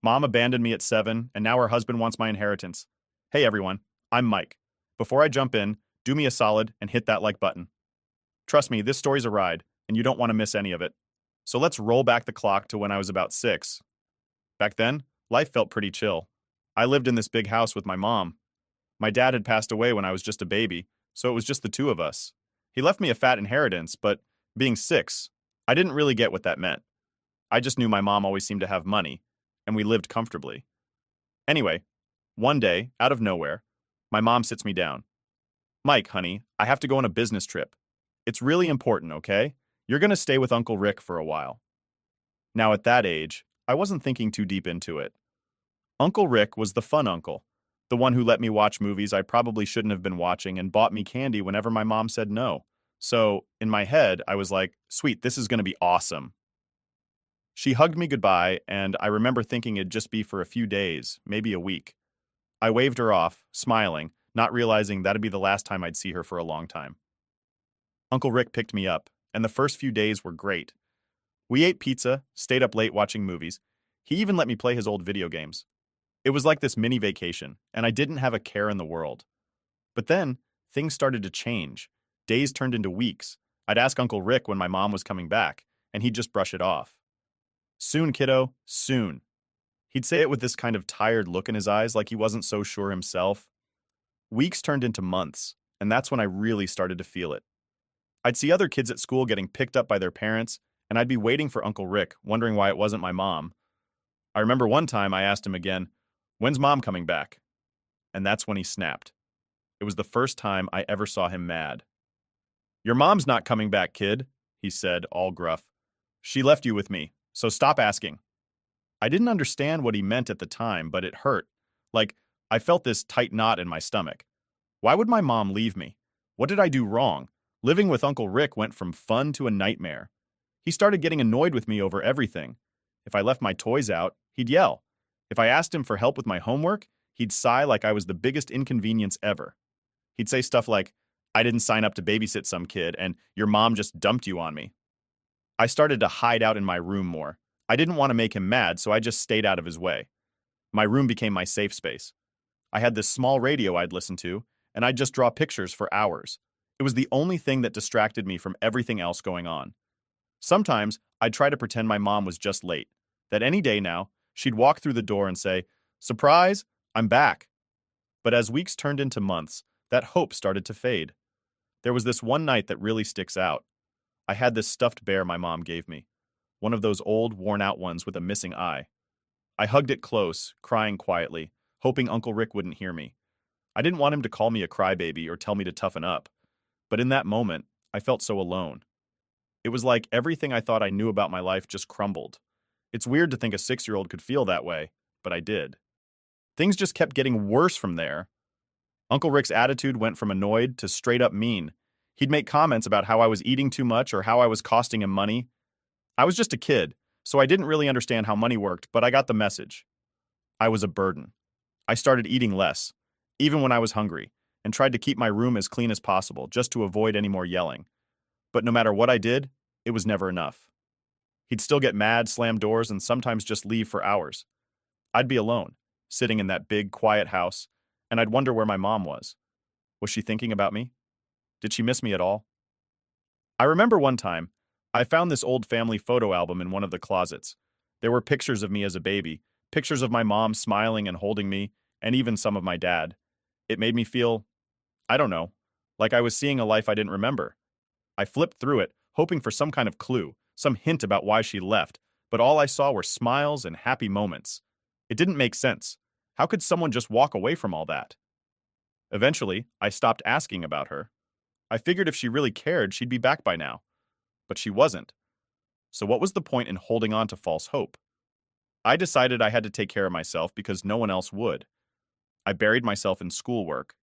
Mom abandoned me at 7, and now her husband wants my inheritance. Hey everyone, I'm Mike. Before I jump in, do me a solid and hit that like button. Trust me, this story's a ride, and you don't want to miss any of it. So let's roll back the clock to when I was about 6. Back then, life felt pretty chill. I lived in this big house with my mom. My dad had passed away when I was just a baby, so it was just the two of us. He left me a fat inheritance, but being 6, I didn't really get what that meant. I just knew my mom always seemed to have money, and we lived comfortably. Anyway, one day, out of nowhere, my mom sits me down. Mike, honey, I have to go on a business trip. It's really important, okay? You're going to stay with Uncle Rick for a while. Now, at that age, I wasn't thinking too deep into it. Uncle Rick was the fun uncle, the one who let me watch movies I probably shouldn't have been watching and bought me candy whenever my mom said no. So, in my head, I was like, sweet, this is going to be awesome. She hugged me goodbye, and I remember thinking it'd just be for a few days, maybe a week. I waved her off, smiling, not realizing that'd be the last time I'd see her for a long time. Uncle Rick picked me up, and the first few days were great. We ate pizza, stayed up late watching movies. He even let me play his old video games. It was like this mini vacation, and I didn't have a care in the world. But then, things started to change. Days turned into weeks. I'd ask Uncle Rick when my mom was coming back, and he'd just brush it off. Soon, kiddo, soon. He'd say it with this kind of tired look in his eyes, like he wasn't so sure himself. Weeks turned into months, and that's when I really started to feel it. I'd see other kids at school getting picked up by their parents, and I'd be waiting for Uncle Rick, wondering why it wasn't my mom. I remember one time I asked him again, "When's Mom coming back?" And that's when he snapped. It was the first time I ever saw him mad. "Your mom's not coming back, kid," he said, all gruff. "She left you with me, so stop asking." I didn't understand what he meant at the time, but it hurt. Like, I felt this tight knot in my stomach. Why would my mom leave me? What did I do wrong? Living with Uncle Rick went from fun to a nightmare. He started getting annoyed with me over everything. If I left my toys out, he'd yell. If I asked him for help with my homework, he'd sigh like I was the biggest inconvenience ever. He'd say stuff like, "I didn't sign up to babysit some kid, and your mom just dumped you on me." I started to hide out in my room more. I didn't want to make him mad, so I just stayed out of his way. My room became my safe space. I had this small radio I'd listen to, and I'd just draw pictures for hours. It was the only thing that distracted me from everything else going on. Sometimes, I'd try to pretend my mom was just late, that any day now, she'd walk through the door and say, "Surprise, I'm back." But as weeks turned into months, that hope started to fade. There was this one night that really sticks out. I had this stuffed bear my mom gave me, one of those old, worn-out ones with a missing eye. I hugged it close, crying quietly, hoping Uncle Rick wouldn't hear me. I didn't want him to call me a crybaby or tell me to toughen up. But in that moment, I felt so alone. It was like everything I thought I knew about my life just crumbled. It's weird to think a 6-year-old could feel that way, but I did. Things just kept getting worse from there. Uncle Rick's attitude went from annoyed to straight up mean. He'd make comments about how I was eating too much or how I was costing him money. I was just a kid, so I didn't really understand how money worked, but I got the message. I was a burden. I started eating less, even when I was hungry, and tried to keep my room as clean as possible just to avoid any more yelling. But no matter what I did, it was never enough. He'd still get mad, slam doors, and sometimes just leave for hours. I'd be alone, sitting in that big, quiet house, and I'd wonder where my mom was. Was she thinking about me? Did she miss me at all? I remember one time, I found this old family photo album in one of the closets. There were pictures of me as a baby, pictures of my mom smiling and holding me, and even some of my dad. It made me feel, I don't know, like I was seeing a life I didn't remember. I flipped through it, hoping for some kind of clue, some hint about why she left, but all I saw were smiles and happy moments. It didn't make sense. How could someone just walk away from all that? Eventually, I stopped asking about her. I figured if she really cared, she'd be back by now. But she wasn't. So what was the point in holding on to false hope? I decided I had to take care of myself because no one else would. I buried myself in schoolwork.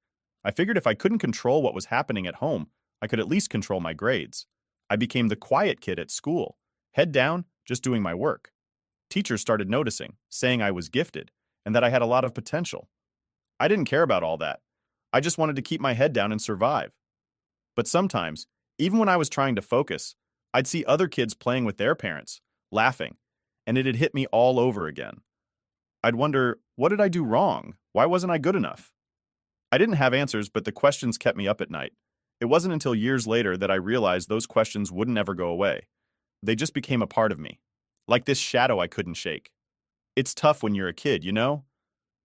I figured if I couldn't control what was happening at home, I could at least control my grades. I became the quiet kid at school, head down, just doing my work. Teachers started noticing, saying I was gifted, and that I had a lot of potential. I didn't care about all that. I just wanted to keep my head down and survive. But sometimes, even when I was trying to focus, I'd see other kids playing with their parents, laughing, and it had hit me all over again. I'd wonder, what did I do wrong? Why wasn't I good enough? I didn't have answers, but the questions kept me up at night. It wasn't until years later that I realized those questions wouldn't ever go away. They just became a part of me, like this shadow I couldn't shake. It's tough when you're a kid, you know?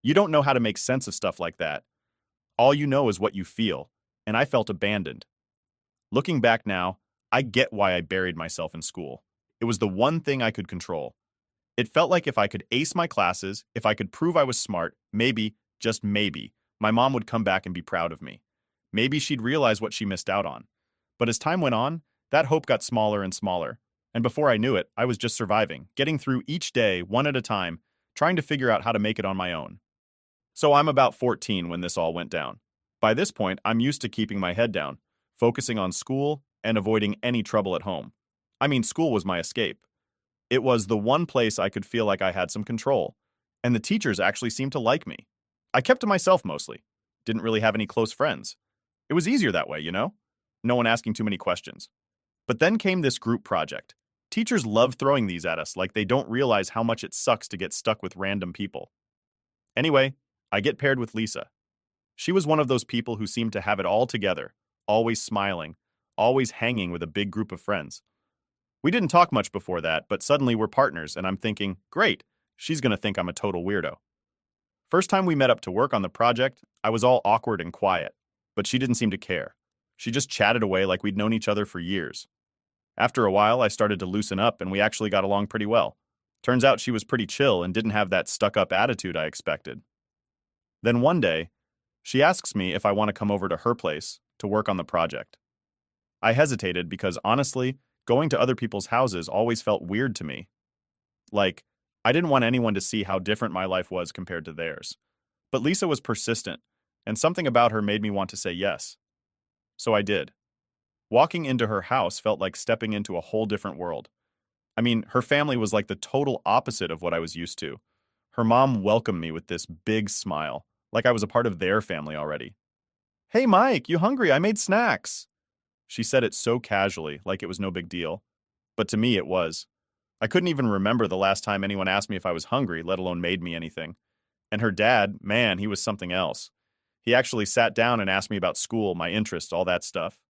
You don't know how to make sense of stuff like that. All you know is what you feel, and I felt abandoned. Looking back now, I get why I buried myself in school. It was the one thing I could control. It felt like if I could ace my classes, if I could prove I was smart, maybe, just maybe, my mom would come back and be proud of me. Maybe she'd realize what she missed out on. But as time went on, that hope got smaller and smaller. And before I knew it, I was just surviving, getting through each day, one at a time, trying to figure out how to make it on my own. So I'm about 14 when this all went down. By this point, I'm used to keeping my head down, focusing on school and avoiding any trouble at home. I mean, school was my escape. It was the one place I could feel like I had some control, and the teachers actually seemed to like me. I kept to myself mostly. Didn't really have any close friends. It was easier that way, you know? No one asking too many questions. But then came this group project. Teachers love throwing these at us like they don't realize how much it sucks to get stuck with random people. Anyway, I get paired with Lisa. She was one of those people who seemed to have it all together, always smiling, always hanging with a big group of friends. We didn't talk much before that, but suddenly we're partners, and I'm thinking, great, she's gonna think I'm a total weirdo. First time we met up to work on the project, I was all awkward and quiet, but she didn't seem to care. She just chatted away like we'd known each other for years. After a while, I started to loosen up, and we actually got along pretty well. Turns out she was pretty chill and didn't have that stuck-up attitude I expected. Then one day, she asks me if I want to come over to her place to work on the project. I hesitated because honestly, going to other people's houses always felt weird to me. Like, I didn't want anyone to see how different my life was compared to theirs. But Lisa was persistent, and something about her made me want to say yes. So I did. Walking into her house felt like stepping into a whole different world. I mean, her family was like the total opposite of what I was used to. Her mom welcomed me with this big smile, like I was a part of their family already. "Hey Mike, you hungry? I made snacks." She said it so casually, like it was no big deal. But to me, it was. I couldn't even remember the last time anyone asked me if I was hungry, let alone made me anything. And her dad, man, he was something else. He actually sat down and asked me about school, my interests, all that stuff.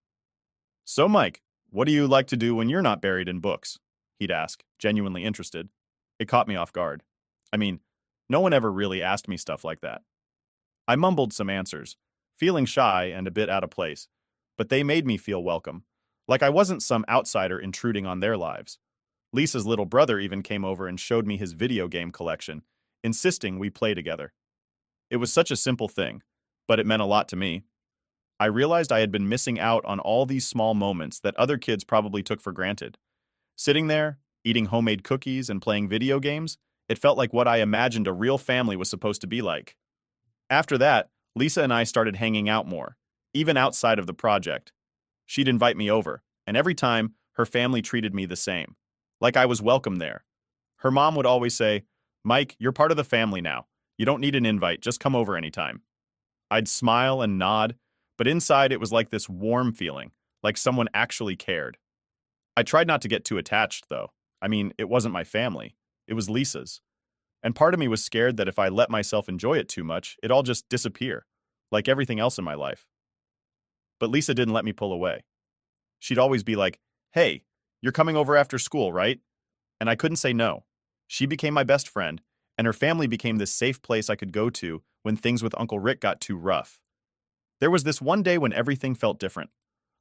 "So, Mike, what do you like to do when you're not buried in books?" He'd ask, genuinely interested. It caught me off guard. I mean, no one ever really asked me stuff like that. I mumbled some answers, feeling shy and a bit out of place, but they made me feel welcome, like I wasn't some outsider intruding on their lives. Lisa's little brother even came over and showed me his video game collection, insisting we play together. It was such a simple thing, but it meant a lot to me. I realized I had been missing out on all these small moments that other kids probably took for granted. Sitting there, eating homemade cookies and playing video games, it felt like what I imagined a real family was supposed to be like. After that, Lisa and I started hanging out more, even outside of the project. She'd invite me over, and every time, her family treated me the same, like I was welcome there. Her mom would always say, "Mike, you're part of the family now. You don't need an invite, just come over anytime." I'd smile and nod, but inside it was like this warm feeling, like someone actually cared. I tried not to get too attached, though. I mean, it wasn't my family. It was Lisa's. And part of me was scared that if I let myself enjoy it too much, it'd all just disappear, like everything else in my life. But Lisa didn't let me pull away. She'd always be like, "Hey, you're coming over after school, right?" And I couldn't say no. She became my best friend, and her family became this safe place I could go to when things with Uncle Rick got too rough. There was this one day when everything felt different.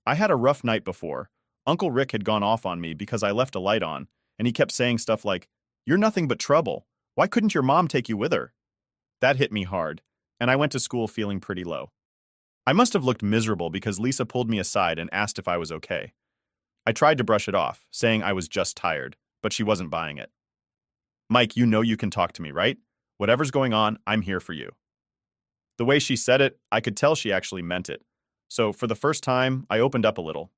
I had a rough night before. Uncle Rick had gone off on me because I left a light on, and he kept saying stuff like, "You're nothing but trouble. Why couldn't your mom take you with her?" That hit me hard, and I went to school feeling pretty low. I must have looked miserable because Lisa pulled me aside and asked if I was okay. I tried to brush it off, saying I was just tired, but she wasn't buying it. "Mike, you know you can talk to me, right? Whatever's going on, I'm here for you." The way she said it, I could tell she actually meant it. So for the first time, I opened up a little.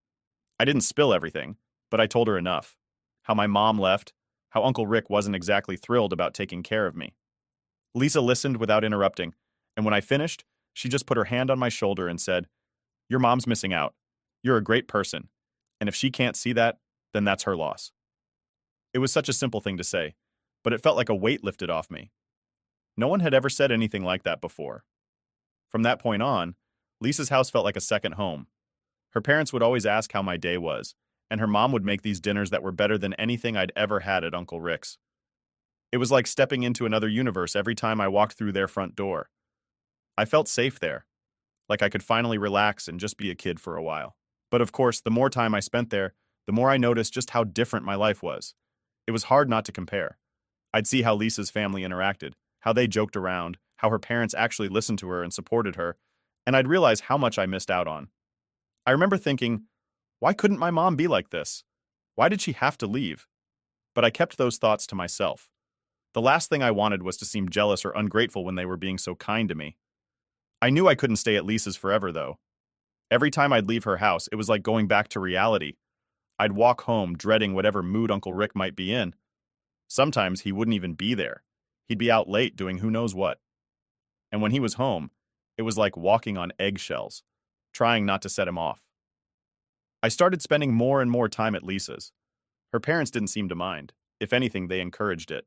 I didn't spill everything, but I told her enough. How my mom left, how Uncle Rick wasn't exactly thrilled about taking care of me. Lisa listened without interrupting, and when I finished, she just put her hand on my shoulder and said, "Your mom's missing out. You're a great person, and if she can't see that, then that's her loss." It was such a simple thing to say, but it felt like a weight lifted off me. No one had ever said anything like that before. From that point on, Lisa's house felt like a second home. Her parents would always ask how my day was, and her mom would make these dinners that were better than anything I'd ever had at Uncle Rick's. It was like stepping into another universe every time I walked through their front door. I felt safe there, like I could finally relax and just be a kid for a while. But of course, the more time I spent there, the more I noticed just how different my life was. It was hard not to compare. I'd see how Lisa's family interacted, how they joked around, how her parents actually listened to her and supported her, and I'd realize how much I missed out on. I remember thinking, why couldn't my mom be like this? Why did she have to leave? But I kept those thoughts to myself. The last thing I wanted was to seem jealous or ungrateful when they were being so kind to me. I knew I couldn't stay at Lisa's forever, though. Every time I'd leave her house, it was like going back to reality. I'd walk home dreading whatever mood Uncle Rick might be in. Sometimes he wouldn't even be there. He'd be out late doing who knows what. And when he was home, it was like walking on eggshells, trying not to set him off. I started spending more and more time at Lisa's. Her parents didn't seem to mind. If anything, they encouraged it.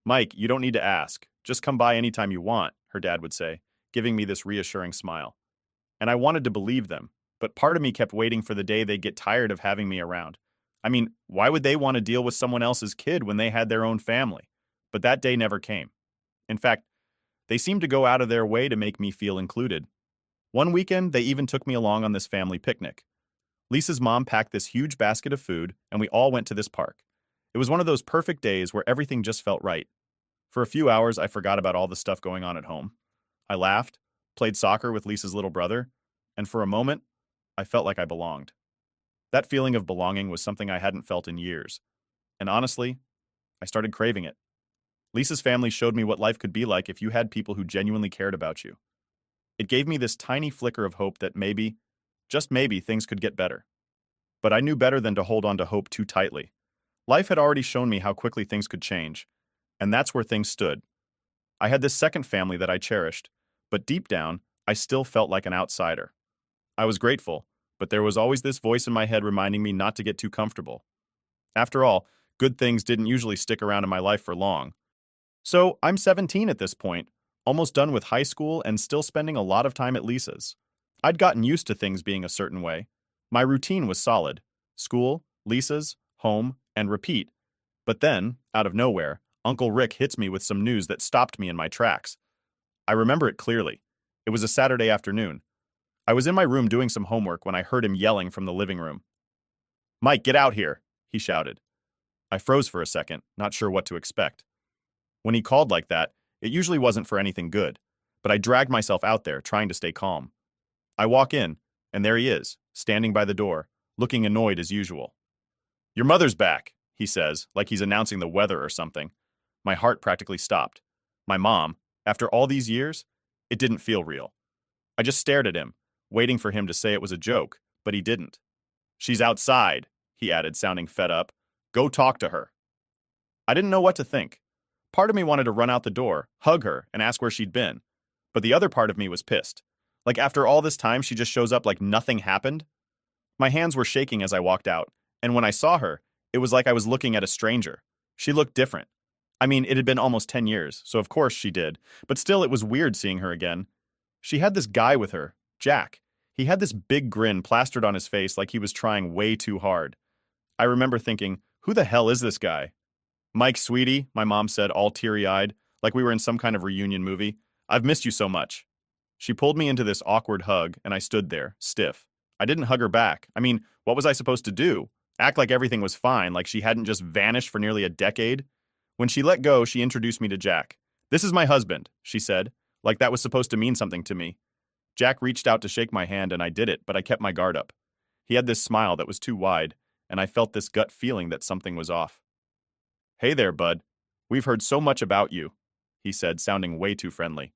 Mike, you don't need to ask. Just come by anytime you want, her dad would say, giving me this reassuring smile. And I wanted to believe them, but part of me kept waiting for the day they'd get tired of having me around. I mean, why would they want to deal with someone else's kid when they had their own family? But that day never came. In fact, they seemed to go out of their way to make me feel included. One weekend, they even took me along on this family picnic. Lisa's mom packed this huge basket of food, and we all went to this park. It was one of those perfect days where everything just felt right. For a few hours, I forgot about all the stuff going on at home. I laughed, played soccer with Lisa's little brother, and for a moment, I felt like I belonged. That feeling of belonging was something I hadn't felt in years. And honestly, I started craving it. Lisa's family showed me what life could be like if you had people who genuinely cared about you. It gave me this tiny flicker of hope that maybe, just maybe, things could get better. But I knew better than to hold on to hope too tightly. Life had already shown me how quickly things could change, and that's where things stood. I had this second family that I cherished, but deep down, I still felt like an outsider. I was grateful, but there was always this voice in my head reminding me not to get too comfortable. After all, good things didn't usually stick around in my life for long. So I'm 17 at this point, almost done with high school and still spending a lot of time at Lisa's. I'd gotten used to things being a certain way. My routine was solid: school, Lisa's, home, and repeat. But then, out of nowhere, Uncle Rick hits me with some news that stopped me in my tracks. I remember it clearly. It was a Saturday afternoon. I was in my room doing some homework when I heard him yelling from the living room. "Mike, get out here," he shouted. I froze for a second, not sure what to expect. When he called like that, it usually wasn't for anything good, but I dragged myself out there, trying to stay calm. I walk in, and there he is, standing by the door, looking annoyed as usual. "Your mother's back," he says, like he's announcing the weather or something. My heart practically stopped. My mom, after all these years, it didn't feel real. I just stared at him, waiting for him to say it was a joke, but he didn't. "She's outside," he added, sounding fed up. "Go talk to her." I didn't know what to think. Part of me wanted to run out the door, hug her, and ask where she'd been. But the other part of me was pissed. Like after all this time, she just shows up like nothing happened? My hands were shaking as I walked out, and when I saw her, it was like I was looking at a stranger. She looked different. I mean, it had been almost 10 years, so of course she did, but still it was weird seeing her again. She had this guy with her, Jack. He had this big grin plastered on his face like he was trying way too hard. I remember thinking, who the hell is this guy? "Mike, sweetie," my mom said, all teary-eyed, like we were in some kind of reunion movie. "I've missed you so much." She pulled me into this awkward hug, and I stood there, stiff. I didn't hug her back. I mean, what was I supposed to do? Act like everything was fine, like she hadn't just vanished for nearly a decade? When she let go, she introduced me to Jack. "This is my husband," she said, like that was supposed to mean something to me. Jack reached out to shake my hand, and I did it, but I kept my guard up. He had this smile that was too wide, and I felt this gut feeling that something was off. "Hey there, bud. We've heard so much about you," he said, sounding way too friendly.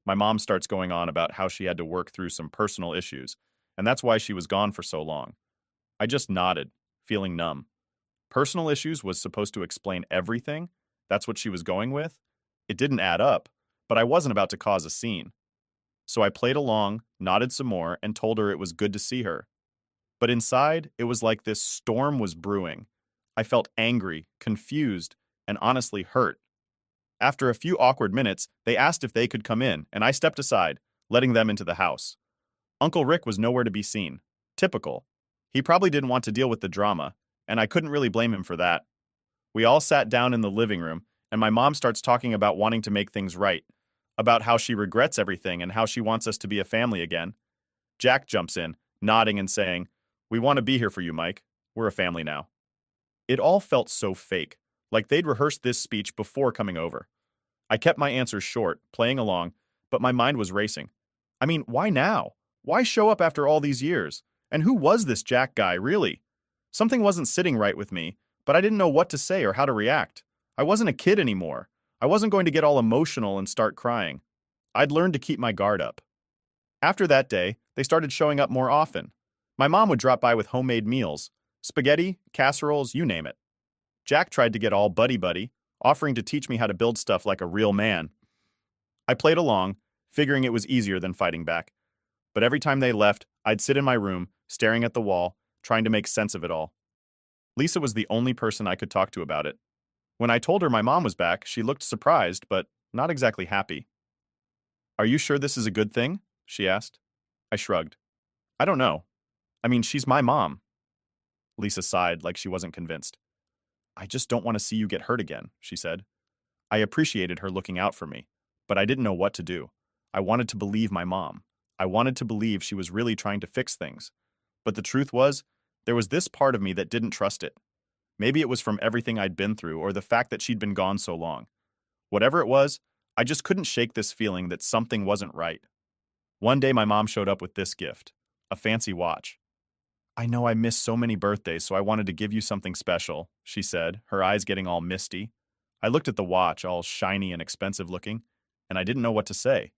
My mom starts going on about how she had to work through some personal issues, and that's why she was gone for so long. I just nodded, feeling numb. Personal issues was supposed to explain everything? That's what she was going with? It didn't add up, but I wasn't about to cause a scene. So I played along, nodded some more, and told her it was good to see her. But inside, it was like this storm was brewing. I felt angry, confused, and honestly hurt. After a few awkward minutes, they asked if they could come in, and I stepped aside, letting them into the house. Uncle Rick was nowhere to be seen. Typical. He probably didn't want to deal with the drama, and I couldn't really blame him for that. We all sat down in the living room, and my mom starts talking about wanting to make things right, about how she regrets everything and how she wants us to be a family again. Jack jumps in, nodding and saying, "We want to be here for you, Mike. We're a family now." It all felt so fake, like they'd rehearsed this speech before coming over. I kept my answers short, playing along, but my mind was racing. I mean, why now? Why show up after all these years? And who was this Jack guy, really? Something wasn't sitting right with me, but I didn't know what to say or how to react. I wasn't a kid anymore. I wasn't going to get all emotional and start crying. I'd learned to keep my guard up. After that day, they started showing up more often. My mom would drop by with homemade meals, spaghetti, casseroles, you name it. Jack tried to get all buddy-buddy, offering to teach me how to build stuff like a real man. I played along, figuring it was easier than fighting back. But every time they left, I'd sit in my room, staring at the wall, trying to make sense of it all. Lisa was the only person I could talk to about it. When I told her my mom was back, she looked surprised, but not exactly happy. "Are you sure this is a good thing?" she asked. I shrugged. "I don't know. I mean, she's my mom." Lisa sighed like she wasn't convinced. "I just don't want to see you get hurt again," she said. I appreciated her looking out for me, but I didn't know what to do. I wanted to believe my mom. I wanted to believe she was really trying to fix things. But the truth was, there was this part of me that didn't trust it. Maybe it was from everything I'd been through or the fact that she'd been gone so long. Whatever it was, I just couldn't shake this feeling that something wasn't right. One day my mom showed up with this gift, a fancy watch. "I know I missed so many birthdays, so I wanted to give you something special," she said, her eyes getting all misty. I looked at the watch, all shiny and expensive looking, and I didn't know what to say.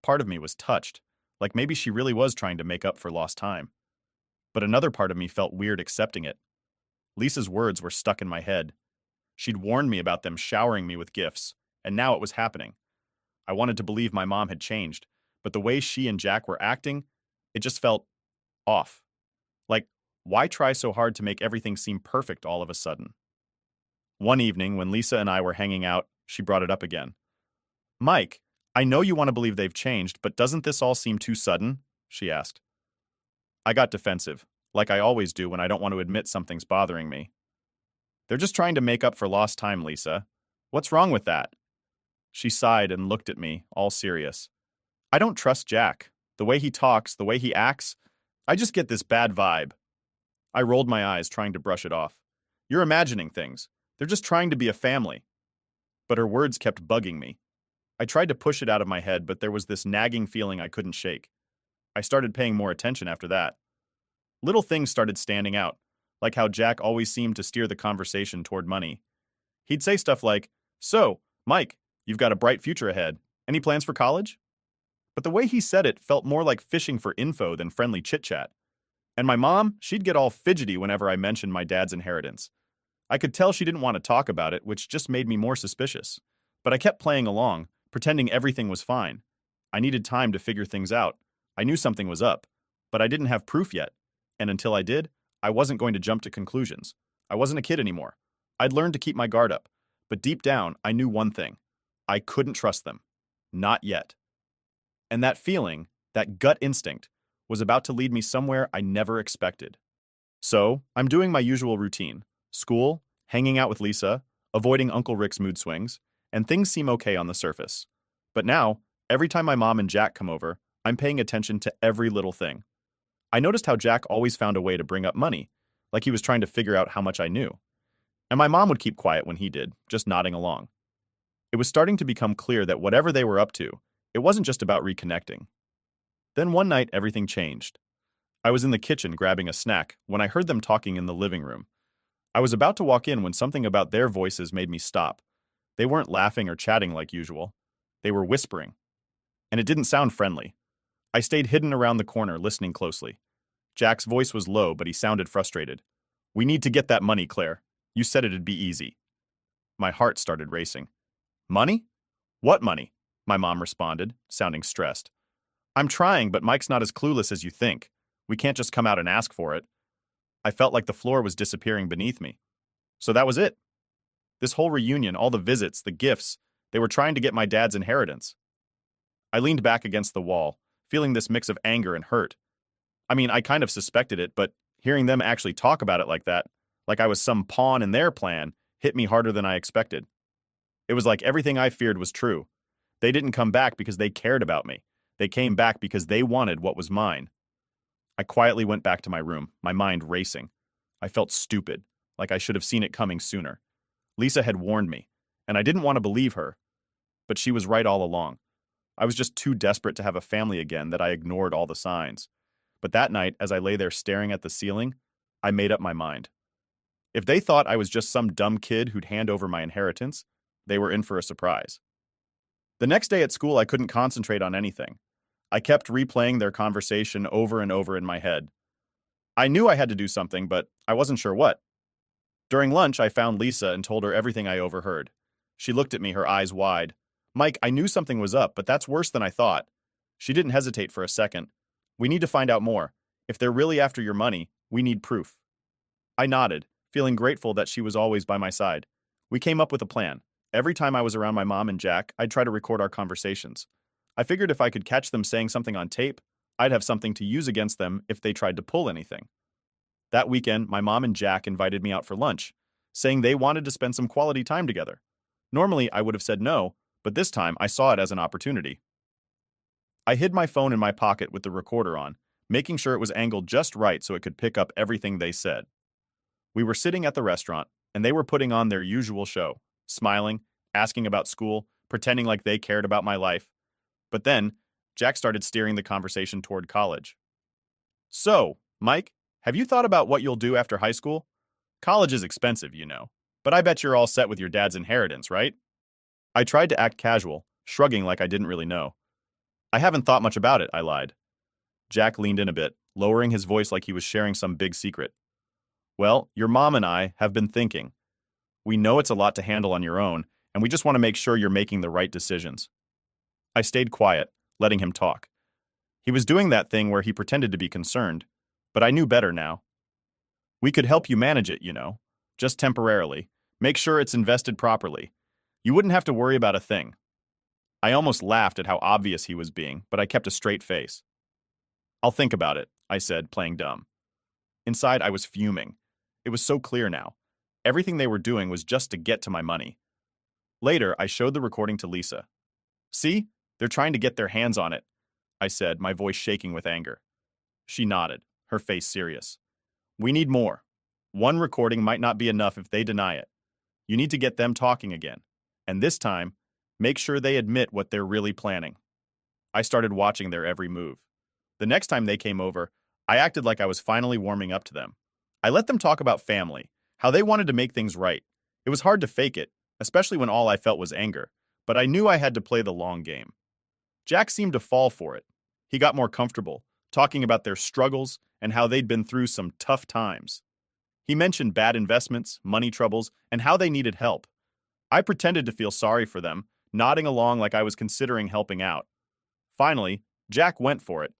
Part of me was touched, like maybe she really was trying to make up for lost time. But another part of me felt weird accepting it. Lisa's words were stuck in my head. She'd warned me about them showering me with gifts, and now it was happening. I wanted to believe my mom had changed, but the way she and Jack were acting, it just felt off. Like, why try so hard to make everything seem perfect all of a sudden? One evening, when Lisa and I were hanging out, she brought it up again. "Mike, I know you want to believe they've changed, but doesn't this all seem too sudden?" she asked. I got defensive, like I always do when I don't want to admit something's bothering me. "They're just trying to make up for lost time, Lisa. What's wrong with that?" She sighed and looked at me, all serious. "I don't trust Jack. The way he talks, the way he acts, I just get this bad vibe." I rolled my eyes, trying to brush it off. "You're imagining things. They're just trying to be a family." But her words kept bugging me. I tried to push it out of my head, but there was this nagging feeling I couldn't shake. I started paying more attention after that. Little things started standing out, like how Jack always seemed to steer the conversation toward money. He'd say stuff like, "So, Mike, you've got a bright future ahead. Any plans for college?" But the way he said it felt more like fishing for info than friendly chit-chat. And my mom, she'd get all fidgety whenever I mentioned my dad's inheritance. I could tell she didn't want to talk about it, which just made me more suspicious. But I kept playing along, pretending everything was fine. I needed time to figure things out. I knew something was up, but I didn't have proof yet. And until I did, I wasn't going to jump to conclusions. I wasn't a kid anymore. I'd learned to keep my guard up. But deep down, I knew one thing. I couldn't trust them. Not yet. And that feeling, that gut instinct, was about to lead me somewhere I never expected. So, I'm doing my usual routine. School, hanging out with Lisa, avoiding Uncle Rick's mood swings, and things seem okay on the surface. But now, every time my mom and Jack come over, I'm paying attention to every little thing. I noticed how Jack always found a way to bring up money, like he was trying to figure out how much I knew. And my mom would keep quiet when he did, just nodding along. It was starting to become clear that whatever they were up to, it wasn't just about reconnecting. Then one night, everything changed. I was in the kitchen grabbing a snack when I heard them talking in the living room. I was about to walk in when something about their voices made me stop. They weren't laughing or chatting like usual. They were whispering. And it didn't sound friendly. I stayed hidden around the corner, listening closely. Jack's voice was low, but he sounded frustrated. "We need to get that money, Claire. You said it'd be easy." My heart started racing. "Money? What money?" my mom responded, sounding stressed. "I'm trying, but Mike's not as clueless as you think. We can't just come out and ask for it." I felt like the floor was disappearing beneath me. So that was it. This whole reunion, all the visits, the gifts, they were trying to get my dad's inheritance. I leaned back against the wall, feeling this mix of anger and hurt. I mean, I kind of suspected it, but hearing them actually talk about it like that, like I was some pawn in their plan, hit me harder than I expected. It was like everything I feared was true. They didn't come back because they cared about me. They came back because they wanted what was mine. I quietly went back to my room, my mind racing. I felt stupid, like I should have seen it coming sooner. Lisa had warned me, and I didn't want to believe her. But she was right all along. I was just too desperate to have a family again that I ignored all the signs. But that night, as I lay there staring at the ceiling, I made up my mind. If they thought I was just some dumb kid who'd hand over my inheritance, they were in for a surprise. The next day at school, I couldn't concentrate on anything. I kept replaying their conversation over and over in my head. I knew I had to do something, but I wasn't sure what. During lunch, I found Lisa and told her everything I overheard. She looked at me, her eyes wide. Mike, I knew something was up, but that's worse than I thought. She didn't hesitate for a second. We need to find out more. If they're really after your money, we need proof. I nodded, feeling grateful that she was always by my side. We came up with a plan. Every time I was around my mom and Jack, I'd try to record our conversations. I figured if I could catch them saying something on tape, I'd have something to use against them if they tried to pull anything. That weekend, my mom and Jack invited me out for lunch, saying they wanted to spend some quality time together. Normally, I would have said no, but this time I saw it as an opportunity. I hid my phone in my pocket with the recorder on, making sure it was angled just right so it could pick up everything they said. We were sitting at the restaurant, and they were putting on their usual show, smiling, asking about school, pretending like they cared about my life. But then, Jack started steering the conversation toward college. So, Mike, have you thought about what you'll do after high school? College is expensive, you know, but I bet you're all set with your dad's inheritance, right? I tried to act casual, shrugging like I didn't really know. I haven't thought much about it, I lied. Jack leaned in a bit, lowering his voice like he was sharing some big secret. Well, your mom and I have been thinking. We know it's a lot to handle on your own, and we just want to make sure you're making the right decisions. I stayed quiet, letting him talk. He was doing that thing where he pretended to be concerned, but I knew better now. We could help you manage it, you know, just temporarily. Make sure it's invested properly. You wouldn't have to worry about a thing. I almost laughed at how obvious he was being, but I kept a straight face. I'll think about it, I said, playing dumb. Inside, I was fuming. It was so clear now. Everything they were doing was just to get to my money. Later, I showed the recording to Lisa. See? They're trying to get their hands on it, I said, my voice shaking with anger. She nodded, her face serious. We need more. One recording might not be enough if they deny it. You need to get them talking again. And this time, make sure they admit what they're really planning. I started watching their every move. The next time they came over, I acted like I was finally warming up to them. I let them talk about family, how they wanted to make things right. It was hard to fake it, especially when all I felt was anger, but I knew I had to play the long game. Jack seemed to fall for it. He got more comfortable, talking about their struggles and how they'd been through some tough times. He mentioned bad investments, money troubles, and how they needed help. I pretended to feel sorry for them, nodding along like I was considering helping out. Finally, Jack went for it.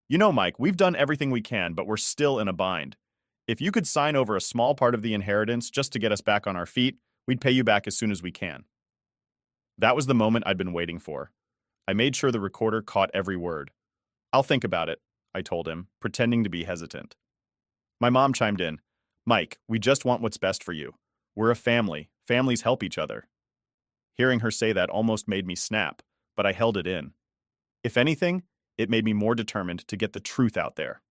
You know, Mike, we've done everything we can, but we're still in a bind. If you could sign over a small part of the inheritance just to get us back on our feet, we'd pay you back as soon as we can. That was the moment I'd been waiting for. I made sure the recorder caught every word. I'll think about it, I told him, pretending to be hesitant. My mom chimed in. Mike, we just want what's best for you. We're a family. Families help each other. Hearing her say that almost made me snap, but I held it in. If anything, it made me more determined to get the truth out there.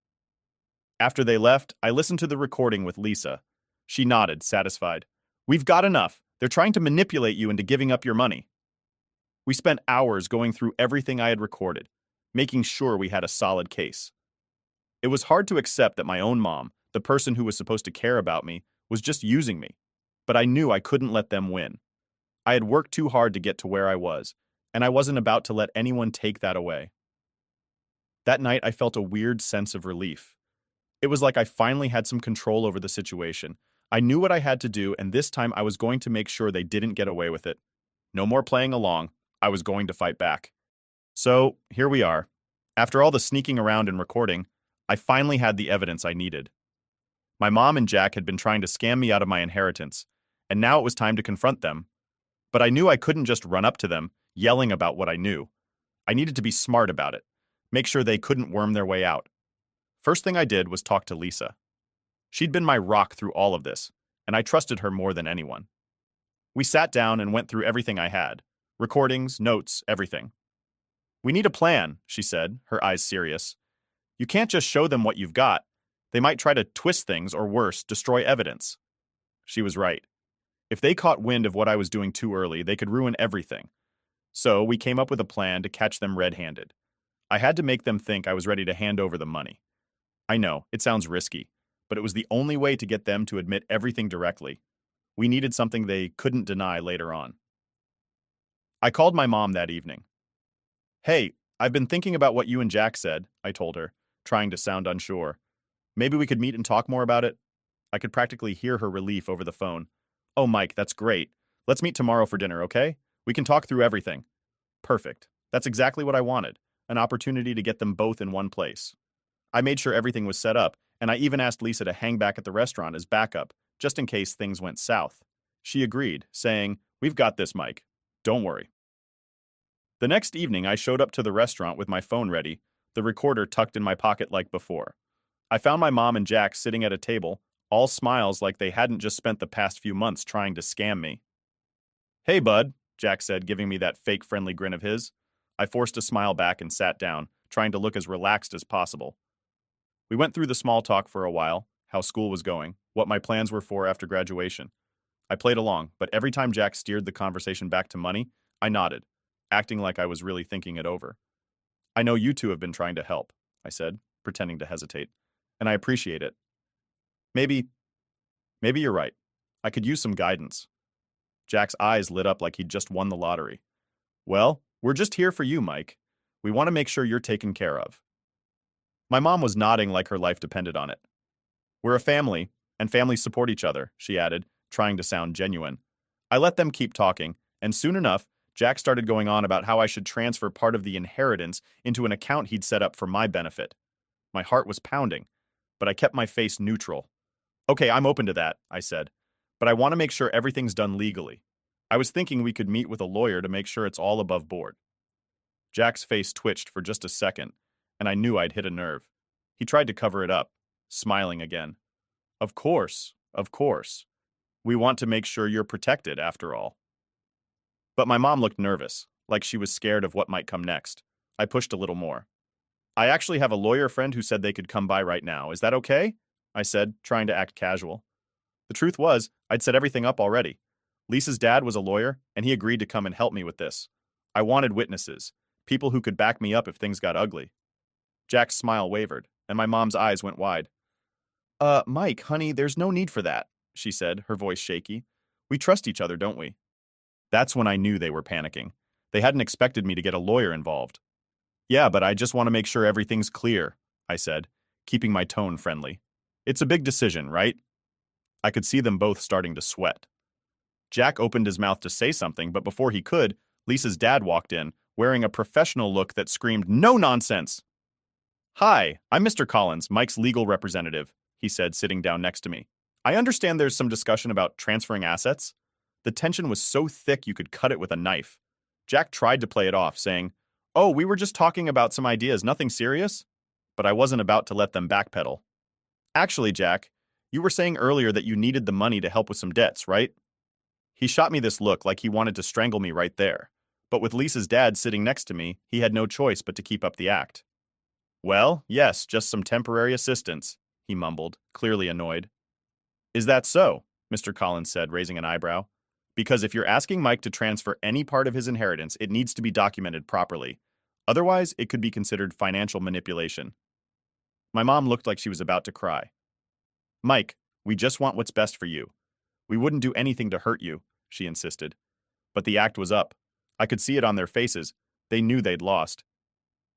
After they left, I listened to the recording with Lisa. She nodded, satisfied. We've got enough. They're trying to manipulate you into giving up your money. We spent hours going through everything I had recorded, making sure we had a solid case. It was hard to accept that my own mom, the person who was supposed to care about me, was just using me, but I knew I couldn't let them win. I had worked too hard to get to where I was, and I wasn't about to let anyone take that away. That night, I felt a weird sense of relief. It was like I finally had some control over the situation. I knew what I had to do, and this time I was going to make sure they didn't get away with it. No more playing along. I was going to fight back. So, here we are. After all the sneaking around and recording, I finally had the evidence I needed. My mom and Jack had been trying to scam me out of my inheritance, and now it was time to confront them. But I knew I couldn't just run up to them, yelling about what I knew. I needed to be smart about it, make sure they couldn't worm their way out. First thing I did was talk to Lisa. She'd been my rock through all of this, and I trusted her more than anyone. We sat down and went through everything I had. Recordings, notes, everything. "We need a plan," she said, her eyes serious. "You can't just show them what you've got. They might try to twist things or worse, destroy evidence." She was right. If they caught wind of what I was doing too early, they could ruin everything. So we came up with a plan to catch them red-handed. I had to make them think I was ready to hand over the money. I know, it sounds risky, but it was the only way to get them to admit everything directly. We needed something they couldn't deny later on. I called my mom that evening. "Hey, I've been thinking about what you and Jack said," I told her, trying to sound unsure. "Maybe we could meet and talk more about it?" I could practically hear her relief over the phone. "Oh, Mike, that's great. Let's meet tomorrow for dinner, okay? We can talk through everything." Perfect. That's exactly what I wanted, an opportunity to get them both in one place. I made sure everything was set up, and I even asked Lisa to hang back at the restaurant as backup, just in case things went south. She agreed, saying, "We've got this, Mike. Don't worry." The next evening, I showed up to the restaurant with my phone ready, the recorder tucked in my pocket like before. I found my mom and Jack sitting at a table, all smiles like they hadn't just spent the past few months trying to scam me. "Hey, bud," Jack said, giving me that fake friendly grin of his. I forced a smile back and sat down, trying to look as relaxed as possible. We went through the small talk for a while, how school was going, what my plans were for after graduation. I played along, but every time Jack steered the conversation back to money, I nodded, acting like I was really thinking it over. "I know you two have been trying to help," I said, pretending to hesitate, "and I appreciate it. Maybe, maybe you're right. I could use some guidance." Jack's eyes lit up like he'd just won the lottery. "Well, we're just here for you, Mike. We want to make sure you're taken care of." My mom was nodding like her life depended on it. "We're a family, and families support each other," she added, trying to sound genuine. I let them keep talking, and soon enough, Jack started going on about how I should transfer part of the inheritance into an account he'd set up for my benefit. My heart was pounding, but I kept my face neutral. "Okay, I'm open to that," I said, "but I want to make sure everything's done legally. I was thinking we could meet with a lawyer to make sure it's all above board." Jack's face twitched for just a second, and I knew I'd hit a nerve. He tried to cover it up, smiling again. Of course. We want to make sure you're protected, after all." But my mom looked nervous, like she was scared of what might come next. I pushed a little more. "I actually have a lawyer friend who said they could come by right now. Is that okay?" I said, trying to act casual. The truth was, I'd set everything up already. Lisa's dad was a lawyer, and he agreed to come and help me with this. I wanted witnesses, people who could back me up if things got ugly. Jack's smile wavered, and my mom's eyes went wide. Mike, honey, there's no need for that," she said, her voice shaky. "We trust each other, don't we?" That's when I knew they were panicking. They hadn't expected me to get a lawyer involved. "Yeah, but I just want to make sure everything's clear," I said, keeping my tone friendly. "It's a big decision, right?" I could see them both starting to sweat. Jack opened his mouth to say something, but before he could, Lisa's dad walked in, wearing a professional look that screamed, "No nonsense!" "Hi, I'm Mr. Collins, Mike's legal representative," he said, sitting down next to me. "I understand there's some discussion about transferring assets." The tension was so thick you could cut it with a knife. Jack tried to play it off, saying, "Oh, we were just talking about some ideas, nothing serious?" But I wasn't about to let them backpedal. "Actually, Jack, you were saying earlier that you needed the money to help with some debts, right?" He shot me this look like he wanted to strangle me right there. But with Lisa's dad sitting next to me, he had no choice but to keep up the act. "Well, yes, just some temporary assistance," he mumbled, clearly annoyed. "Is that so?" Mr. Collins said, raising an eyebrow. "Because if you're asking Mike to transfer any part of his inheritance, it needs to be documented properly. Otherwise, it could be considered financial manipulation." My mom looked like she was about to cry. "Mike, we just want what's best for you. We wouldn't do anything to hurt you," she insisted. But the act was up. I could see it on their faces. They knew they'd lost.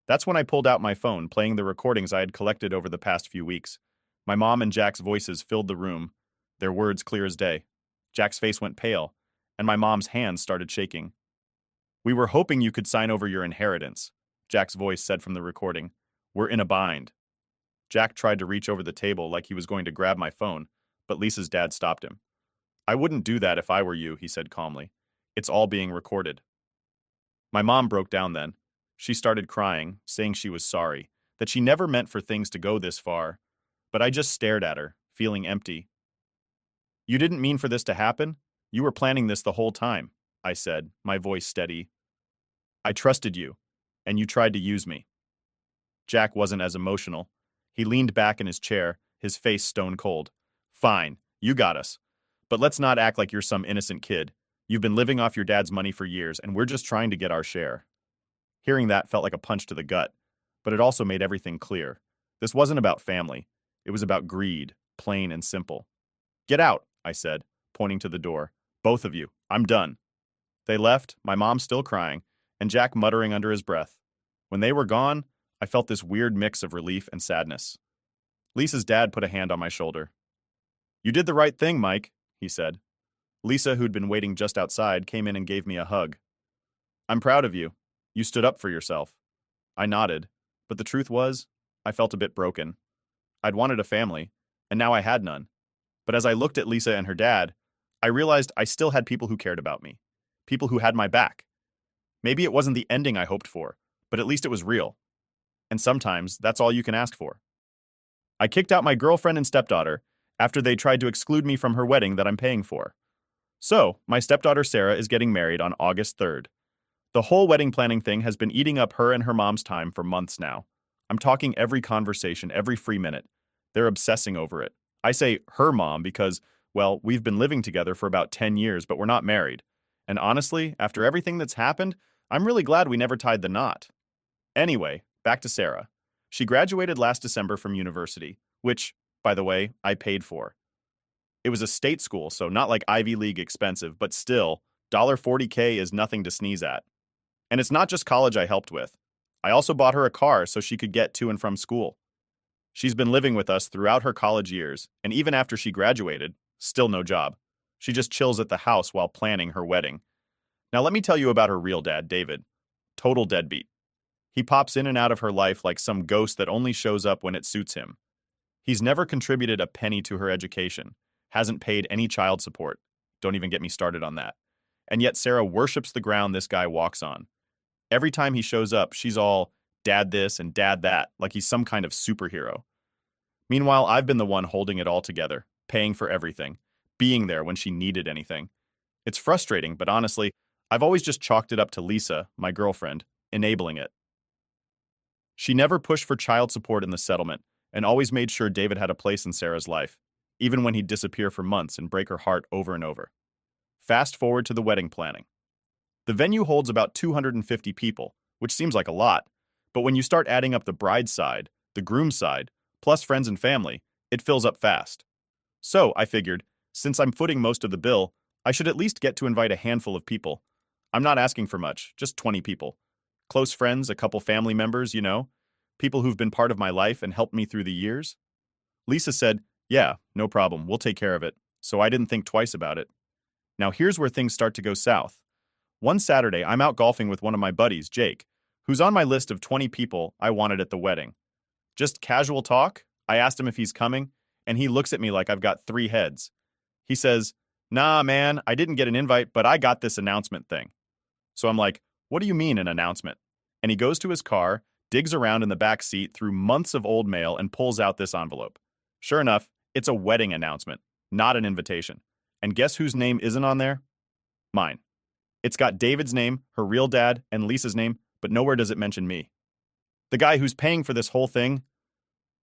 That's when I pulled out my phone, playing the recordings I had collected over the past few weeks. My mom and Jack's voices filled the room, their words clear as day. Jack's face went pale, and my mom's hands started shaking. "We were hoping you could sign over your inheritance," Jack's voice said from the recording. "We're in a bind." Jack tried to reach over the table like he was going to grab my phone, but Lisa's dad stopped him. I wouldn't do that if I were you, he said calmly. It's all being recorded. My mom broke down then. She started crying, saying she was sorry, that she never meant for things to go this far. But I just stared at her, feeling empty. You didn't mean for this to happen? You were planning this the whole time, I said, my voice steady. I trusted you, and you tried to use me. Jack wasn't as emotional. He leaned back in his chair, his face stone cold. Fine, you got us. But let's not act like you're some innocent kid. You've been living off your dad's money for years, and we're just trying to get our share. Hearing that felt like a punch to the gut, but it also made everything clear. This wasn't about family. It was about greed, plain and simple. Get out, I said, pointing to the door. Both of you. I'm done. They left, my mom still crying, and Jack muttering under his breath. When they were gone, I felt this weird mix of relief and sadness. Lisa's dad put a hand on my shoulder. You did the right thing, Mike, he said. Lisa, who'd been waiting just outside, came in and gave me a hug. I'm proud of you. You stood up for yourself. I nodded, but the truth was, I felt a bit broken. I'd wanted a family, and now I had none. But as I looked at Lisa and her dad, I realized I still had people who cared about me, people who had my back. Maybe it wasn't the ending I hoped for, but at least it was real. And sometimes that's all you can ask for. I kicked out my girlfriend and stepdaughter after they tried to exclude me from her wedding that I'm paying for. So, my stepdaughter Sarah is getting married on August 3rd. The whole wedding planning thing has been eating up her and her mom's time for months now. I'm talking every conversation, every free minute. They're obsessing over it. I say her mom because, well, we've been living together for about 10 years, but we're not married. And honestly, after everything that's happened, I'm really glad we never tied the knot. Anyway, back to Sarah. She graduated last December from university, which, by the way, I paid for. It was a state school, so not like Ivy League expensive, but still, $40K is nothing to sneeze at. And it's not just college I helped with. I also bought her a car so she could get to and from school. She's been living with us throughout her college years, and even after she graduated, still no job. She just chills at the house while planning her wedding. Now let me tell you about her real dad, David. Total deadbeat. He pops in and out of her life like some ghost that only shows up when it suits him. He's never contributed a penny to her education, hasn't paid any child support. Don't even get me started on that. And yet Sarah worships the ground this guy walks on. Every time he shows up, she's all, dad this and dad that, like he's some kind of superhero. Meanwhile, I've been the one holding it all together, paying for everything, being there when she needed anything. It's frustrating, but honestly, I've always just chalked it up to Lisa, my girlfriend, enabling it. She never pushed for child support in the settlement, and always made sure David had a place in Sarah's life, even when he'd disappear for months and break her heart over and over. Fast forward to the wedding planning. The venue holds about 250 people, which seems like a lot, but when you start adding up the bride's side, the groom's side, plus friends and family, it fills up fast. So, I figured, since I'm footing most of the bill, I should at least get to invite a handful of people. I'm not asking for much, just 20 people. Close friends, a couple family members, people who've been part of my life and helped me through the years. Lisa said, yeah, no problem, we'll take care of it, so I didn't think twice about it. Now here's where things start to go south. One Saturday, I'm out golfing with one of my buddies, Jake, who's on my list of 20 people I wanted at the wedding. Just casual talk, I asked him if he's coming, and he looks at me like I've got 3 heads. He says, nah, man, I didn't get an invite, but I got this announcement thing. So I'm like, what do you mean an announcement? And he goes to his car, digs around in the back seat through months of old mail, and pulls out this envelope. Sure enough, it's a wedding announcement, not an invitation. And guess whose name isn't on there? Mine. It's got David's name, her real dad, and Lisa's name, but nowhere does it mention me. The guy who's paying for this whole thing?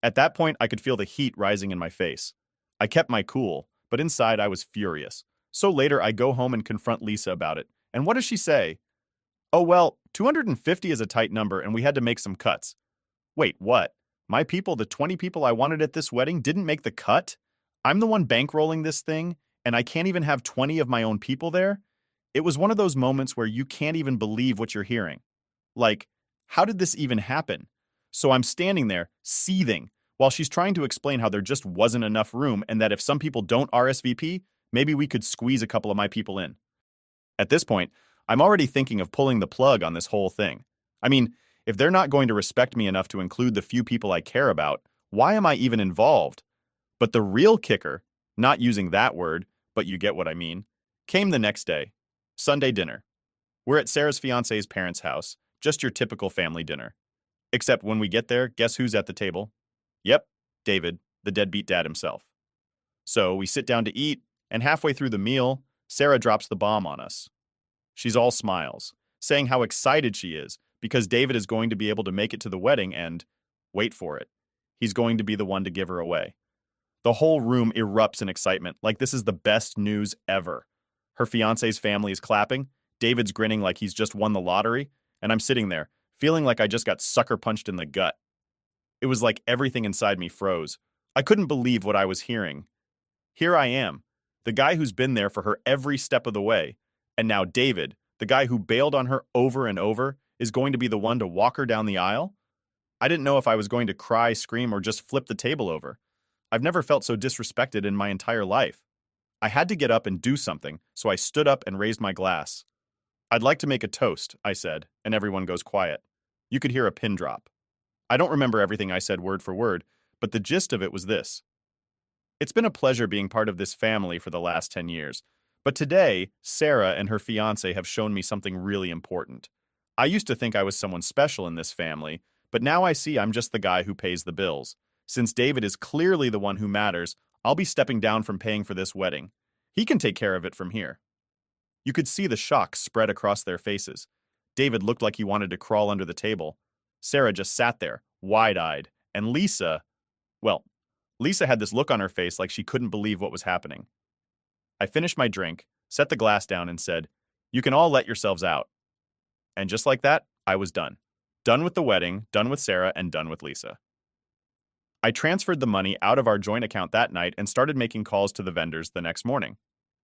At that point, I could feel the heat rising in my face. I kept my cool, but inside I was furious. So later, I go home and confront Lisa about it. And what does she say? Oh, well, 250 is a tight number and we had to make some cuts. Wait, what? My people, the 20 people I wanted at this wedding, didn't make the cut? I'm the one bankrolling this thing, and I can't even have 20 of my own people there? It was one of those moments where you can't even believe what you're hearing. Like, how did this even happen? So I'm standing there, seething, while she's trying to explain how there just wasn't enough room and that if some people don't RSVP, maybe we could squeeze a couple of my people in. At this point, I'm already thinking of pulling the plug on this whole thing. I mean, if they're not going to respect me enough to include the few people I care about, why am I even involved? But the real kicker, not using that word, but you get what I mean, came the next day. Sunday dinner. We're at Sarah's fiance's parents' house, just your typical family dinner. Except when we get there, guess who's at the table? Yep, David, the deadbeat dad himself. So we sit down to eat, and halfway through the meal, Sarah drops the bomb on us. She's all smiles, saying how excited she is because David is going to be able to make it to the wedding and, wait for it, he's going to be the one to give her away. The whole room erupts in excitement, like this is the best news ever. Her fiance's family is clapping, David's grinning like he's just won the lottery, and I'm sitting there, feeling like I just got sucker punched in the gut. It was like everything inside me froze. I couldn't believe what I was hearing. Here I am, the guy who's been there for her every step of the way, and now David, the guy who bailed on her over and over, is going to be the one to walk her down the aisle? I didn't know if I was going to cry, scream, or just flip the table over. I've never felt so disrespected in my entire life. I had to get up and do something, so I stood up and raised my glass. I'd like to make a toast, I said, and everyone goes quiet. You could hear a pin drop. I don't remember everything I said word for word, but the gist of it was this. It's been a pleasure being part of this family for the last 10 years, but today, Sarah and her fiancé have shown me something really important. I used to think I was someone special in this family, but now I see I'm just the guy who pays the bills. Since David is clearly the one who matters, I'll be stepping down from paying for this wedding. He can take care of it from here. You could see the shock spread across their faces. David looked like he wanted to crawl under the table. Sarah just sat there, wide-eyed, and Lisa had this look on her face like she couldn't believe what was happening. I finished my drink, set the glass down, and said, "You can all let yourselves out." And just like that, I was done. Done with the wedding, done with Sarah, and done with Lisa. I transferred the money out of our joint account that night and started making calls to the vendors the next morning.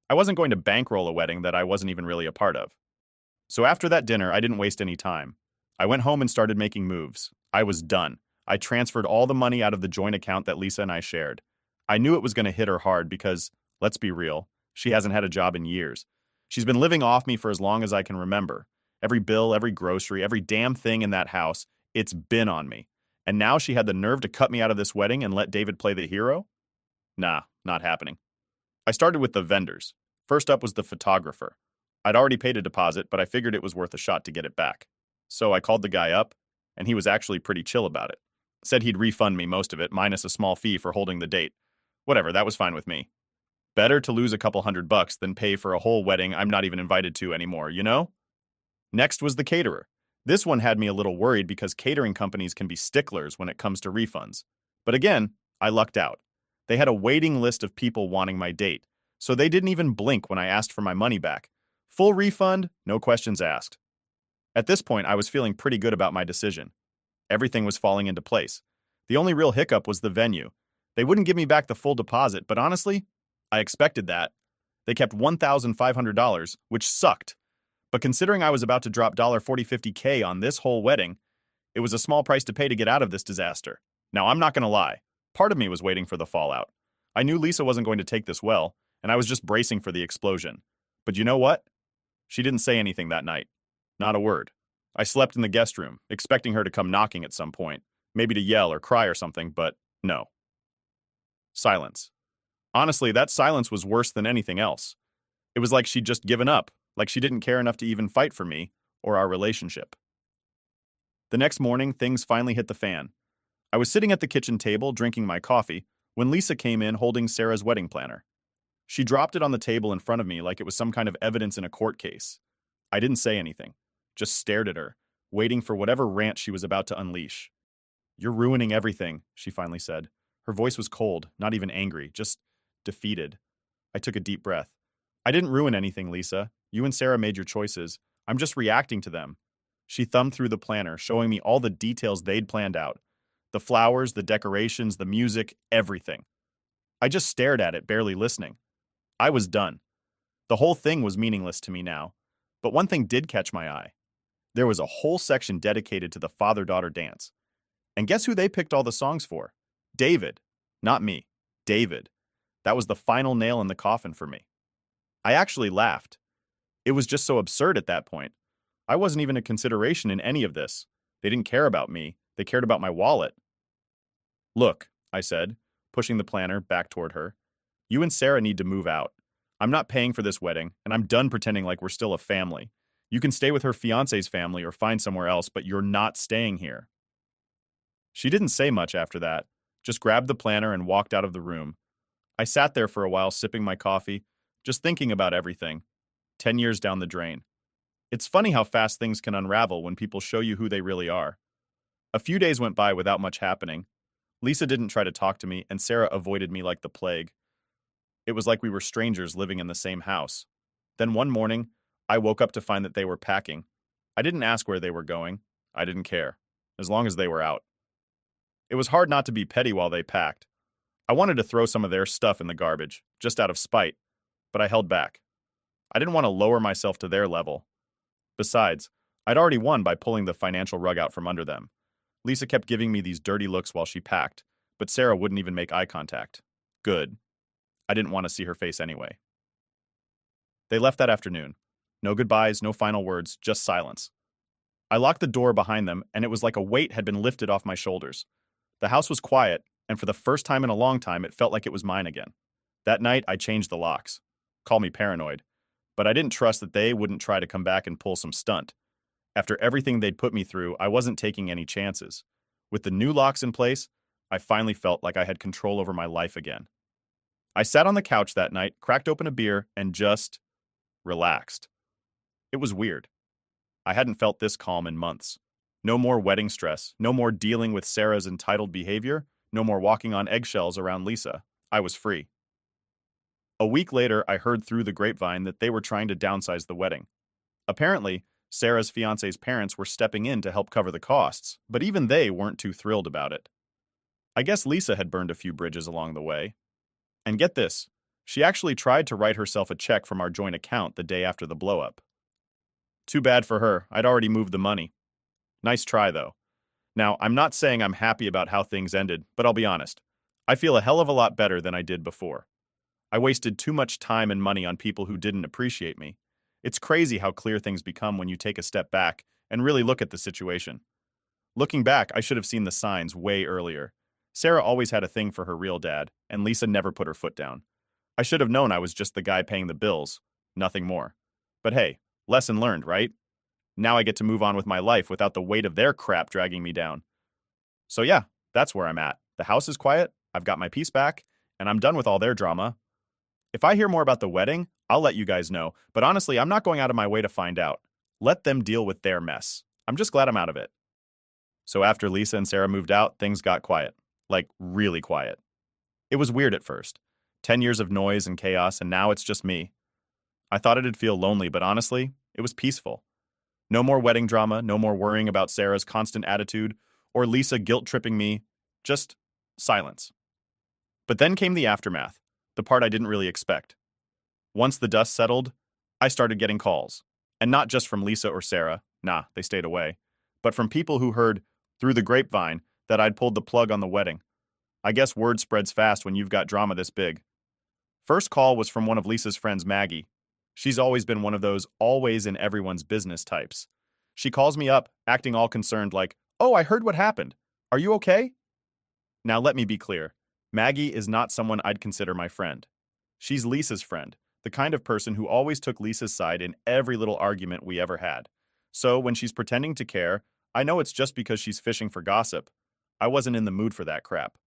I wasn't going to bankroll a wedding that I wasn't even really a part of. So after that dinner, I didn't waste any time. I went home and started making moves. I was done. I transferred all the money out of the joint account that Lisa and I shared. I knew it was going to hit her hard because, let's be real, she hasn't had a job in years. She's been living off me for as long as I can remember. Every bill, every grocery, every damn thing in that house, it's been on me. And now she had the nerve to cut me out of this wedding and let David play the hero? Nah, not happening. I started with the vendors. First up was the photographer. I'd already paid a deposit, but I figured it was worth a shot to get it back. So I called the guy up, and he was actually pretty chill about it. Said he'd refund me most of it, minus a small fee for holding the date. Whatever, that was fine with me. Better to lose a couple $100 than pay for a whole wedding I'm not even invited to anymore, you know? Next was the caterer. This one had me a little worried because catering companies can be sticklers when it comes to refunds. But again, I lucked out. They had a waiting list of people wanting my date, so they didn't even blink when I asked for my money back. Full refund, no questions asked. At this point, I was feeling pretty good about my decision. Everything was falling into place. The only real hiccup was the venue. They wouldn't give me back the full deposit, but honestly, I expected that. They kept $1,500, which sucked. But considering I was about to drop $40-50K on this whole wedding, it was a small price to pay to get out of this disaster. Now, I'm not going to lie. Part of me was waiting for the fallout. I knew Lisa wasn't going to take this well, and I was just bracing for the explosion. But you know what? She didn't say anything that night. Not a word. I slept in the guest room, expecting her to come knocking at some point, maybe to yell or cry or something, but no. Silence. Honestly, that silence was worse than anything else. It was like she'd just given up, like she didn't care enough to even fight for me or our relationship. The next morning, things finally hit the fan. I was sitting at the kitchen table drinking my coffee when Lisa came in holding Sarah's wedding planner. She dropped it on the table in front of me like it was some kind of evidence in a court case. I didn't say anything, just stared at her, waiting for whatever rant she was about to unleash. "You're ruining everything," she finally said. Her voice was cold, not even angry, just defeated. I took a deep breath. "I didn't ruin anything, Lisa. You and Sarah made your choices. I'm just reacting to them." She thumbed through the planner, showing me all the details they'd planned out. The flowers, the decorations, the music, everything. I just stared at it, barely listening. I was done. The whole thing was meaningless to me now. But one thing did catch my eye. There was a whole section dedicated to the father-daughter dance. And guess who they picked all the songs for? David. Not me. David. That was the final nail in the coffin for me. I actually laughed. It was just so absurd at that point. I wasn't even a consideration in any of this. They didn't care about me. They cared about my wallet. "Look," I said, pushing the planner back toward her. "You and Sarah need to move out. I'm not paying for this wedding, and I'm done pretending like we're still a family. You can stay with her fiance's family or find somewhere else, but you're not staying here." She didn't say much after that, just grabbed the planner and walked out of the room. I sat there for a while sipping my coffee, just thinking about everything. 10 years down the drain. It's funny how fast things can unravel when people show you who they really are. A few days went by without much happening. Lisa didn't try to talk to me, and Sarah avoided me like the plague. It was like we were strangers living in the same house. Then one morning, I woke up to find that they were packing. I didn't ask where they were going. I didn't care, as long as they were out. It was hard not to be petty while they packed. I wanted to throw some of their stuff in the garbage, just out of spite, but I held back. I didn't want to lower myself to their level. Besides, I'd already won by pulling the financial rug out from under them. Lisa kept giving me these dirty looks while she packed, but Sarah wouldn't even make eye contact. Good. I didn't want to see her face anyway. They left that afternoon. No goodbyes, no final words, just silence. I locked the door behind them, and it was like a weight had been lifted off my shoulders. The house was quiet, and for the first time in a long time, it felt like it was mine again. That night, I changed the locks. Call me paranoid. But I didn't trust that they wouldn't try to come back and pull some stunt. After everything they'd put me through, I wasn't taking any chances. With the new locks in place, I finally felt like I had control over my life again. I sat on the couch that night, cracked open a beer, and just relaxed. It was weird. I hadn't felt this calm in months. No more wedding stress, no more dealing with Sarah's entitled behavior, no more walking on eggshells around Lisa. I was free. A week later, I heard through the grapevine that they were trying to downsize the wedding. Apparently, Sarah's fiance's parents were stepping in to help cover the costs, but even they weren't too thrilled about it. I guess Lisa had burned a few bridges along the way. And get this, she actually tried to write herself a check from our joint account the day after the blowup. Too bad for her, I'd already moved the money. Nice try, though. Now, I'm not saying I'm happy about how things ended, but I'll be honest. I feel a hell of a lot better than I did before. I wasted too much time and money on people who didn't appreciate me. It's crazy how clear things become when you take a step back and really look at the situation. Looking back, I should have seen the signs way earlier. Sarah always had a thing for her real dad, and Lisa never put her foot down. I should have known I was just the guy paying the bills, nothing more. But hey, lesson learned, right? Now I get to move on with my life without the weight of their crap dragging me down. So yeah, that's where I'm at. The house is quiet, I've got my peace back, and I'm done with all their drama. If I hear more about the wedding, I'll let you guys know, but honestly, I'm not going out of my way to find out. Let them deal with their mess. I'm just glad I'm out of it. So after Lisa and Sarah moved out, things got quiet. Like, really quiet. It was weird at first. 10 years of noise and chaos, and now it's just me. I thought it'd feel lonely, but honestly, it was peaceful. No more wedding drama, no more worrying about Sarah's constant attitude, or Lisa guilt-tripping me. Just silence. But then came the aftermath, the part I didn't really expect. Once the dust settled, I started getting calls. And not just from Lisa or Sarah, nah, they stayed away, but from people who heard, through the grapevine, that I'd pulled the plug on the wedding. I guess word spreads fast when you've got drama this big. First call was from one of Lisa's friends, Maggie. She's always been one of those always in everyone's business types. She calls me up, acting all concerned like, "Oh, I heard what happened. Are you okay?" Now let me be clear. Maggie is not someone I'd consider my friend. She's Lisa's friend, the kind of person who always took Lisa's side in every little argument we ever had. So when she's pretending to care, I know it's just because she's fishing for gossip. I wasn't in the mood for that crap.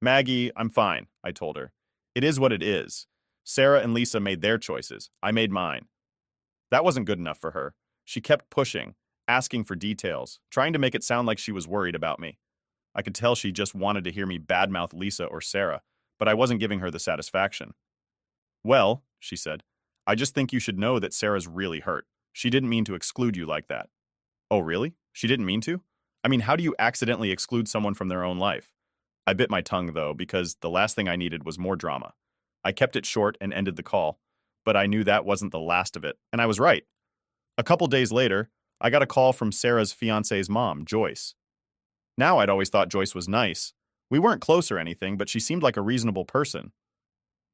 "Maggie, I'm fine," I told her. "It is what it is. Sarah and Lisa made their choices. I made mine." That wasn't good enough for her. She kept pushing, asking for details, trying to make it sound like she was worried about me. I could tell she just wanted to hear me badmouth Lisa or Sarah, but I wasn't giving her the satisfaction. "Well," she said, "I just think you should know that Sarah's really hurt. She didn't mean to exclude you like that." "Oh, really? She didn't mean to? I mean, how do you accidentally exclude someone from their own life?" I bit my tongue, though, because the last thing I needed was more drama. I kept it short and ended the call, but I knew that wasn't the last of it, and I was right. A couple days later, I got a call from Sarah's fiance's mom, Joyce. Now I'd always thought Joyce was nice. We weren't close or anything, but she seemed like a reasonable person.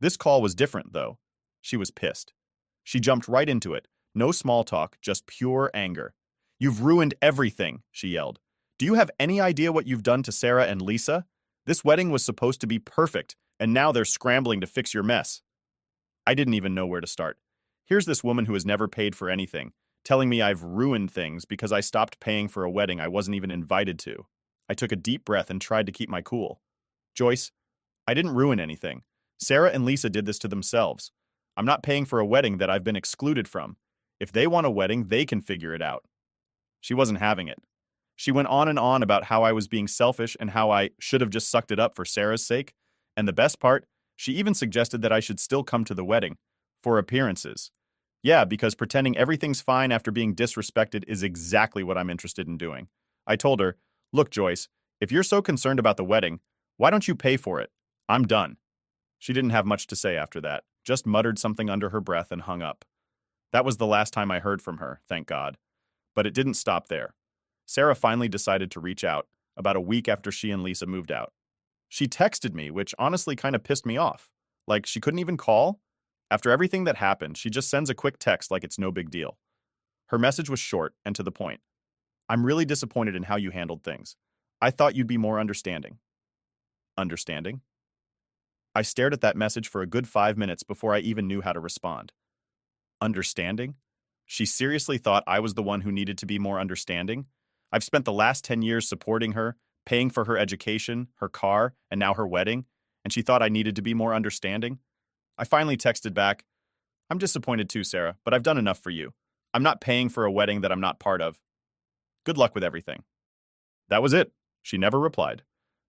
This call was different, though. She was pissed. She jumped right into it. No small talk, just pure anger. "You've ruined everything," she yelled. "Do you have any idea what you've done to Sarah and Lisa? This wedding was supposed to be perfect, and now they're scrambling to fix your mess." I didn't even know where to start. Here's this woman who has never paid for anything, telling me I've ruined things because I stopped paying for a wedding I wasn't even invited to. I took a deep breath and tried to keep my cool. Joyce, I didn't ruin anything. Sarah and Lisa did this to themselves. I'm not paying for a wedding that I've been excluded from. If they want a wedding, they can figure it out. She wasn't having it. She went on and on about how I was being selfish and how I should have just sucked it up for Sarah's sake. And the best part, she even suggested that I should still come to the wedding, for appearances. Yeah, because pretending everything's fine after being disrespected is exactly what I'm interested in doing. I told her, look, Joyce, if you're so concerned about the wedding, why don't you pay for it? I'm done. She didn't have much to say after that, just muttered something under her breath and hung up. That was the last time I heard from her, thank God. But it didn't stop there. Sarah finally decided to reach out, about a week after she and Lisa moved out. She texted me, which honestly kind of pissed me off. Like, she couldn't even call? After everything that happened, she just sends a quick text like it's no big deal. Her message was short and to the point. I'm really disappointed in how you handled things. I thought you'd be more understanding. Understanding? I stared at that message for a good 5 minutes before I even knew how to respond. Understanding? She seriously thought I was the one who needed to be more understanding? I've spent the last 10 years supporting her, paying for her education, her car, and now her wedding, and she thought I needed to be more understanding? I finally texted back, I'm disappointed too, Sarah, but I've done enough for you. I'm not paying for a wedding that I'm not part of. Good luck with everything. That was it. She never replied.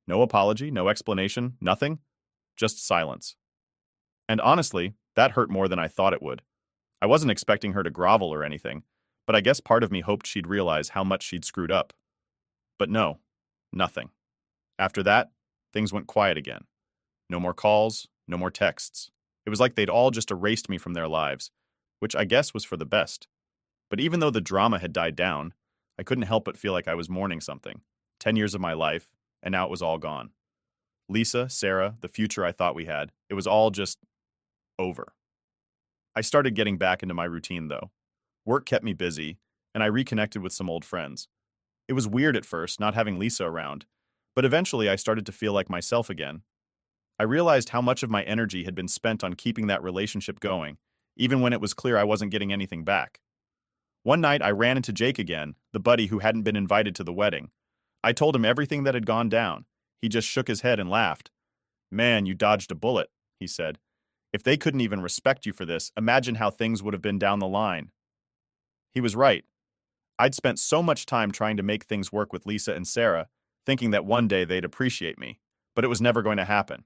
No apology, no explanation, nothing. Just silence. And honestly, that hurt more than I thought it would. I wasn't expecting her to grovel or anything, but I guess part of me hoped she'd realize how much she'd screwed up. But no, nothing. After that, things went quiet again. No more calls, no more texts. It was like they'd all just erased me from their lives, which I guess was for the best. But even though the drama had died down, I couldn't help but feel like I was mourning something. 10 years of my life, and now it was all gone. Lisa, Sarah, the future I thought we had, it was all just over. I started getting back into my routine, though. Work kept me busy, and I reconnected with some old friends. It was weird at first, not having Lisa around, but eventually I started to feel like myself again. I realized how much of my energy had been spent on keeping that relationship going, even when it was clear I wasn't getting anything back. One night I ran into Jake again, the buddy who hadn't been invited to the wedding. I told him everything that had gone down. He just shook his head and laughed. Man, you dodged a bullet, he said. If they couldn't even respect you for this, imagine how things would have been down the line. He was right. I'd spent so much time trying to make things work with Lisa and Sarah, thinking that one day they'd appreciate me, but it was never going to happen.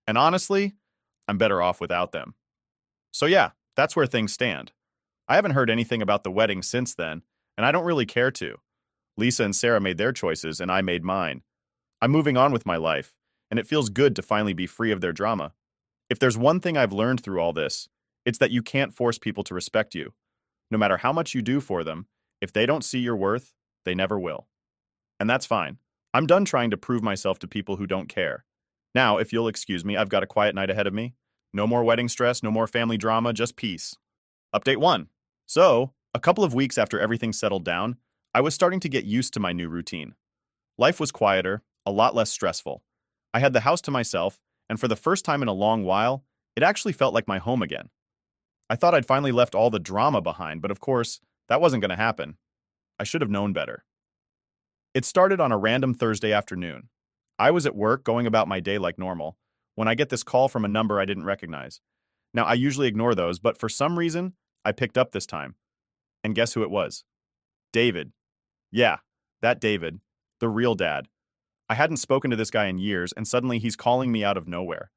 And honestly, I'm better off without them. So yeah, that's where things stand. I haven't heard anything about the wedding since then, and I don't really care to. Lisa and Sarah made their choices, and I made mine. I'm moving on with my life, and it feels good to finally be free of their drama. If there's one thing I've learned through all this, it's that you can't force people to respect you. No matter how much you do for them, if they don't see your worth, they never will. And that's fine. I'm done trying to prove myself to people who don't care. Now, if you'll excuse me, I've got a quiet night ahead of me. No more wedding stress, no more family drama, just peace. Update 1. So, a couple of weeks after everything settled down, I was starting to get used to my new routine. Life was quieter, a lot less stressful. I had the house to myself, and for the first time in a long while, it actually felt like my home again. I thought I'd finally left all the drama behind, but of course, that wasn't going to happen. I should have known better. It started on a random Thursday afternoon. I was at work going about my day like normal, when I get this call from a number I didn't recognize. Now, I usually ignore those, but for some reason, I picked up this time. And guess who it was? David. Yeah, that David. The real dad. I hadn't spoken to this guy in years, and suddenly he's calling me out of nowhere.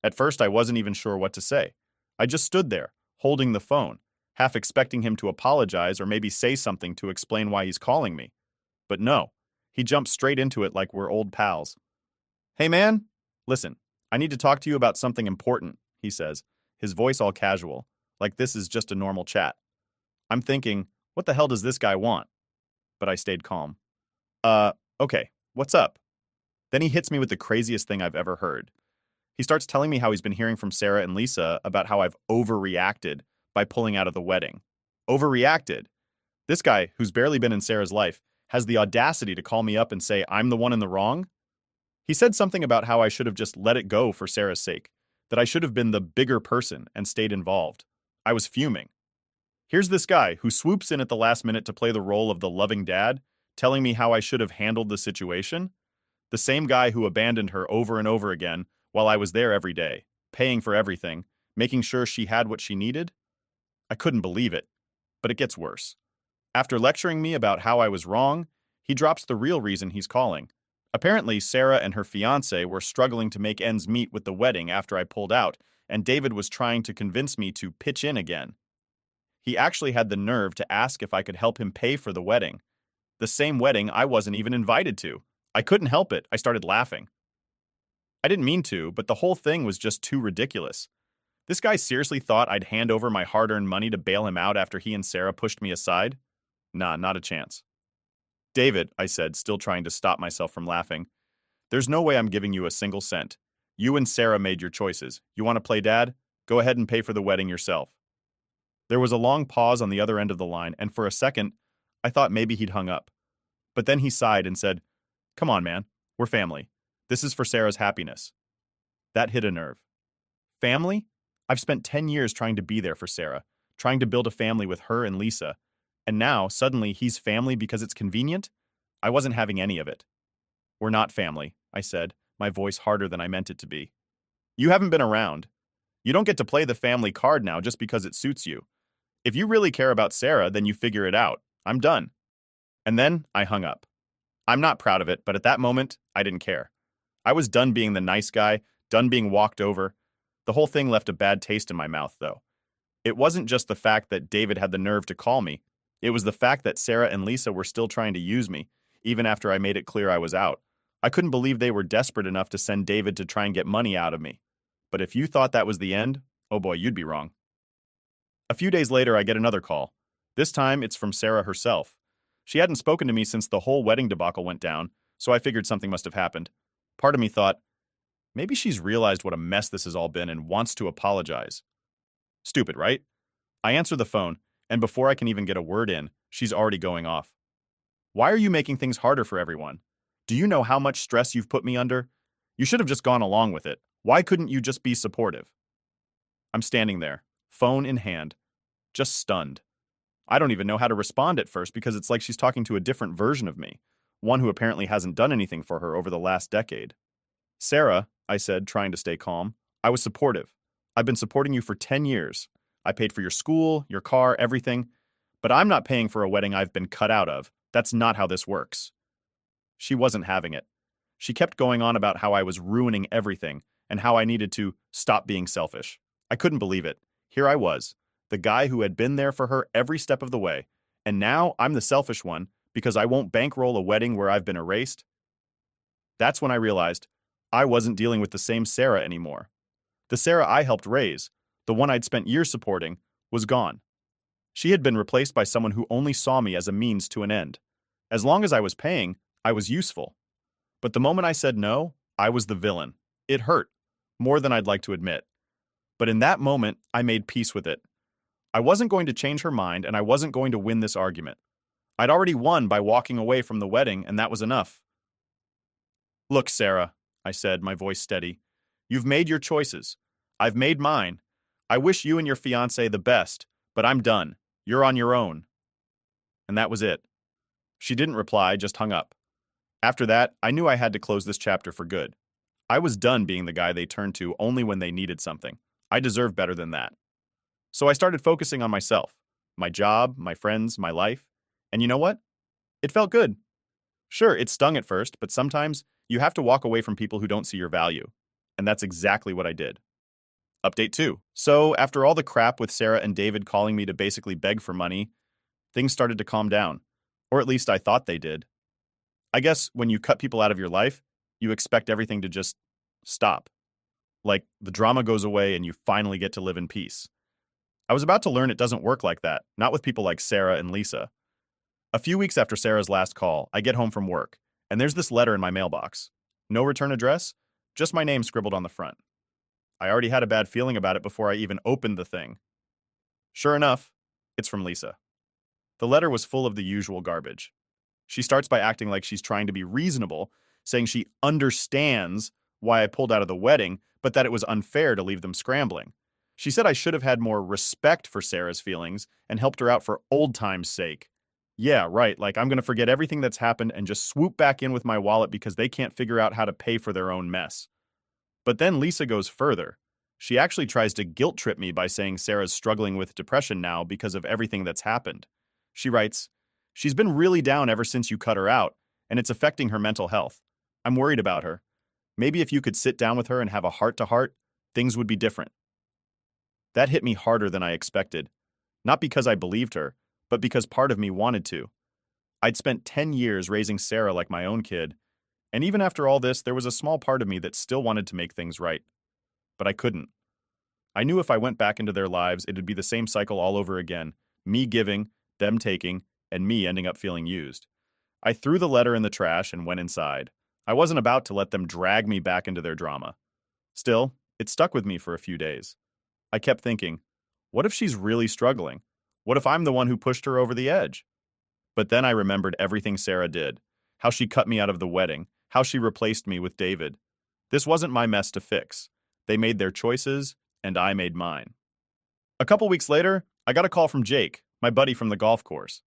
At first, I wasn't even sure what to say. I just stood there, holding the phone, half expecting him to apologize or maybe say something to explain why he's calling me. But no, he jumped straight into it like we're old pals. Hey man, listen, I need to talk to you about something important, he says, his voice all casual, like this is just a normal chat. I'm thinking, what the hell does this guy want? But I stayed calm. Okay, what's up? Then he hits me with the craziest thing I've ever heard. He starts telling me how he's been hearing from Sarah and Lisa about how I've overreacted by pulling out of the wedding. Overreacted? This guy, who's barely been in Sarah's life, has the audacity to call me up and say I'm the one in the wrong? He said something about how I should have just let it go for Sarah's sake, that I should have been the bigger person and stayed involved. I was fuming. Here's this guy who swoops in at the last minute to play the role of the loving dad, telling me how I should have handled the situation. The same guy who abandoned her over and over again while I was there every day, paying for everything, making sure she had what she needed. I couldn't believe it, but it gets worse. After lecturing me about how I was wrong, he drops the real reason he's calling. Apparently, Sarah and her fiancé were struggling to make ends meet with the wedding after I pulled out, and David was trying to convince me to pitch in again. He actually had the nerve to ask if I could help him pay for the wedding. The same wedding I wasn't even invited to. I couldn't help it. I started laughing. I didn't mean to, but the whole thing was just too ridiculous. This guy seriously thought I'd hand over my hard-earned money to bail him out after he and Sarah pushed me aside? Nah, not a chance. David, I said, still trying to stop myself from laughing, there's no way I'm giving you a single cent. You and Sarah made your choices. You want to play dad? Go ahead and pay for the wedding yourself. There was a long pause on the other end of the line, and for a second, I thought maybe he'd hung up. But then he sighed and said, "Come on, man. We're family. This is for Sarah's happiness." That hit a nerve. Family? I've spent 10 years trying to be there for Sarah, trying to build a family with her and Lisa. And now, suddenly, he's family because it's convenient? I wasn't having any of it. "We're not family," I said, my voice harder than I meant it to be. "You haven't been around. You don't get to play the family card now just because it suits you. If you really care about Sarah, then you figure it out. I'm done." And then I hung up. I'm not proud of it, but at that moment, I didn't care. I was done being the nice guy, done being walked over. The whole thing left a bad taste in my mouth, though. It wasn't just the fact that David had the nerve to call me. It was the fact that Sarah and Lisa were still trying to use me, even after I made it clear I was out. I couldn't believe they were desperate enough to send David to try and get money out of me. But if you thought that was the end, oh boy, you'd be wrong. A few days later, I get another call. This time, it's from Sarah herself. She hadn't spoken to me since the whole wedding debacle went down, so I figured something must have happened. Part of me thought, maybe she's realized what a mess this has all been and wants to apologize. Stupid, right? I answer the phone, and before I can even get a word in, she's already going off. "Why are you making things harder for everyone? Do you know how much stress you've put me under? You should have just gone along with it. Why couldn't you just be supportive?" I'm standing there, phone in hand, just stunned. I don't even know how to respond at first because it's like she's talking to a different version of me, one who apparently hasn't done anything for her over the last decade. "Sarah," I said, trying to stay calm, "I was supportive. I've been supporting you for 10 years. I paid for your school, your car, everything. But I'm not paying for a wedding I've been cut out of. That's not how this works." She wasn't having it. She kept going on about how I was ruining everything and how I needed to stop being selfish. I couldn't believe it. Here I was, the guy who had been there for her every step of the way, and now I'm the selfish one because I won't bankroll a wedding where I've been erased. That's when I realized I wasn't dealing with the same Sarah anymore. The Sarah I helped raise, the one I'd spent years supporting, was gone. She had been replaced by someone who only saw me as a means to an end. As long as I was paying, I was useful. But the moment I said no, I was the villain. It hurt, more than I'd like to admit. But in that moment, I made peace with it. I wasn't going to change her mind, and I wasn't going to win this argument. I'd already won by walking away from the wedding, and that was enough. "Look, Sarah," I said, my voice steady, "you've made your choices. I've made mine. I wish you and your fiancé the best, but I'm done. You're on your own." And that was it. She didn't reply, just hung up. After that, I knew I had to close this chapter for good. I was done being the guy they turned to only when they needed something. I deserved better than that. So I started focusing on myself, my job, my friends, my life. And you know what? It felt good. Sure, it stung at first, but sometimes you have to walk away from people who don't see your value. And that's exactly what I did. Update 2. So, after all the crap with Sarah and David calling me to basically beg for money, things started to calm down. Or at least I thought they did. I guess when you cut people out of your life, you expect everything to just stop. Like the drama goes away and you finally get to live in peace. I was about to learn it doesn't work like that, not with people like Sarah and Lisa. A few weeks after Sarah's last call, I get home from work, and there's this letter in my mailbox. No return address, just my name scribbled on the front. I already had a bad feeling about it before I even opened the thing. Sure enough, it's from Lisa. The letter was full of the usual garbage. She starts by acting like she's trying to be reasonable, saying she understands why I pulled out of the wedding, but that it was unfair to leave them scrambling. She said I should have had more respect for Sarah's feelings and helped her out for old time's sake. Yeah, right, like I'm gonna forget everything that's happened and just swoop back in with my wallet because they can't figure out how to pay for their own mess. But then Lisa goes further. She actually tries to guilt trip me by saying Sarah's struggling with depression now because of everything that's happened. She writes, "She's been really down ever since you cut her out, and it's affecting her mental health. I'm worried about her. Maybe if you could sit down with her and have a heart-to-heart, things would be different." That hit me harder than I expected. Not because I believed her, but because part of me wanted to. I'd spent 10 years raising Sarah like my own kid, and even after all this, there was a small part of me that still wanted to make things right. But I couldn't. I knew if I went back into their lives, it'd be the same cycle all over again, me giving, them taking, and me ending up feeling used. I threw the letter in the trash and went inside. I wasn't about to let them drag me back into their drama. Still, it stuck with me for a few days. I kept thinking, what if she's really struggling? What if I'm the one who pushed her over the edge? But then I remembered everything Sarah did, how she cut me out of the wedding, how she replaced me with David. This wasn't my mess to fix. They made their choices, and I made mine. A couple weeks later, I got a call from Jake, my buddy from the golf course.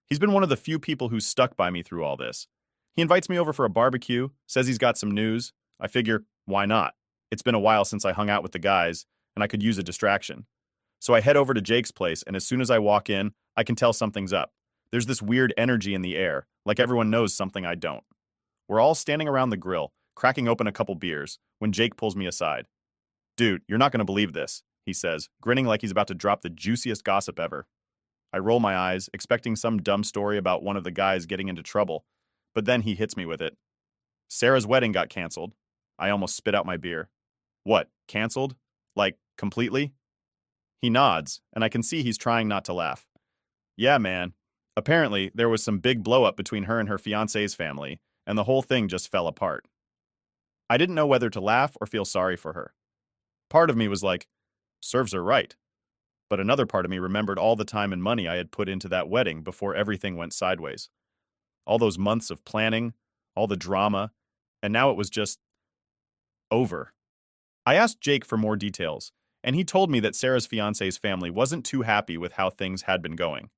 He's been one of the few people who's stuck by me through all this. He invites me over for a barbecue, says he's got some news. I figure, why not? It's been a while since I hung out with the guys, and I could use a distraction. So I head over to Jake's place, and as soon as I walk in, I can tell something's up. There's this weird energy in the air, like everyone knows something I don't. We're all standing around the grill, cracking open a couple beers, when Jake pulls me aside. "Dude, you're not going to believe this," he says, grinning like he's about to drop the juiciest gossip ever. I roll my eyes, expecting some dumb story about one of the guys getting into trouble, but then he hits me with it. "Sarah's wedding got canceled." I almost spit out my beer. "What, canceled? Like, completely?" He nods, and I can see he's trying not to laugh. "Yeah, man. Apparently, there was some big blow-up between her and her fiancé's family, and the whole thing just fell apart." I didn't know whether to laugh or feel sorry for her. Part of me was like, serves her right. But another part of me remembered all the time and money I had put into that wedding before everything went sideways. All those months of planning, all the drama, and now it was just over. I asked Jake for more details, and he told me that Sarah's fiancé's family wasn't too happy with how things had been going.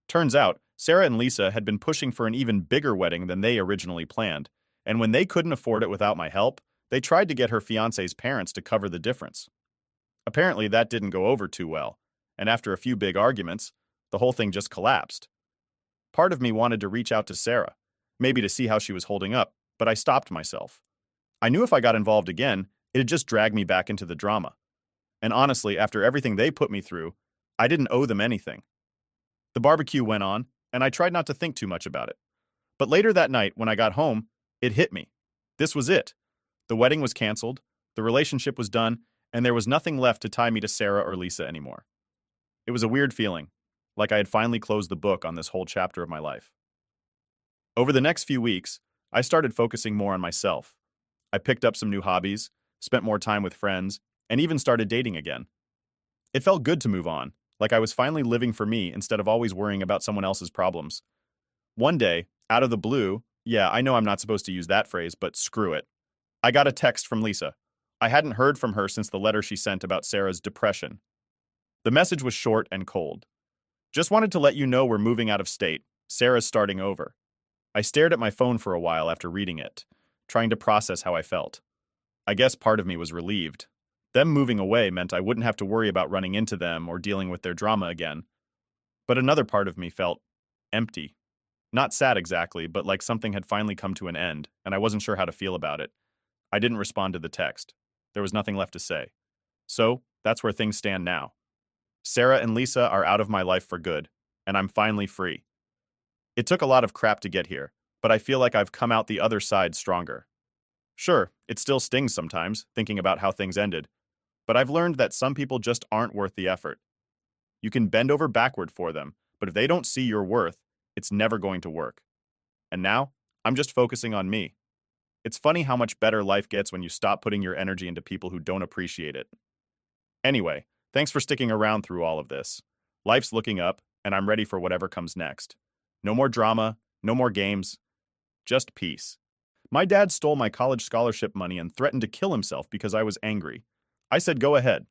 Turns out, Sarah and Lisa had been pushing for an even bigger wedding than they originally planned, and when they couldn't afford it without my help, they tried to get her fiancé's parents to cover the difference. Apparently, that didn't go over too well, and after a few big arguments, the whole thing just collapsed. Part of me wanted to reach out to Sarah, maybe to see how she was holding up, but I stopped myself. I knew if I got involved again, it'd just drag me back into the drama. And honestly, after everything they put me through, I didn't owe them anything. The barbecue went on, and I tried not to think too much about it. But later that night, when I got home, it hit me. This was it. The wedding was canceled, the relationship was done, and there was nothing left to tie me to Sarah or Lisa anymore. It was a weird feeling, like I had finally closed the book on this whole chapter of my life. Over the next few weeks, I started focusing more on myself. I picked up some new hobbies, spent more time with friends, and even started dating again. It felt good to move on, like I was finally living for me instead of always worrying about someone else's problems. One day, out of the blue, yeah, I know I'm not supposed to use that phrase, but screw it, I got a text from Lisa. I hadn't heard from her since the letter she sent about Sarah's depression. The message was short and cold. "Just wanted to let you know we're moving out of state. Sarah's starting over." I stared at my phone for a while after reading it, trying to process how I felt. I guess part of me was relieved. Them moving away meant I wouldn't have to worry about running into them or dealing with their drama again. But another part of me felt empty. Not sad exactly, but like something had finally come to an end, and I wasn't sure how to feel about it. I didn't respond to the text. There was nothing left to say. So, that's where things stand now. Sarah and Lisa are out of my life for good, and I'm finally free. It took a lot of crap to get here, but I feel like I've come out the other side stronger. Sure, it still stings sometimes, thinking about how things ended, but I've learned that some people just aren't worth the effort. You can bend over backward for them, but if they don't see your worth, it's never going to work. And now, I'm just focusing on me. It's funny how much better life gets when you stop putting your energy into people who don't appreciate it. Anyway, thanks for sticking around through all of this. Life's looking up, and I'm ready for whatever comes next. No more drama, no more games, just peace. My dad stole my college scholarship money and threatened to kill himself because I was angry. I said, go ahead.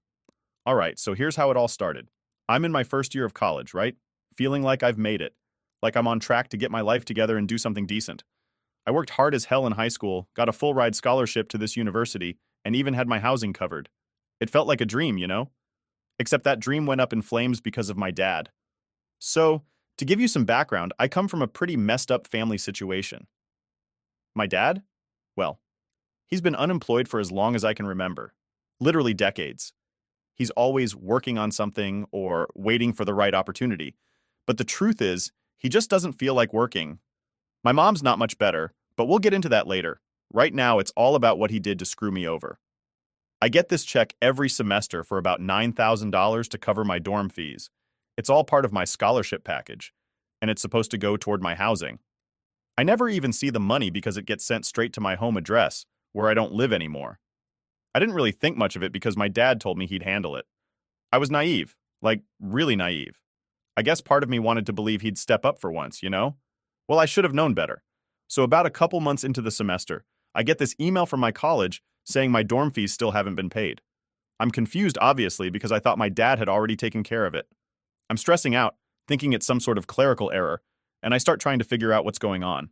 All right, so here's how it all started. I'm in my first year of college, right? Feeling like I've made it. Like I'm on track to get my life together and do something decent. I worked hard as hell in high school, got a full ride scholarship to this university, and even had my housing covered. It felt like a dream, you know? Except that dream went up in flames because of my dad. So, to give you some background, I come from a pretty messed up family situation. My dad? Well, he's been unemployed for as long as I can remember. Literally decades. He's always working on something or waiting for the right opportunity. But the truth is, he just doesn't feel like working. My mom's not much better, but we'll get into that later. Right now, it's all about what he did to screw me over. I get this check every semester for about $9,000 to cover my dorm fees. It's all part of my scholarship package, and it's supposed to go toward my housing. I never even see the money because it gets sent straight to my home address, where I don't live anymore. I didn't really think much of it because my dad told me he'd handle it. I was naive, like really naive. I guess part of me wanted to believe he'd step up for once, you know? Well, I should have known better. So about a couple months into the semester, I get this email from my college saying my dorm fees still haven't been paid. I'm confused, obviously, because I thought my dad had already taken care of it. I'm stressing out, thinking it's some sort of clerical error, and I start trying to figure out what's going on.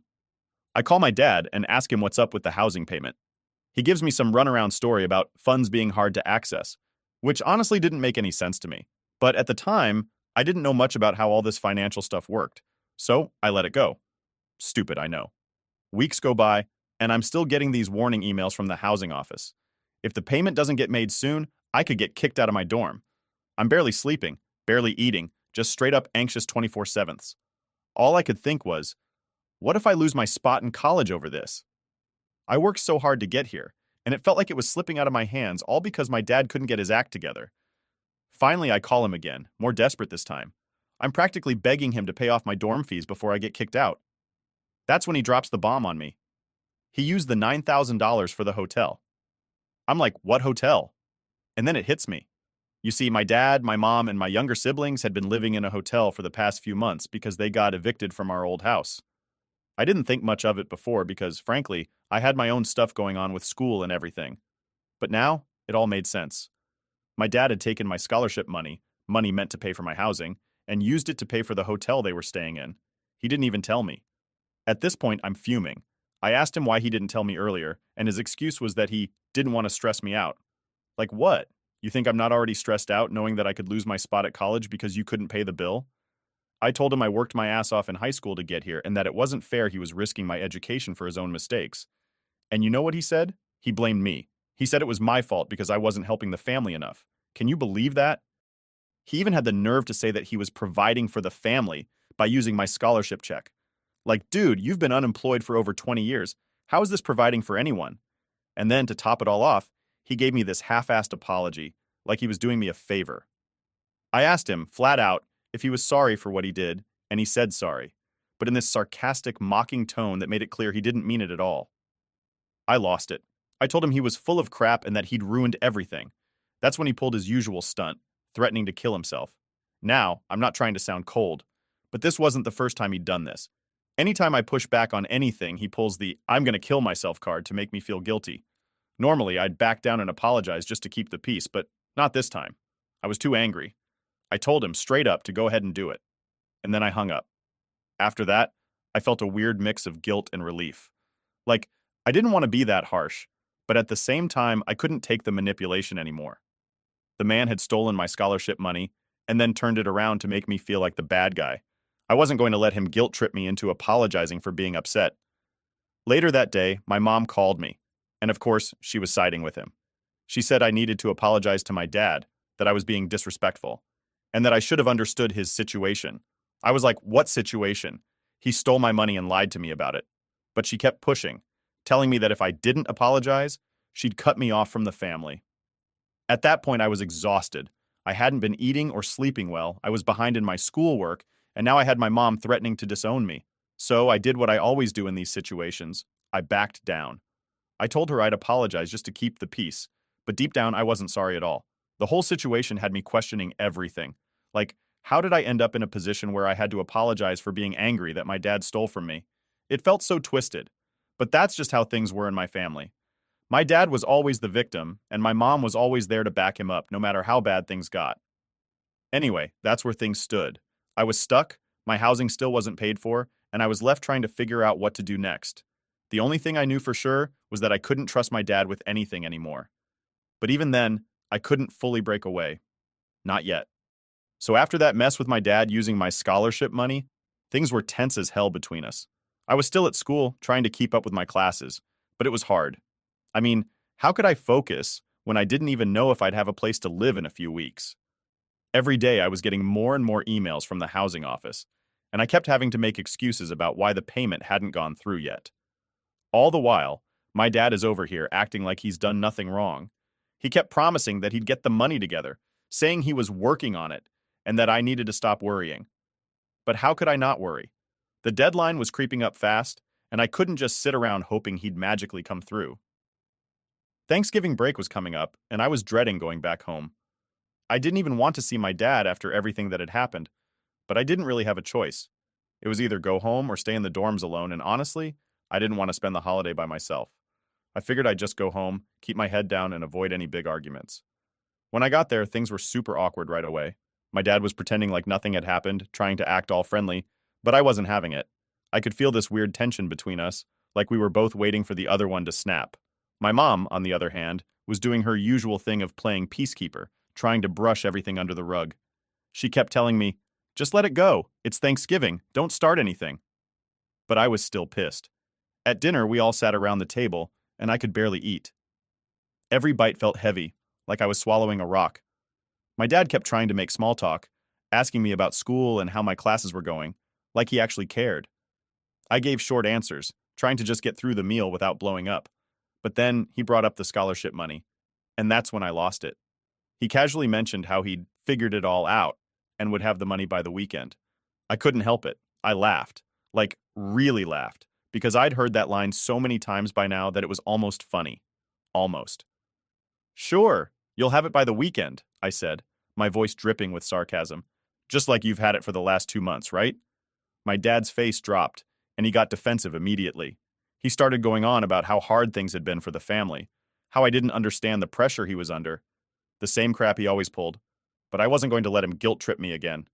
I call my dad and ask him what's up with the housing payment. He gives me some runaround story about funds being hard to access, which honestly didn't make any sense to me. But at the time, I didn't know much about how all this financial stuff worked, so I let it go. Stupid, I know. Weeks go by, and I'm still getting these warning emails from the housing office. If the payment doesn't get made soon, I could get kicked out of my dorm. I'm barely sleeping, barely eating, just straight up anxious 24/7. All I could think was, what if I lose my spot in college over this? I worked so hard to get here, and it felt like it was slipping out of my hands all because my dad couldn't get his act together. Finally, I call him again, more desperate this time. I'm practically begging him to pay off my dorm fees before I get kicked out. That's when he drops the bomb on me. He used the $9,000 for the hotel. I'm like, what hotel? And then it hits me. You see, my dad, my mom, and my younger siblings had been living in a hotel for the past few months because they got evicted from our old house. I didn't think much of it before because, frankly, I had my own stuff going on with school and everything. But now, it all made sense. My dad had taken my scholarship money, money meant to pay for my housing, and used it to pay for the hotel they were staying in. He didn't even tell me. At this point, I'm fuming. I asked him why he didn't tell me earlier, and his excuse was that he didn't want to stress me out. Like what? You think I'm not already stressed out knowing that I could lose my spot at college because you couldn't pay the bill? I told him I worked my ass off in high school to get here and that it wasn't fair he was risking my education for his own mistakes. And you know what he said? He blamed me. He said it was my fault because I wasn't helping the family enough. Can you believe that? He even had the nerve to say that he was providing for the family by using my scholarship check. Like, dude, you've been unemployed for over 20 years. How is this providing for anyone? And then, to top it all off, he gave me this half-assed apology, like he was doing me a favor. I asked him, flat out, if he was sorry for what he did, and he said sorry, but in this sarcastic, mocking tone that made it clear he didn't mean it at all. I lost it. I told him he was full of crap and that he'd ruined everything. That's when he pulled his usual stunt, threatening to kill himself. Now, I'm not trying to sound cold, but this wasn't the first time he'd done this. Anytime I push back on anything, he pulls the I'm gonna kill myself card to make me feel guilty. Normally, I'd back down and apologize just to keep the peace, but not this time. I was too angry. I told him straight up to go ahead and do it. And then I hung up. After that, I felt a weird mix of guilt and relief. Like, I didn't want to be that harsh, but at the same time, I couldn't take the manipulation anymore. The man had stolen my scholarship money and then turned it around to make me feel like the bad guy. I wasn't going to let him guilt trip me into apologizing for being upset. Later that day, my mom called me, and of course, she was siding with him. She said I needed to apologize to my dad, that I was being disrespectful, and that I should have understood his situation. I was like, what situation? He stole my money and lied to me about it. But she kept pushing, telling me that if I didn't apologize, she'd cut me off from the family. At that point, I was exhausted. I hadn't been eating or sleeping well, I was behind in my schoolwork, and now I had my mom threatening to disown me. So I did what I always do in these situations. I backed down. I told her I'd apologize just to keep the peace, but deep down I wasn't sorry at all. The whole situation had me questioning everything. Like, how did I end up in a position where I had to apologize for being angry that my dad stole from me? It felt so twisted. But that's just how things were in my family. My dad was always the victim, and my mom was always there to back him up no matter how bad things got. Anyway, that's where things stood. I was stuck, my housing still wasn't paid for, and I was left trying to figure out what to do next. The only thing I knew for sure was that I couldn't trust my dad with anything anymore. But even then, I couldn't fully break away. Not yet. So after that mess with my dad using my scholarship money, things were tense as hell between us. I was still at school, trying to keep up with my classes, but it was hard. I mean, how could I focus when I didn't even know if I'd have a place to live in a few weeks? Every day I was getting more and more emails from the housing office, and I kept having to make excuses about why the payment hadn't gone through yet. All the while, my dad is over here acting like he's done nothing wrong. He kept promising that he'd get the money together, saying he was working on it, and that I needed to stop worrying. But how could I not worry? The deadline was creeping up fast, and I couldn't just sit around hoping he'd magically come through. Thanksgiving break was coming up, and I was dreading going back home. I didn't even want to see my dad after everything that had happened, but I didn't really have a choice. It was either go home or stay in the dorms alone, and honestly, I didn't want to spend the holiday by myself. I figured I'd just go home, keep my head down, and avoid any big arguments. When I got there, things were super awkward right away. My dad was pretending like nothing had happened, trying to act all friendly, but I wasn't having it. I could feel this weird tension between us, like we were both waiting for the other one to snap. My mom, on the other hand, was doing her usual thing of playing peacekeeper, trying to brush everything under the rug. She kept telling me, "Just let it go. It's Thanksgiving. Don't start anything." But I was still pissed. At dinner, we all sat around the table, and I could barely eat. Every bite felt heavy, like I was swallowing a rock. My dad kept trying to make small talk, asking me about school and how my classes were going, like he actually cared. I gave short answers, trying to just get through the meal without blowing up. But then he brought up the scholarship money, and that's when I lost it. He casually mentioned how he'd figured it all out and would have the money by the weekend. I couldn't help it. I laughed, like really laughed, because I'd heard that line so many times by now that it was almost funny. Almost. "Sure, you'll have it by the weekend," I said, my voice dripping with sarcasm. "Just like you've had it for the last 2 months, right?" My dad's face dropped, and he got defensive immediately. He started going on about how hard things had been for the family, how I didn't understand the pressure he was under. The same crap he always pulled, but I wasn't going to let him guilt trip me again.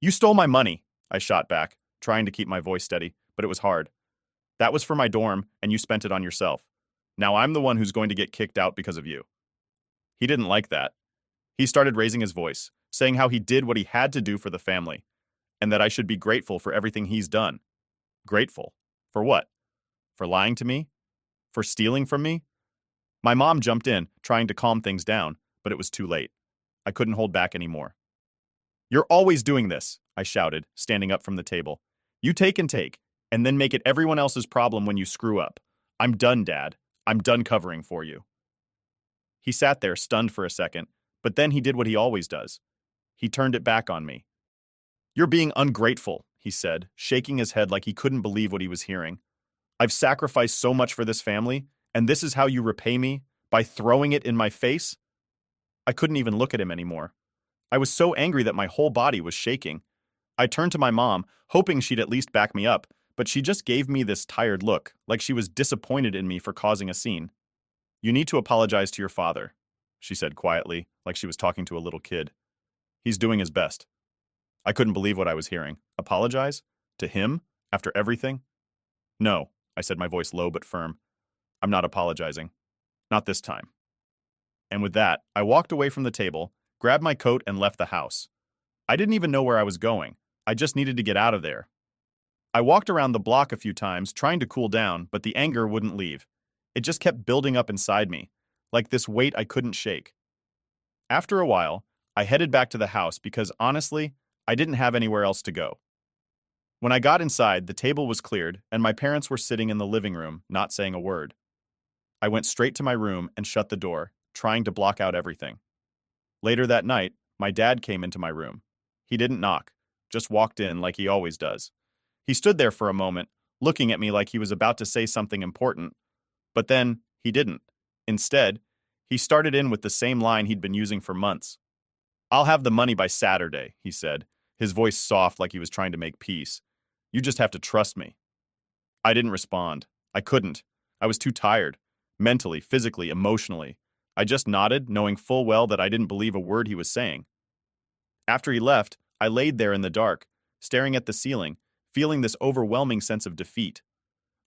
"You stole my money," I shot back, trying to keep my voice steady, but it was hard. "That was for my dorm, and you spent it on yourself. Now I'm the one who's going to get kicked out because of you." He didn't like that. He started raising his voice, saying how he did what he had to do for the family, and that I should be grateful for everything he's done. Grateful? For what? For lying to me? For stealing from me? My mom jumped in, trying to calm things down, but it was too late. I couldn't hold back anymore. "You're always doing this," I shouted, standing up from the table. "You take and then make it everyone else's problem when you screw up. I'm done, Dad. I'm done covering for you." He sat there, stunned for a second, but then he did what he always does. He turned it back on me. "You're being ungrateful," he said, shaking his head like he couldn't believe what he was hearing. "I've sacrificed so much for this family, and this is how you repay me? By throwing it in my face?" I couldn't even look at him anymore. I was so angry that my whole body was shaking. I turned to my mom, hoping she'd at least back me up, but she just gave me this tired look, like she was disappointed in me for causing a scene. "You need to apologize to your father," she said quietly, like she was talking to a little kid. "He's doing his best." I couldn't believe what I was hearing. Apologize? To him? After everything? "No," I said, my voice low but firm. "I'm not apologizing. Not this time." And with that, I walked away from the table, grabbed my coat, and left the house. I didn't even know where I was going. I just needed to get out of there. I walked around the block a few times, trying to cool down, but the anger wouldn't leave. It just kept building up inside me, like this weight I couldn't shake. After a while, I headed back to the house because, honestly, I didn't have anywhere else to go. When I got inside, the table was cleared, and my parents were sitting in the living room, not saying a word. I went straight to my room and shut the door, trying to block out everything. Later that night, my dad came into my room. He didn't knock, just walked in like he always does. He stood there for a moment, looking at me like he was about to say something important, but then he didn't. Instead, he started in with the same line he'd been using for months. "I'll have the money by Saturday," he said, his voice soft like he was trying to make peace. "You just have to trust me." I didn't respond. I couldn't. I was too tired. Mentally, physically, emotionally. I just nodded, knowing full well that I didn't believe a word he was saying. After he left, I laid there in the dark, staring at the ceiling, feeling this overwhelming sense of defeat.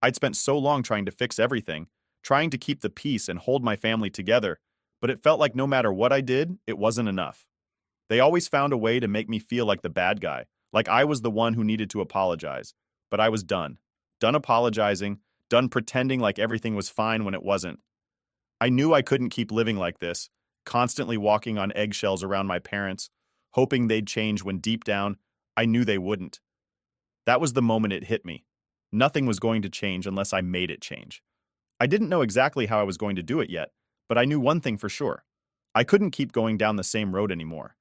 I'd spent so long trying to fix everything, trying to keep the peace and hold my family together, but it felt like no matter what I did, it wasn't enough. They always found a way to make me feel like the bad guy, like I was the one who needed to apologize. But I was done. Done apologizing, done pretending like everything was fine when it wasn't. I knew I couldn't keep living like this, constantly walking on eggshells around my parents, hoping they'd change when deep down, I knew they wouldn't. That was the moment it hit me. Nothing was going to change unless I made it change. I didn't know exactly how I was going to do it yet, but I knew one thing for sure. I couldn't keep going down the same road anymore.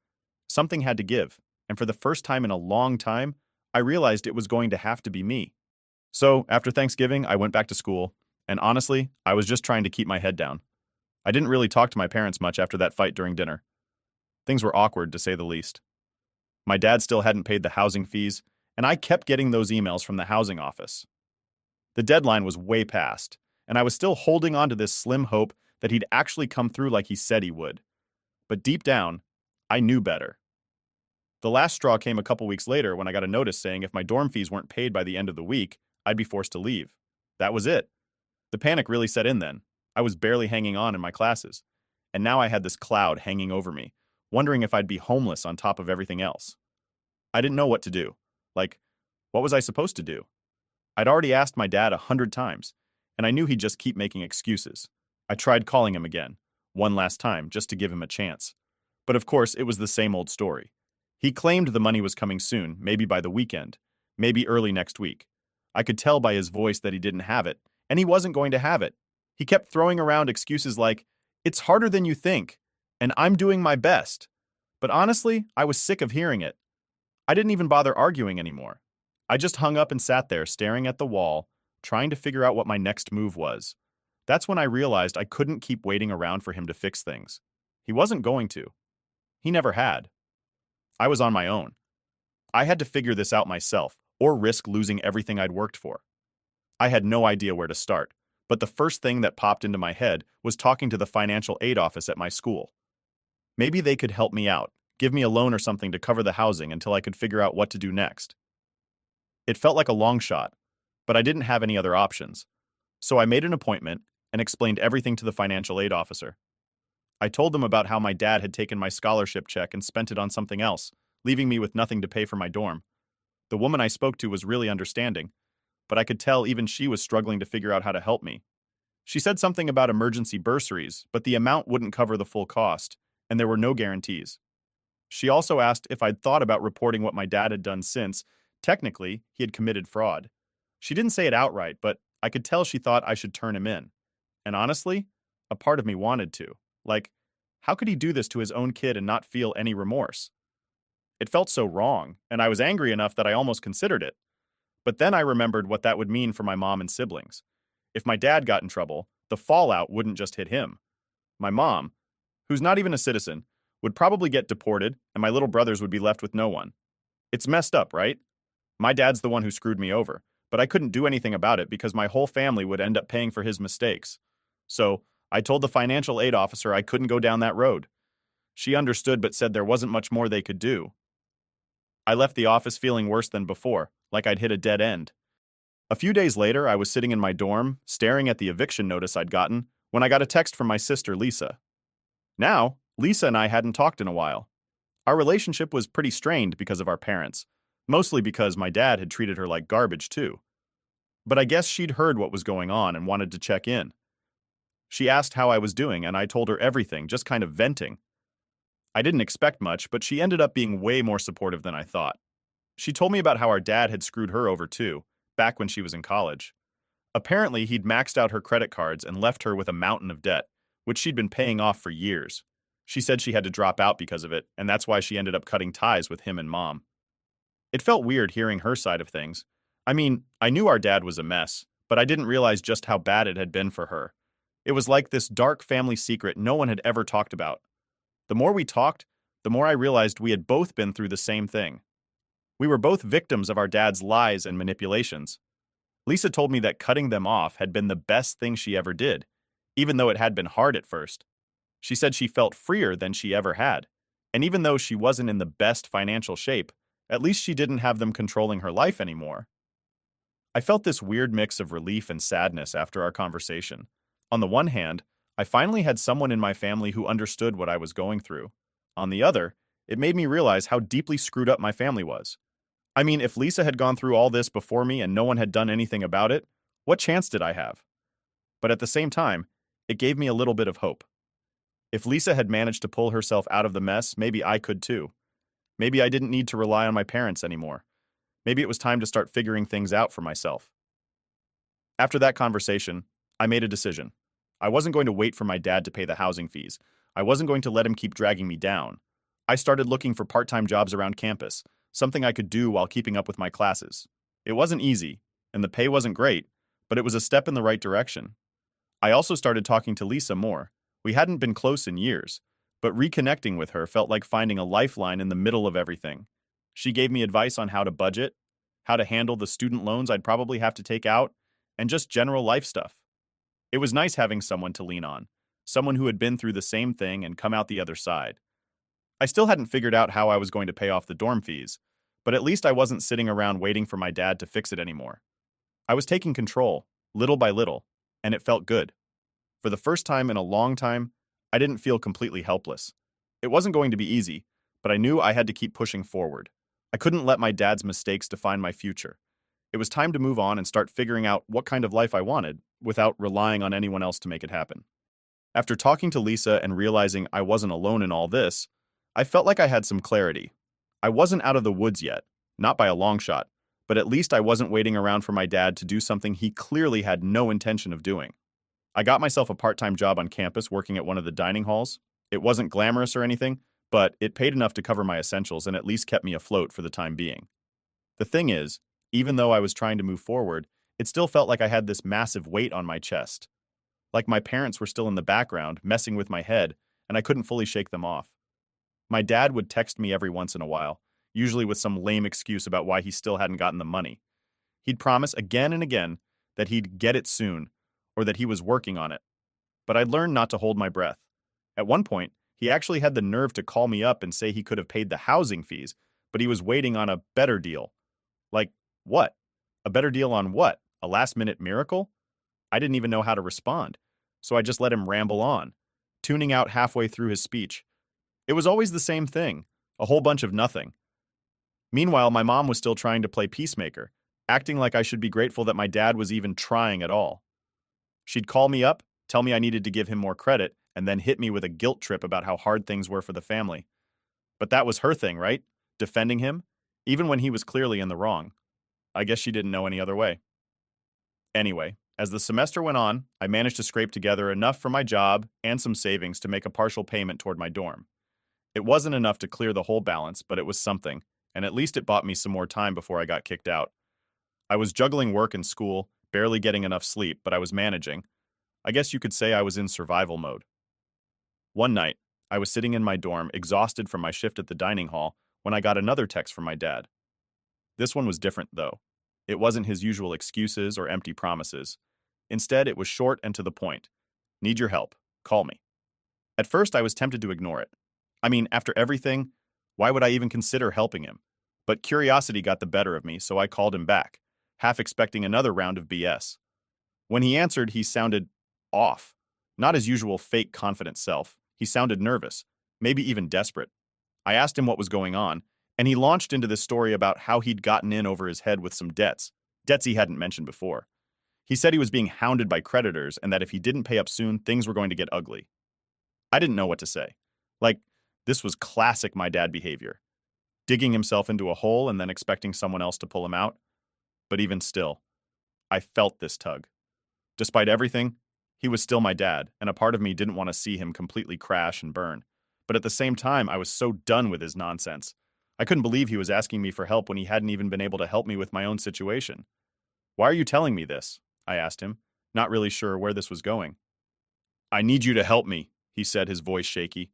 Something had to give, and for the first time in a long time, I realized it was going to have to be me. So, after Thanksgiving, I went back to school, and honestly, I was just trying to keep my head down. I didn't really talk to my parents much after that fight during dinner. Things were awkward, to say the least. My dad still hadn't paid the housing fees, and I kept getting those emails from the housing office. The deadline was way past, and I was still holding on to this slim hope that he'd actually come through like he said he would. But deep down, I knew better. The last straw came a couple weeks later when I got a notice saying if my dorm fees weren't paid by the end of the week, I'd be forced to leave. That was it. The panic really set in then. I was barely hanging on in my classes, and now I had this cloud hanging over me, wondering if I'd be homeless on top of everything else. I didn't know what to do. Like, what was I supposed to do? I'd already asked my dad 100 times, and I knew he'd just keep making excuses. I tried calling him again, one last time, just to give him a chance. But of course, it was the same old story. He claimed the money was coming soon, maybe by the weekend, maybe early next week. I could tell by his voice that he didn't have it, and he wasn't going to have it. He kept throwing around excuses like, "It's harder than you think," and "I'm doing my best." But honestly, I was sick of hearing it. I didn't even bother arguing anymore. I just hung up and sat there staring at the wall, trying to figure out what my next move was. That's when I realized I couldn't keep waiting around for him to fix things. He wasn't going to. He never had. I was on my own. I had to figure this out myself, or risk losing everything I'd worked for. I had no idea where to start, but the first thing that popped into my head was talking to the financial aid office at my school. Maybe they could help me out, give me a loan or something to cover the housing until I could figure out what to do next. It felt like a long shot, but I didn't have any other options. So I made an appointment and explained everything to the financial aid officer. I told them about how my dad had taken my scholarship check and spent it on something else, leaving me with nothing to pay for my dorm. The woman I spoke to was really understanding, but I could tell even she was struggling to figure out how to help me. She said something about emergency bursaries, but the amount wouldn't cover the full cost, and there were no guarantees. She also asked if I'd thought about reporting what my dad had done since, technically, he had committed fraud. She didn't say it outright, but I could tell she thought I should turn him in. And honestly, a part of me wanted to. Like, how could he do this to his own kid and not feel any remorse? It felt so wrong, and I was angry enough that I almost considered it. But then I remembered what that would mean for my mom and siblings. If my dad got in trouble, the fallout wouldn't just hit him. My mom, who's not even a citizen, would probably get deported, and my little brothers would be left with no one. It's messed up, right? My dad's the one who screwed me over, but I couldn't do anything about it because my whole family would end up paying for his mistakes. So, I told the financial aid officer I couldn't go down that road. She understood but said there wasn't much more they could do. I left the office feeling worse than before, like I'd hit a dead end. A few days later, I was sitting in my dorm, staring at the eviction notice I'd gotten, when I got a text from my sister, Lisa. Now, Lisa and I hadn't talked in a while. Our relationship was pretty strained because of our parents, mostly because my dad had treated her like garbage too. But I guess she'd heard what was going on and wanted to check in. She asked how I was doing, and I told her everything, just kind of venting. I didn't expect much, but she ended up being way more supportive than I thought. She told me about how our dad had screwed her over too, back when she was in college. Apparently, he'd maxed out her credit cards and left her with a mountain of debt, which she'd been paying off for years. She said she had to drop out because of it, and that's why she ended up cutting ties with him and mom. It felt weird hearing her side of things. I mean, I knew our dad was a mess, but I didn't realize just how bad it had been for her. It was like this dark family secret no one had ever talked about. The more we talked, the more I realized we had both been through the same thing. We were both victims of our dad's lies and manipulations. Lisa told me that cutting them off had been the best thing she ever did, even though it had been hard at first. She said she felt freer than she ever had, and even though she wasn't in the best financial shape, at least she didn't have them controlling her life anymore. I felt this weird mix of relief and sadness after our conversation. On the one hand, I finally had someone in my family who understood what I was going through. On the other, it made me realize how deeply screwed up my family was. I mean, if Lisa had gone through all this before me and no one had done anything about it, what chance did I have? But at the same time, it gave me a little bit of hope. If Lisa had managed to pull herself out of the mess, maybe I could too. Maybe I didn't need to rely on my parents anymore. Maybe it was time to start figuring things out for myself. After that conversation, I made a decision. I wasn't going to wait for my dad to pay the housing fees. I wasn't going to let him keep dragging me down. I started looking for part-time jobs around campus, something I could do while keeping up with my classes. It wasn't easy, and the pay wasn't great, but it was a step in the right direction. I also started talking to Lisa more. We hadn't been close in years, but reconnecting with her felt like finding a lifeline in the middle of everything. She gave me advice on how to budget, how to handle the student loans I'd probably have to take out, and just general life stuff. It was nice having someone to lean on, someone who had been through the same thing and come out the other side. I still hadn't figured out how I was going to pay off the dorm fees, but at least I wasn't sitting around waiting for my dad to fix it anymore. I was taking control, little by little, and it felt good. For the first time in a long time, I didn't feel completely helpless. It wasn't going to be easy, but I knew I had to keep pushing forward. I couldn't let my dad's mistakes define my future. It was time to move on and start figuring out what kind of life I wanted without relying on anyone else to make it happen. After talking to Lisa and realizing I wasn't alone in all this, I felt like I had some clarity. I wasn't out of the woods yet, not by a long shot, but at least I wasn't waiting around for my dad to do something he clearly had no intention of doing. I got myself a part-time job on campus working at one of the dining halls. It wasn't glamorous or anything, but it paid enough to cover my essentials and at least kept me afloat for the time being. The thing is, even though I was trying to move forward, it still felt like I had this massive weight on my chest. Like my parents were still in the background, messing with my head, and I couldn't fully shake them off. My dad would text me every once in a while, usually with some lame excuse about why he still hadn't gotten the money. He'd promise again and again that he'd get it soon, or that he was working on it. But I'd learned not to hold my breath. At one point, he actually had the nerve to call me up and say he could have paid the housing fees, but he was waiting on a better deal. Like, what? A better deal on what? A last-minute miracle? I didn't even know how to respond, so I just let him ramble on, tuning out halfway through his speech. It was always the same thing, a whole bunch of nothing. Meanwhile, my mom was still trying to play peacemaker, acting like I should be grateful that my dad was even trying at all. She'd call me up, tell me I needed to give him more credit, and then hit me with a guilt trip about how hard things were for the family. But that was her thing, right? Defending him, even when he was clearly in the wrong. I guess she didn't know any other way. Anyway, as the semester went on, I managed to scrape together enough for my job and some savings to make a partial payment toward my dorm. It wasn't enough to clear the whole balance, but it was something, and at least it bought me some more time before I got kicked out. I was juggling work and school, barely getting enough sleep, but I was managing. I guess you could say I was in survival mode. One night, I was sitting in my dorm, exhausted from my shift at the dining hall, when I got another text from my dad. This one was different, though. It wasn't his usual excuses or empty promises. Instead, it was short and to the point. Need your help. Call me. At first, I was tempted to ignore it. I mean, after everything, why would I even consider helping him? But curiosity got the better of me, so I called him back, half expecting another round of BS. When he answered, he sounded off. Not his usual fake confident self. He sounded nervous, maybe even desperate. I asked him what was going on, and he launched into this story about how he'd gotten in over his head with some debts he hadn't mentioned before. He said he was being hounded by creditors and that if he didn't pay up soon, things were going to get ugly. I didn't know what to say. Like, this was classic my dad behavior. Digging himself into a hole and then expecting someone else to pull him out. But even still, I felt this tug. Despite everything, he was still my dad, and a part of me didn't want to see him completely crash and burn. But at the same time, I was so done with his nonsense. I couldn't believe he was asking me for help when he hadn't even been able to help me with my own situation. Why are you telling me this? I asked him, not really sure where this was going. I need you to help me, he said, his voice shaky.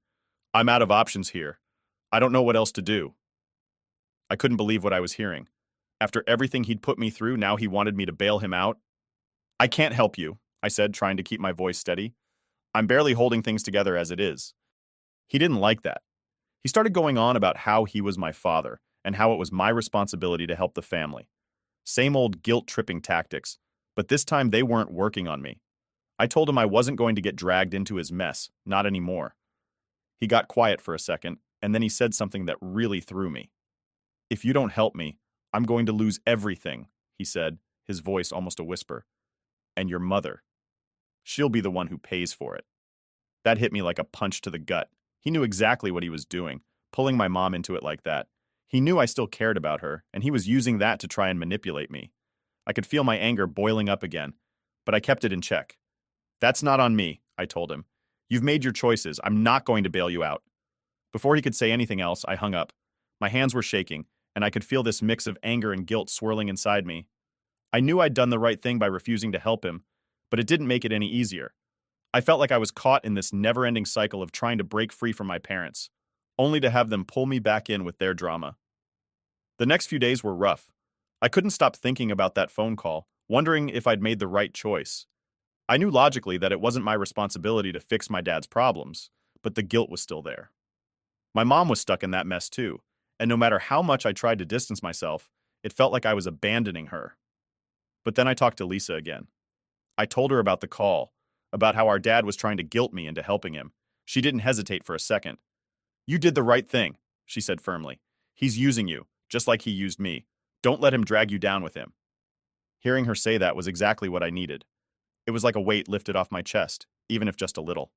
I'm out of options here. I don't know what else to do. I couldn't believe what I was hearing. After everything he'd put me through, now he wanted me to bail him out? I can't help you, I said, trying to keep my voice steady. I'm barely holding things together as it is. He didn't like that. He started going on about how he was my father and how it was my responsibility to help the family. Same old guilt-tripping tactics, but this time they weren't working on me. I told him I wasn't going to get dragged into his mess, not anymore. He got quiet for a second, and then he said something that really threw me. If you don't help me, I'm going to lose everything, he said, his voice almost a whisper. And your mother. She'll be the one who pays for it. That hit me like a punch to the gut. He knew exactly what he was doing, pulling my mom into it like that. He knew I still cared about her, and he was using that to try and manipulate me. I could feel my anger boiling up again, but I kept it in check. That's not on me, I told him. You've made your choices. I'm not going to bail you out. Before he could say anything else, I hung up. My hands were shaking, and I could feel this mix of anger and guilt swirling inside me. I knew I'd done the right thing by refusing to help him, but it didn't make it any easier. I felt like I was caught in this never-ending cycle of trying to break free from my parents, only to have them pull me back in with their drama. The next few days were rough. I couldn't stop thinking about that phone call, wondering if I'd made the right choice. I knew logically that it wasn't my responsibility to fix my dad's problems, but the guilt was still there. My mom was stuck in that mess too, and no matter how much I tried to distance myself, it felt like I was abandoning her. But then I talked to Lisa again. I told her about the call, about how our dad was trying to guilt me into helping him. She didn't hesitate for a second. You did the right thing, she said firmly. He's using you, just like he used me. Don't let him drag you down with him. Hearing her say that was exactly what I needed. It was like a weight lifted off my chest, even if just a little.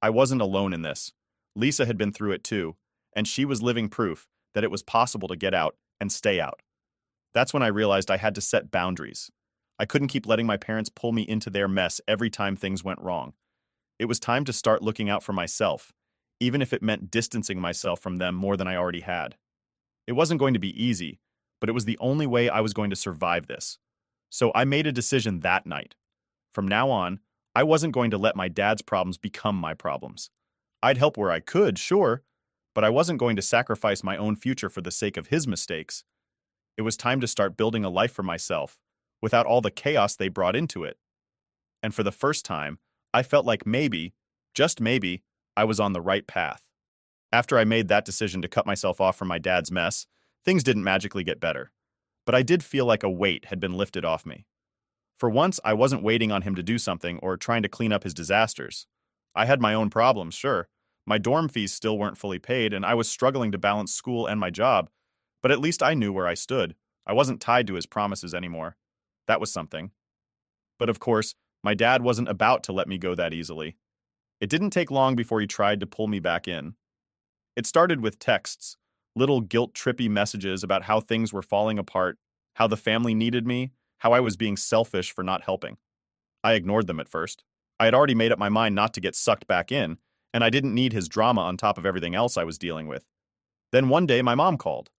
I wasn't alone in this. Lisa had been through it too, and she was living proof that it was possible to get out and stay out. That's when I realized I had to set boundaries. I couldn't keep letting my parents pull me into their mess every time things went wrong. It was time to start looking out for myself, even if it meant distancing myself from them more than I already had. It wasn't going to be easy, but it was the only way I was going to survive this. So I made a decision that night. From now on, I wasn't going to let my dad's problems become my problems. I'd help where I could, sure, but I wasn't going to sacrifice my own future for the sake of his mistakes. It was time to start building a life for myself, without all the chaos they brought into it. And for the first time, I felt like maybe, just maybe, I was on the right path. After I made that decision to cut myself off from my dad's mess, things didn't magically get better. But I did feel like a weight had been lifted off me. For once, I wasn't waiting on him to do something or trying to clean up his disasters. I had my own problems, sure. My dorm fees still weren't fully paid, and I was struggling to balance school and my job, but at least I knew where I stood. I wasn't tied to his promises anymore. That was something. But of course, my dad wasn't about to let me go that easily. It didn't take long before he tried to pull me back in. It started with texts, little guilt-trippy messages about how things were falling apart, how the family needed me, how I was being selfish for not helping. I ignored them at first. I had already made up my mind not to get sucked back in, and I didn't need his drama on top of everything else I was dealing with. Then one day my mom called.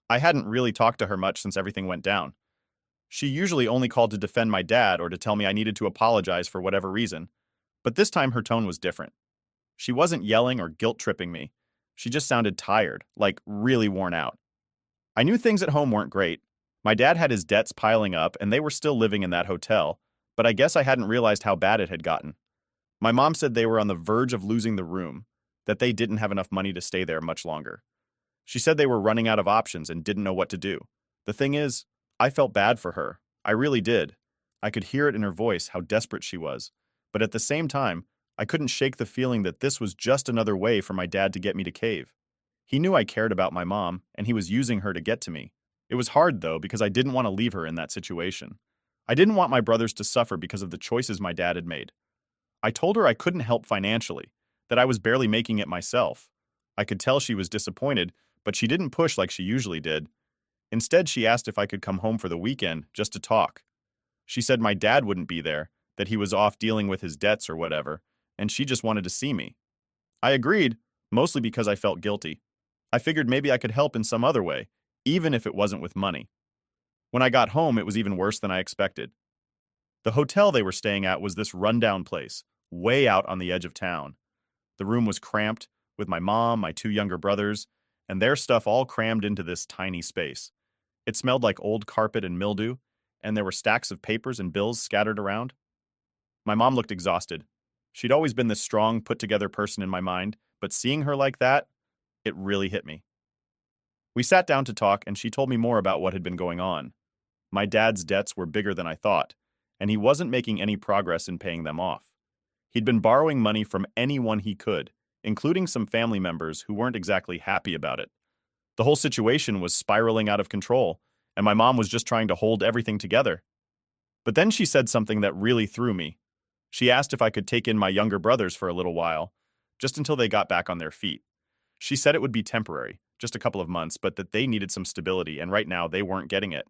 I hadn't really talked to her much since everything went down. She usually only called to defend my dad or to tell me I needed to apologize for whatever reason, but this time her tone was different. She wasn't yelling or guilt-tripping me. She just sounded tired, like really worn out. I knew things at home weren't great. My dad had his debts piling up and they were still living in that hotel, but I guess I hadn't realized how bad it had gotten. My mom said they were on the verge of losing the room, that they didn't have enough money to stay there much longer. She said they were running out of options and didn't know what to do. The thing is, I felt bad for her. I really did. I could hear it in her voice how desperate she was. But at the same time, I couldn't shake the feeling that this was just another way for my dad to get me to cave. He knew I cared about my mom, and he was using her to get to me. It was hard, though, because I didn't want to leave her in that situation. I didn't want my brothers to suffer because of the choices my dad had made. I told her I couldn't help financially, that I was barely making it myself. I could tell she was disappointed, but she didn't push like she usually did. Instead, she asked if I could come home for the weekend just to talk. She said my dad wouldn't be there, that he was off dealing with his debts or whatever, and she just wanted to see me. I agreed, mostly because I felt guilty. I figured maybe I could help in some other way, even if it wasn't with money. When I got home, it was even worse than I expected. The hotel they were staying at was this rundown place, way out on the edge of town. The room was cramped, with my mom, my two younger brothers, and their stuff all crammed into this tiny space. It smelled like old carpet and mildew, and there were stacks of papers and bills scattered around. My mom looked exhausted. She'd always been this strong, put together person in my mind, but seeing her like that, it really hit me. We sat down to talk, and she told me more about what had been going on. My dad's debts were bigger than I thought, and he wasn't making any progress in paying them off. He'd been borrowing money from anyone he could, including some family members who weren't exactly happy about it. The whole situation was spiraling out of control, and my mom was just trying to hold everything together. But then she said something that really threw me. She asked if I could take in my younger brothers for a little while, just until they got back on their feet. She said it would be temporary, just a couple of months, but that they needed some stability, and right now they weren't getting it.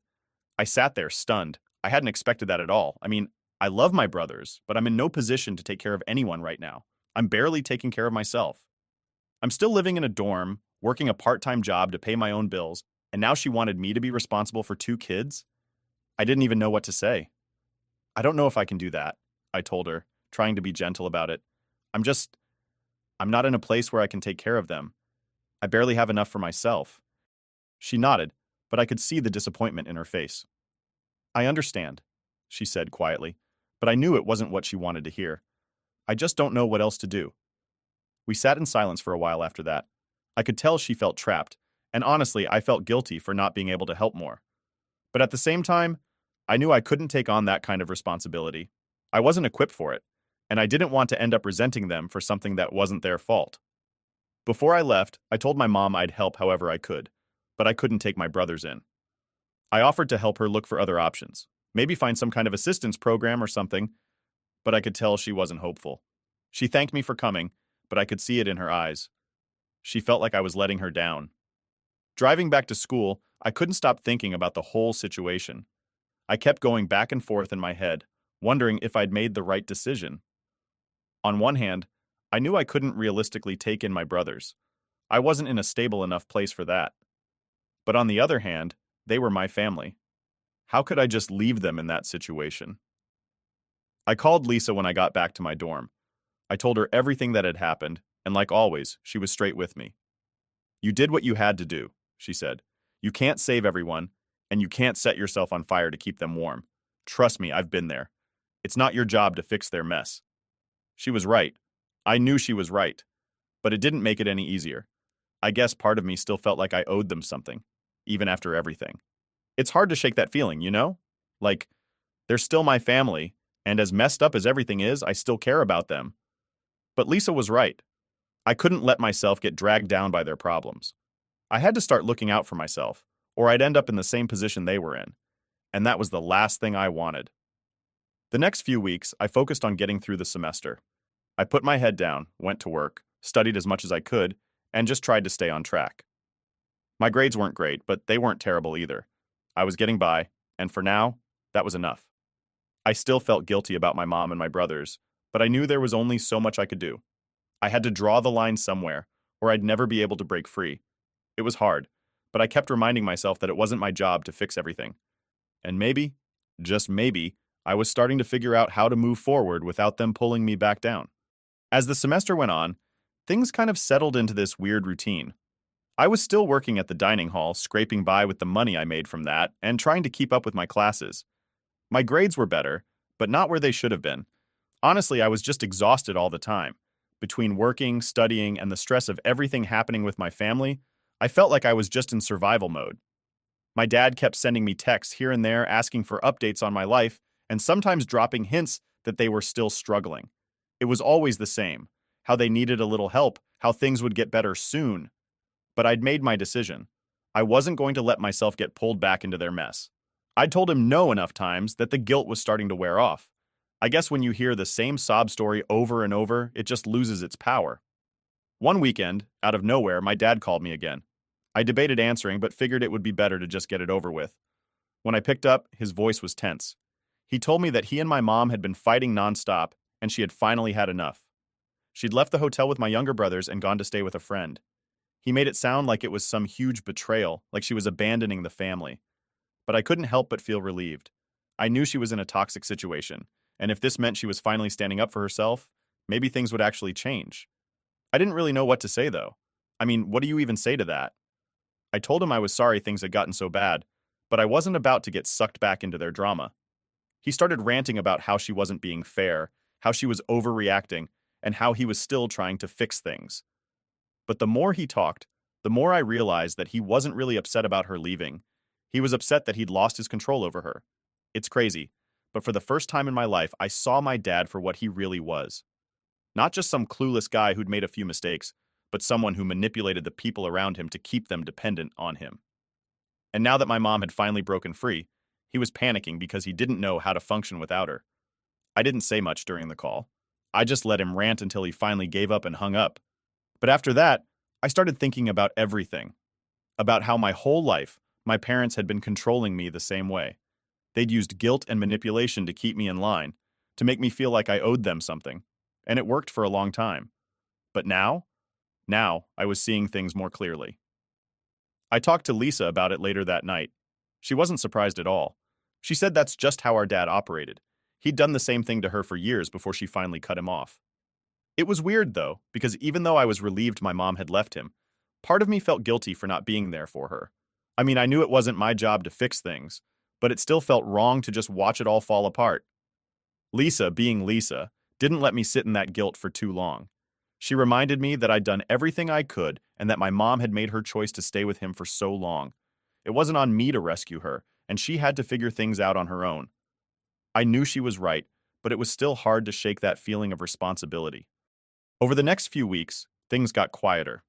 I sat there, stunned. I hadn't expected that at all. I mean, I love my brothers, but I'm in no position to take care of anyone right now. I'm barely taking care of myself. I'm still living in a dorm, working a part-time job to pay my own bills, and now she wanted me to be responsible for two kids? I didn't even know what to say. I don't know if I can do that, I told her, trying to be gentle about it. I'm not in a place where I can take care of them. I barely have enough for myself. She nodded, but I could see the disappointment in her face. I understand, she said quietly, but I knew it wasn't what she wanted to hear. I just don't know what else to do. We sat in silence for a while after that. I could tell she felt trapped, and honestly, I felt guilty for not being able to help more. But at the same time, I knew I couldn't take on that kind of responsibility. I wasn't equipped for it, and I didn't want to end up resenting them for something that wasn't their fault. Before I left, I told my mom I'd help however I could, but I couldn't take my brothers in. I offered to help her look for other options, maybe find some kind of assistance program or something, but I could tell she wasn't hopeful. She thanked me for coming, but I could see it in her eyes. She felt like I was letting her down. Driving back to school, I couldn't stop thinking about the whole situation. I kept going back and forth in my head, wondering if I'd made the right decision. On one hand, I knew I couldn't realistically take in my brothers. I wasn't in a stable enough place for that. But on the other hand, they were my family. How could I just leave them in that situation? I called Lisa when I got back to my dorm. I told her everything that had happened, and like always, she was straight with me. You did what you had to do, she said. You can't save everyone, and you can't set yourself on fire to keep them warm. Trust me, I've been there. It's not your job to fix their mess. She was right. I knew she was right. But it didn't make it any easier. I guess part of me still felt like I owed them something, even after everything. It's hard to shake that feeling, you know? Like, they're still my family, and as messed up as everything is, I still care about them. But Lisa was right. I couldn't let myself get dragged down by their problems. I had to start looking out for myself, or I'd end up in the same position they were in. And that was the last thing I wanted. The next few weeks, I focused on getting through the semester. I put my head down, went to work, studied as much as I could, and just tried to stay on track. My grades weren't great, but they weren't terrible either. I was getting by, and for now, that was enough. I still felt guilty about my mom and my brothers, but I knew there was only so much I could do. I had to draw the line somewhere, or I'd never be able to break free. It was hard, but I kept reminding myself that it wasn't my job to fix everything. And maybe, just maybe, I was starting to figure out how to move forward without them pulling me back down. As the semester went on, things kind of settled into this weird routine. I was still working at the dining hall, scraping by with the money I made from that, and trying to keep up with my classes. My grades were better, but not where they should have been. Honestly, I was just exhausted all the time. Between working, studying, and the stress of everything happening with my family, I felt like I was just in survival mode. My dad kept sending me texts here and there asking for updates on my life, and sometimes dropping hints that they were still struggling. It was always the same, how they needed a little help, how things would get better soon. But I'd made my decision. I wasn't going to let myself get pulled back into their mess. I'd told him no enough times that the guilt was starting to wear off. I guess when you hear the same sob story over and over, it just loses its power. One weekend, out of nowhere, my dad called me again. I debated answering, but figured it would be better to just get it over with. When I picked up, his voice was tense. He told me that he and my mom had been fighting nonstop, and she had finally had enough. She'd left the hotel with my younger brothers and gone to stay with a friend. He made it sound like it was some huge betrayal, like she was abandoning the family. But I couldn't help but feel relieved. I knew she was in a toxic situation, and if this meant she was finally standing up for herself, maybe things would actually change. I didn't really know what to say, though. I mean, what do you even say to that? I told him I was sorry things had gotten so bad, But I wasn't about to get sucked back into their drama. He started ranting about how she wasn't being fair, how she was overreacting, and how he was still trying to fix things. But the more he talked, the more I realized that he wasn't really upset about her leaving. He was upset that he'd lost his control over her. It's crazy, but for the first time in my life, I saw my dad for what he really was. Not just some clueless guy who'd made a few mistakes, but someone who manipulated the people around him to keep them dependent on him. And now that my mom had finally broken free, he was panicking because he didn't know how to function without her. I didn't say much during the call. I just let him rant until he finally gave up and hung up. But after that, I started thinking about everything. About how my whole life, my parents had been controlling me the same way. They'd used guilt and manipulation to keep me in line, to make me feel like I owed them something. And it worked for a long time. But now I was seeing things more clearly. I talked to Lisa about it later that night. She wasn't surprised at all. She said that's just how our dad operated. He'd done the same thing to her for years before she finally cut him off. It was weird, though, because even though I was relieved my mom had left him, part of me felt guilty for not being there for her. I mean, I knew it wasn't my job to fix things, but it still felt wrong to just watch it all fall apart. Lisa, being Lisa, didn't let me sit in that guilt for too long. She reminded me that I'd done everything I could and that my mom had made her choice to stay with him for so long. It wasn't on me to rescue her, and she had to figure things out on her own. I knew she was right, but it was still hard to shake that feeling of responsibility. Over the next few weeks, things got quieter.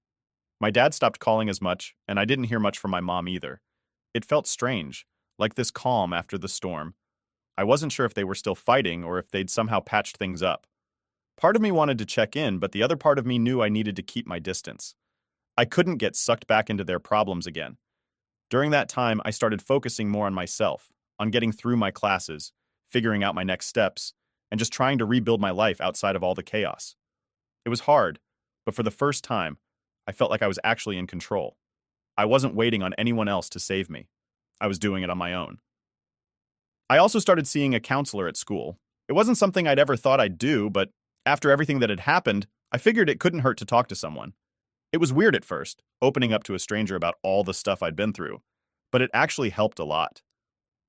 My dad stopped calling as much, and I didn't hear much from my mom either. It felt strange, like this calm after the storm. I wasn't sure if they were still fighting or if they'd somehow patched things up. Part of me wanted to check in, but the other part of me knew I needed to keep my distance. I couldn't get sucked back into their problems again. During that time, I started focusing more on myself, on getting through my classes, figuring out my next steps, and just trying to rebuild my life outside of all the chaos. It was hard, but for the first time, I felt like I was actually in control. I wasn't waiting on anyone else to save me. I was doing it on my own. I also started seeing a counselor at school. It wasn't something I'd ever thought I'd do, but after everything that had happened, I figured it couldn't hurt to talk to someone. It was weird at first, opening up to a stranger about all the stuff I'd been through, but it actually helped a lot.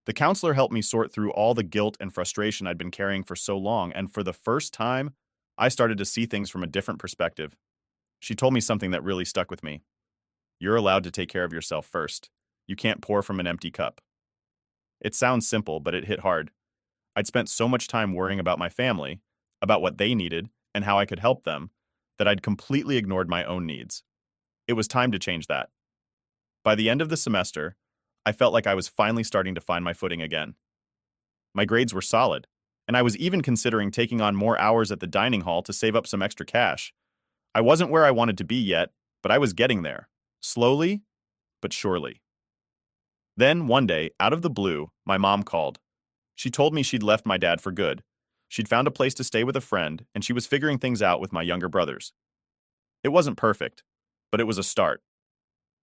The counselor helped me sort through all the guilt and frustration I'd been carrying for so long, and for the first time, I started to see things from a different perspective. She told me something that really stuck with me. You're allowed to take care of yourself first. You can't pour from an empty cup. It sounds simple, but it hit hard. I'd spent so much time worrying about my family, about what they needed, and how I could help them, that I'd completely ignored my own needs. It was time to change that. By the end of the semester, I felt like I was finally starting to find my footing again. My grades were solid, and I was even considering taking on more hours at the dining hall to save up some extra cash. I wasn't where I wanted to be yet, but I was getting there, slowly but surely. Then, one day, out of the blue, my mom called. She told me she'd left my dad for good. She'd found a place to stay with a friend, and she was figuring things out with my younger brothers. It wasn't perfect, but it was a start.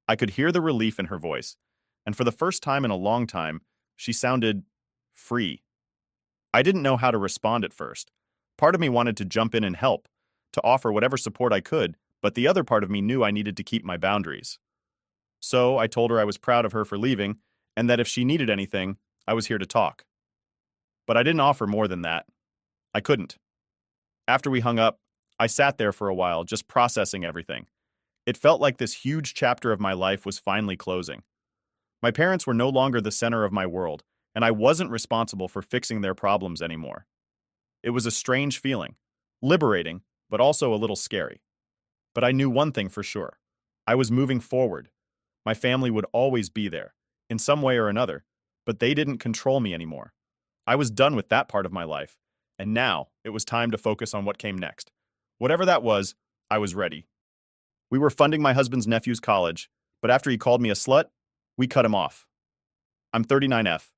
I could hear the relief in her voice, and for the first time in a long time, she sounded free. I didn't know how to respond at first. Part of me wanted to jump in and help, to offer whatever support I could, but the other part of me knew I needed to keep my boundaries. So I told her I was proud of her for leaving, and that if she needed anything, I was here to talk. But I didn't offer more than that. I couldn't. After we hung up, I sat there for a while, just processing everything. It felt like this huge chapter of my life was finally closing. My parents were no longer the center of my world, and I wasn't responsible for fixing their problems anymore. It was a strange feeling, liberating, but also a little scary. But I knew one thing for sure. I was moving forward. My family would always be there, in some way or another, but they didn't control me anymore. I was done with that part of my life, and now it was time to focus on what came next. Whatever that was, I was ready. We were funding my husband's nephew's college, but after he called me a slut, we cut him off. I'm 39F,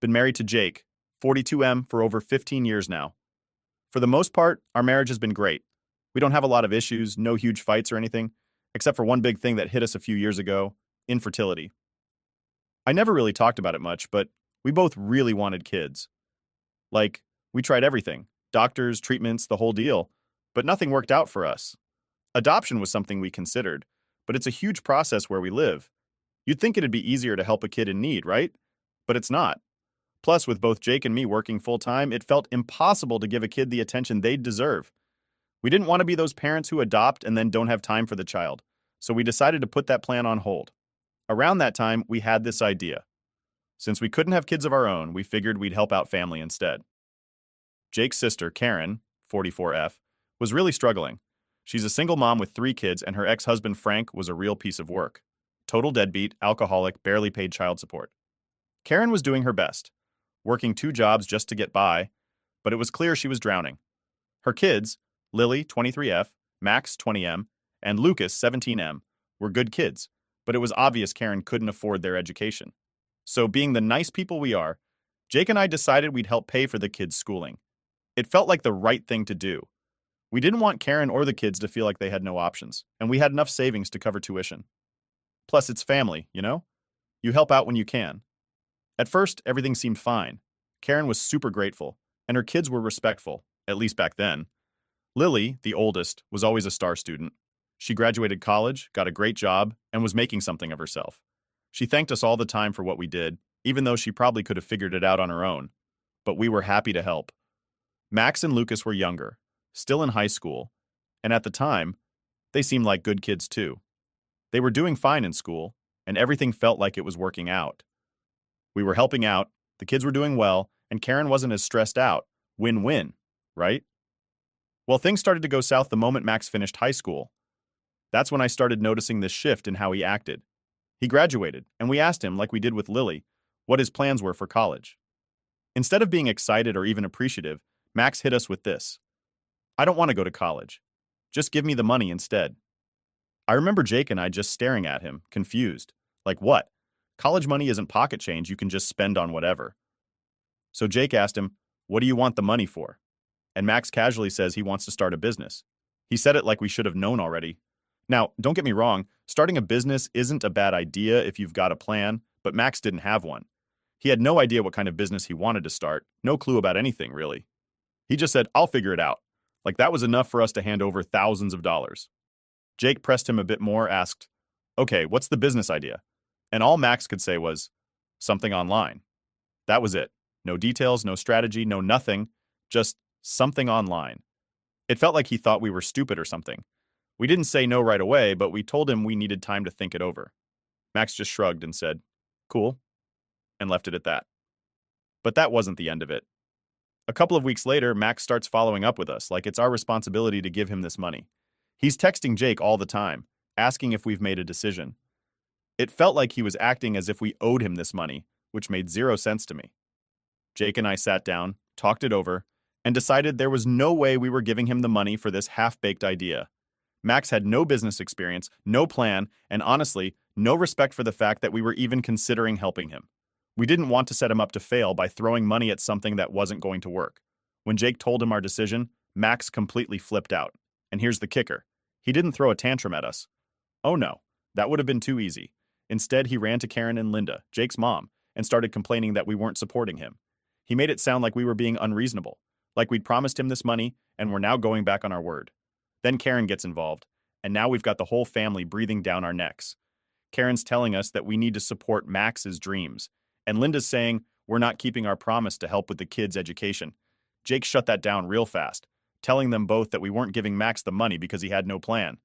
been married to Jake, 42M, for over 15 years now. For the most part, our marriage has been great. We don't have a lot of issues, no huge fights or anything, except for one big thing that hit us a few years ago: infertility. I never really talked about it much, but we both really wanted kids. Like, we tried everything: doctors, treatments, the whole deal, but nothing worked out for us. Adoption was something we considered, but it's a huge process where we live. You'd think it'd be easier to help a kid in need, right? But it's not. Plus, with both Jake and me working full-time, it felt impossible to give a kid the attention they'd deserve. We didn't want to be those parents who adopt and then don't have time for the child, so we decided to put that plan on hold. Around that time, we had this idea. Since we couldn't have kids of our own, we figured we'd help out family instead. Jake's sister, Karen, 44F, was really struggling. She's a single mom with 3 kids, and her ex-husband, Frank, was a real piece of work. Total deadbeat, alcoholic, barely paid child support. Karen was doing her best, working 2 jobs just to get by, but it was clear she was drowning. Her kids, Lily, 23F, Max, 20M, and Lucas, 17M, were good kids, but it was obvious Karen couldn't afford their education. So, being the nice people we are, Jake and I decided we'd help pay for the kids' schooling. It felt like the right thing to do. We didn't want Karen or the kids to feel like they had no options, and we had enough savings to cover tuition. Plus, it's family, you know? You help out when you can. At first, everything seemed fine. Karen was super grateful, and her kids were respectful, at least back then. Lily, the oldest, was always a star student. She graduated college, got a great job, and was making something of herself. She thanked us all the time for what we did, even though she probably could have figured it out on her own. But we were happy to help. Max and Lucas were younger, still in high school, and at the time, they seemed like good kids too. They were doing fine in school, and everything felt like it was working out. We were helping out, the kids were doing well, and Karen wasn't as stressed out. Win-win, right? Well, things started to go south the moment Max finished high school. That's when I started noticing this shift in how he acted. He graduated, and we asked him, like we did with Lily, what his plans were for college. Instead of being excited or even appreciative, Max hit us with this. I don't want to go to college. Just give me the money instead. I remember Jake and I just staring at him, confused. Like what? College money isn't pocket change you can just spend on whatever. So Jake asked him, what do you want the money for? And Max casually says he wants to start a business. He said it like we should have known already. Now, don't get me wrong, starting a business isn't a bad idea if you've got a plan, but Max didn't have one. He had no idea what kind of business he wanted to start, no clue about anything, really. He just said, I'll figure it out. Like that was enough for us to hand over thousands of dollars. Jake pressed him a bit more, asked, okay, what's the business idea? And all Max could say was, something online. That was it. No details, no strategy, no nothing, just something online. It felt like he thought we were stupid or something. We didn't say no right away, but we told him we needed time to think it over. Max just shrugged and said, cool, and left it at that. But that wasn't the end of it. A couple of weeks later, Max starts following up with us, like it's our responsibility to give him this money. He's texting Jake all the time, asking if we've made a decision. It felt like he was acting as if we owed him this money, which made 0 sense to me. Jake and I sat down, talked it over, and decided there was no way we were giving him the money for this half-baked idea. Max had no business experience, no plan, and honestly, no respect for the fact that we were even considering helping him. We didn't want to set him up to fail by throwing money at something that wasn't going to work. When Jake told him our decision, Max completely flipped out. And here's the kicker. He didn't throw a tantrum at us. Oh no, that would have been too easy. Instead, he ran to Karen and Linda, Jake's mom, and started complaining that we weren't supporting him. He made it sound like we were being unreasonable, like we'd promised him this money and we're now going back on our word. Then Karen gets involved, and now we've got the whole family breathing down our necks. Karen's telling us that we need to support Max's dreams, and Linda's saying we're not keeping our promise to help with the kids' education. Jake shut that down real fast, telling them both that we weren't giving Max the money because he had no plan.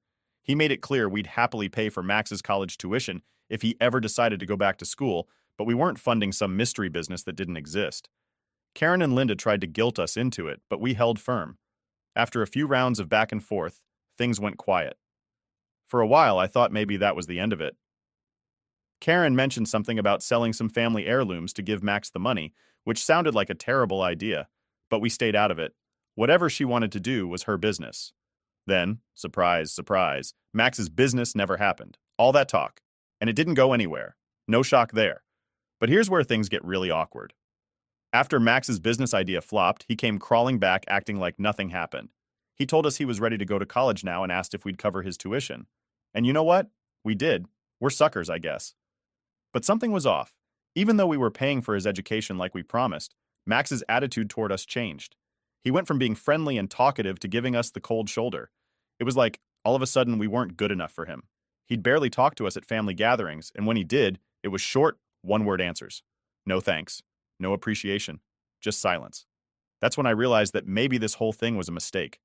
He made it clear we'd happily pay for Max's college tuition if he ever decided to go back to school, but we weren't funding some mystery business that didn't exist. Karen and Linda tried to guilt us into it, but we held firm. After a few rounds of back and forth, things went quiet. For a while, I thought maybe that was the end of it. Karen mentioned something about selling some family heirlooms to give Max the money, which sounded like a terrible idea, but we stayed out of it. Whatever she wanted to do was her business. Then, surprise, surprise, Max's business never happened. All that talk. And it didn't go anywhere. No shock there. But here's where things get really awkward. After Max's business idea flopped, he came crawling back acting like nothing happened. He told us he was ready to go to college now and asked if we'd cover his tuition. And you know what? We did. We're suckers, I guess. But something was off. Even though we were paying for his education like we promised, Max's attitude toward us changed. He went from being friendly and talkative to giving us the cold shoulder. It was like, all of a sudden, we weren't good enough for him. He'd barely talk to us at family gatherings, and when he did, it was short, one-word answers. No thanks. No appreciation. Just silence. That's when I realized that maybe this whole thing was a mistake.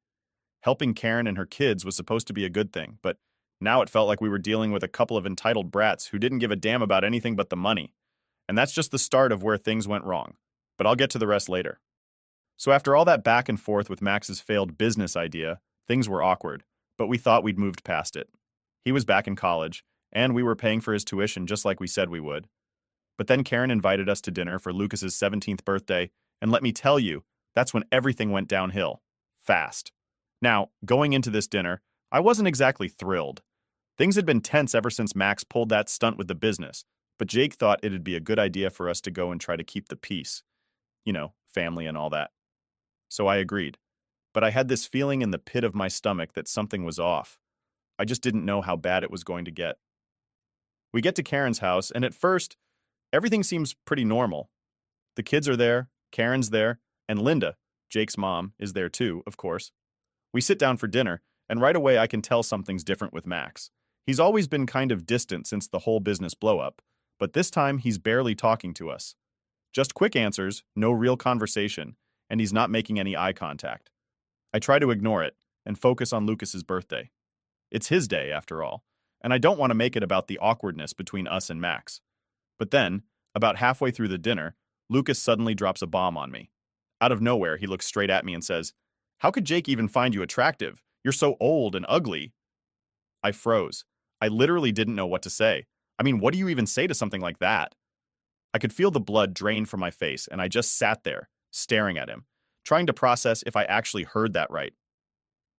Helping Karen and her kids was supposed to be a good thing, but now it felt like we were dealing with a couple of entitled brats who didn't give a damn about anything but the money. And that's just the start of where things went wrong. But I'll get to the rest later. So after all that back and forth with Max's failed business idea, things were awkward, but we thought we'd moved past it. He was back in college, and we were paying for his tuition just like we said we would. But then Karen invited us to dinner for Lucas's 17th birthday, and let me tell you, that's when everything went downhill. Fast. Now, going into this dinner, I wasn't exactly thrilled. Things had been tense ever since Max pulled that stunt with the business, but Jake thought it'd be a good idea for us to go and try to keep the peace. You know, family and all that. So I agreed. But I had this feeling in the pit of my stomach that something was off. I just didn't know how bad it was going to get. We get to Karen's house, and at first, everything seems pretty normal. The kids are there, Karen's there, and Linda, Jake's mom, is there too, of course. We sit down for dinner, and right away I can tell something's different with Max. He's always been kind of distant since the whole business blow-up, but this time he's barely talking to us. Just quick answers, no real conversation, and he's not making any eye contact. I try to ignore it and focus on Lucas's birthday. It's his day, after all, and I don't want to make it about the awkwardness between us and Max. But then, about halfway through the dinner, Lucas suddenly drops a bomb on me. Out of nowhere, he looks straight at me and says, "How could Jake even find you attractive? You're so old and ugly." I froze. I literally didn't know what to say. I mean, what do you even say to something like that? I could feel the blood drain from my face, and I just sat there, staring at him, trying to process if I actually heard that right.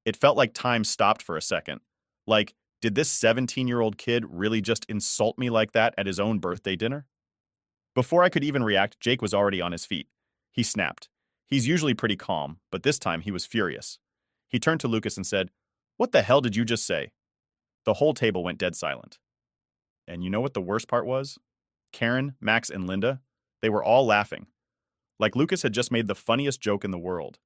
It felt like time stopped for a second. Like, did this 17-year-old kid really just insult me like that at his own birthday dinner? Before I could even react, Jake was already on his feet. He snapped. He's usually pretty calm, but this time he was furious. He turned to Lucas and said, "What the hell did you just say?" The whole table went dead silent. And you know what the worst part was? Karen, Max, and Linda, they were all laughing. Like Lucas had just made the funniest joke in the world.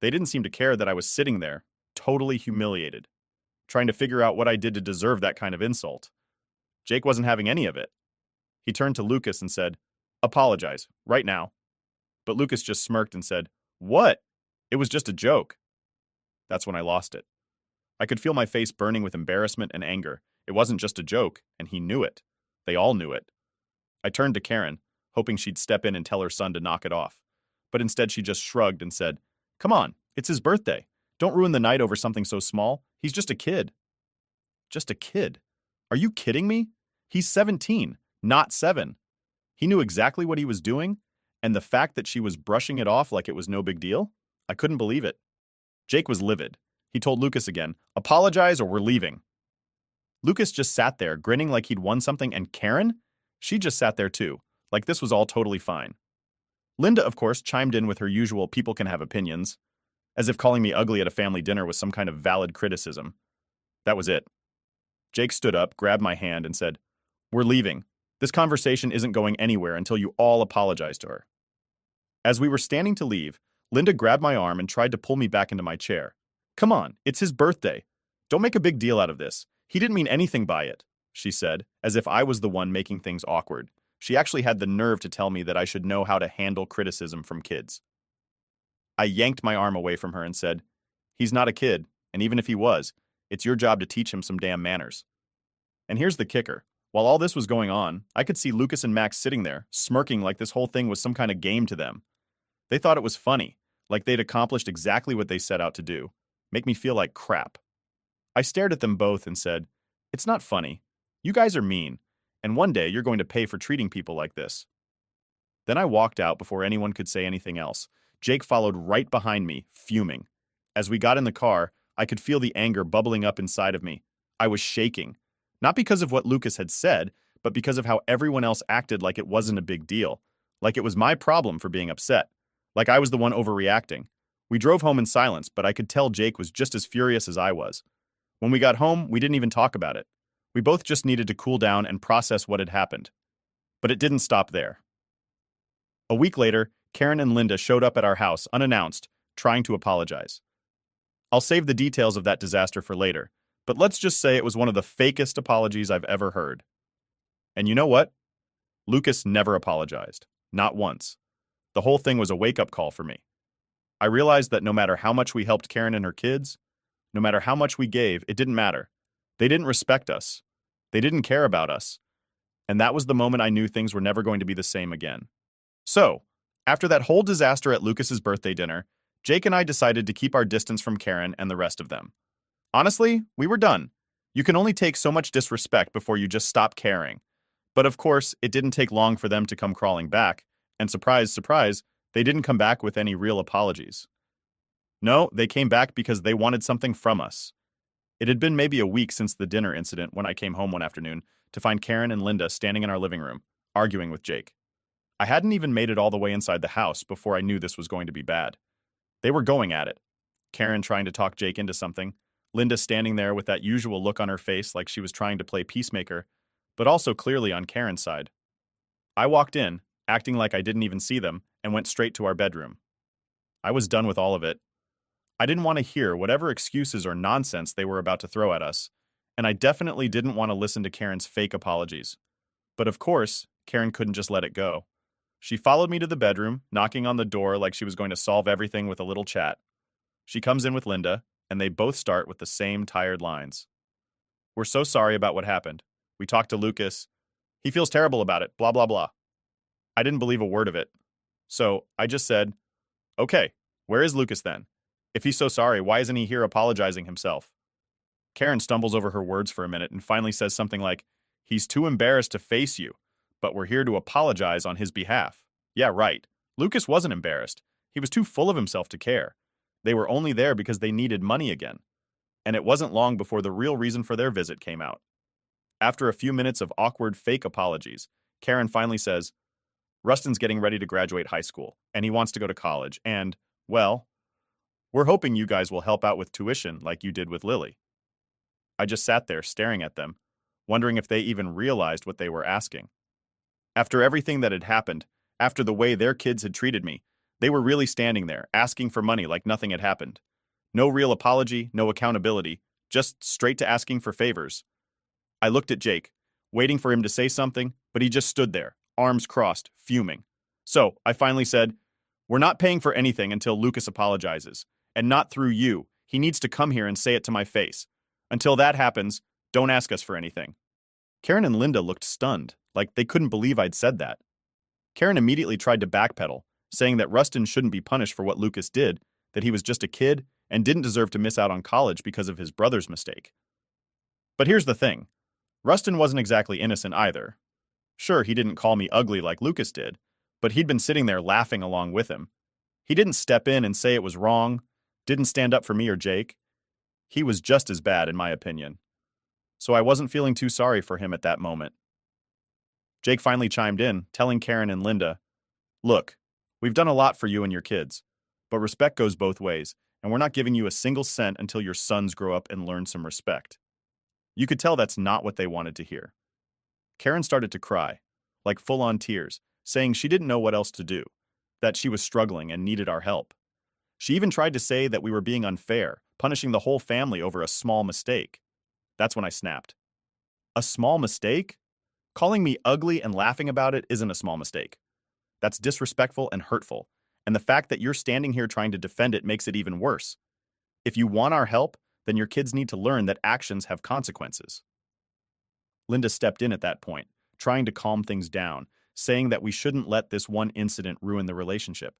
They didn't seem to care that I was sitting there, totally humiliated, trying to figure out what I did to deserve that kind of insult. Jake wasn't having any of it. He turned to Lucas and said, "Apologize, right now." But Lucas just smirked and said, "What? It was just a joke." That's when I lost it. I could feel my face burning with embarrassment and anger. It wasn't just a joke, and he knew it. They all knew it. I turned to Karen, hoping she'd step in and tell her son to knock it off. But instead she just shrugged and said, "Come on, it's his birthday. Don't ruin the night over something so small. He's just a kid." Just a kid? Are you kidding me? He's 17, not 7. He knew exactly what he was doing, and the fact that she was brushing it off like it was no big deal? I couldn't believe it. Jake was livid. He told Lucas again, "Apologize or we're leaving." Lucas just sat there, grinning like he'd won something, and Karen? She just sat there too, like this was all totally fine. Linda, of course, chimed in with her usual people can have opinions, as if calling me ugly at a family dinner was some kind of valid criticism. That was it. Jake stood up, grabbed my hand, and said, "We're leaving. This conversation isn't going anywhere until you all apologize to her." As we were standing to leave, Linda grabbed my arm and tried to pull me back into my chair. "Come on, it's his birthday. Don't make a big deal out of this. He didn't mean anything by it," she said, as if I was the one making things awkward. She actually had the nerve to tell me that I should know how to handle criticism from kids. I yanked my arm away from her and said, "He's not a kid, and even if he was, it's your job to teach him some damn manners." And here's the kicker. While all this was going on, I could see Lucas and Max sitting there, smirking like this whole thing was some kind of game to them. They thought it was funny, like they'd accomplished exactly what they set out to do, make me feel like crap. I stared at them both and said, "It's not funny. You guys are mean, and one day you're going to pay for treating people like this." Then I walked out before anyone could say anything else. Jake followed right behind me, fuming. As we got in the car, I could feel the anger bubbling up inside of me. I was shaking. Not because of what Lucas had said, but because of how everyone else acted like it wasn't a big deal. Like it was my problem for being upset. Like I was the one overreacting. We drove home in silence, but I could tell Jake was just as furious as I was. When we got home, we didn't even talk about it. We both just needed to cool down and process what had happened. But it didn't stop there. A week later, Karen and Linda showed up at our house unannounced, trying to apologize. I'll save the details of that disaster for later, but let's just say it was one of the fakest apologies I've ever heard. And you know what? Lucas never apologized. Not once. The whole thing was a wake-up call for me. I realized that no matter how much we helped Karen and her kids, no matter how much we gave, it didn't matter. They didn't respect us. They didn't care about us. And that was the moment I knew things were never going to be the same again. So, after that whole disaster at Lucas's birthday dinner, Jake and I decided to keep our distance from Karen and the rest of them. Honestly, we were done. You can only take so much disrespect before you just stop caring. But of course, it didn't take long for them to come crawling back, and surprise, surprise, they didn't come back with any real apologies. No, they came back because they wanted something from us. It had been maybe a week since the dinner incident when I came home one afternoon to find Karen and Linda standing in our living room, arguing with Jake. I hadn't even made it all the way inside the house before I knew this was going to be bad. They were going at it. Karen trying to talk Jake into something, Linda standing there with that usual look on her face like she was trying to play peacemaker, but also clearly on Karen's side. I walked in, acting like I didn't even see them, and went straight to our bedroom. I was done with all of it. I didn't want to hear whatever excuses or nonsense they were about to throw at us, and I definitely didn't want to listen to Karen's fake apologies. But of course, Karen couldn't just let it go. She followed me to the bedroom, knocking on the door like she was going to solve everything with a little chat. She comes in with Linda, and they both start with the same tired lines. "We're so sorry about what happened. We talked to Lucas. He feels terrible about it, blah, blah, blah." I didn't believe a word of it. So I just said, "Okay, where is Lucas then? If he's so sorry, why isn't he here apologizing himself?" Karen stumbles over her words for a minute and finally says something like, "He's too embarrassed to face you, but we're here to apologize on his behalf." Yeah, right. Lucas wasn't embarrassed. He was too full of himself to care. They were only there because they needed money again. And it wasn't long before the real reason for their visit came out. After a few minutes of awkward fake apologies, Karen finally says, "Rustin's getting ready to graduate high school, and he wants to go to college, and, well, we're hoping you guys will help out with tuition like you did with Lily." I just sat there staring at them, wondering if they even realized what they were asking. After everything that had happened, after the way their kids had treated me, they were really standing there, asking for money like nothing had happened. No real apology, no accountability, just straight to asking for favors. I looked at Jake, waiting for him to say something, but he just stood there, arms crossed, fuming. So I finally said, "We're not paying for anything until Lucas apologizes, and not through you. He needs to come here and say it to my face. Until that happens, don't ask us for anything." Karen and Linda looked stunned, like they couldn't believe I'd said that. Karen immediately tried to backpedal, saying that Rustin shouldn't be punished for what Lucas did, that he was just a kid and didn't deserve to miss out on college because of his brother's mistake. But here's the thing. Rustin wasn't exactly innocent either. Sure, he didn't call me ugly like Lucas did, but he'd been sitting there laughing along with him. He didn't step in and say it was wrong, didn't stand up for me or Jake. He was just as bad, in my opinion. So I wasn't feeling too sorry for him at that moment. Jake finally chimed in, telling Karen and Linda, "Look, we've done a lot for you and your kids, but respect goes both ways, and we're not giving you a single cent until your sons grow up and learn some respect." You could tell that's not what they wanted to hear. Karen started to cry, like full-on tears, saying she didn't know what else to do, that she was struggling and needed our help. She even tried to say that we were being unfair, punishing the whole family over a small mistake. That's when I snapped. A small mistake? Calling me ugly and laughing about it isn't a small mistake. That's disrespectful and hurtful, and the fact that you're standing here trying to defend it makes it even worse. If you want our help, then your kids need to learn that actions have consequences. Linda stepped in at that point, trying to calm things down, saying that we shouldn't let this one incident ruin the relationship.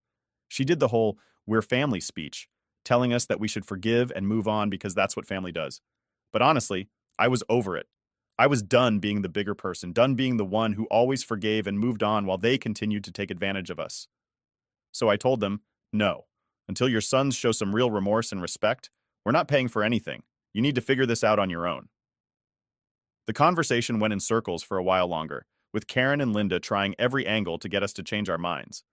She did the whole "we're family" speech, telling us that we should forgive and move on because that's what family does. But honestly, I was over it. I was done being the bigger person, done being the one who always forgave and moved on while they continued to take advantage of us. So I told them, "No. Until your sons show some real remorse and respect, we're not paying for anything. You need to figure this out on your own." The conversation went in circles for a while longer, with Karen and Linda trying every angle to get us to change our minds.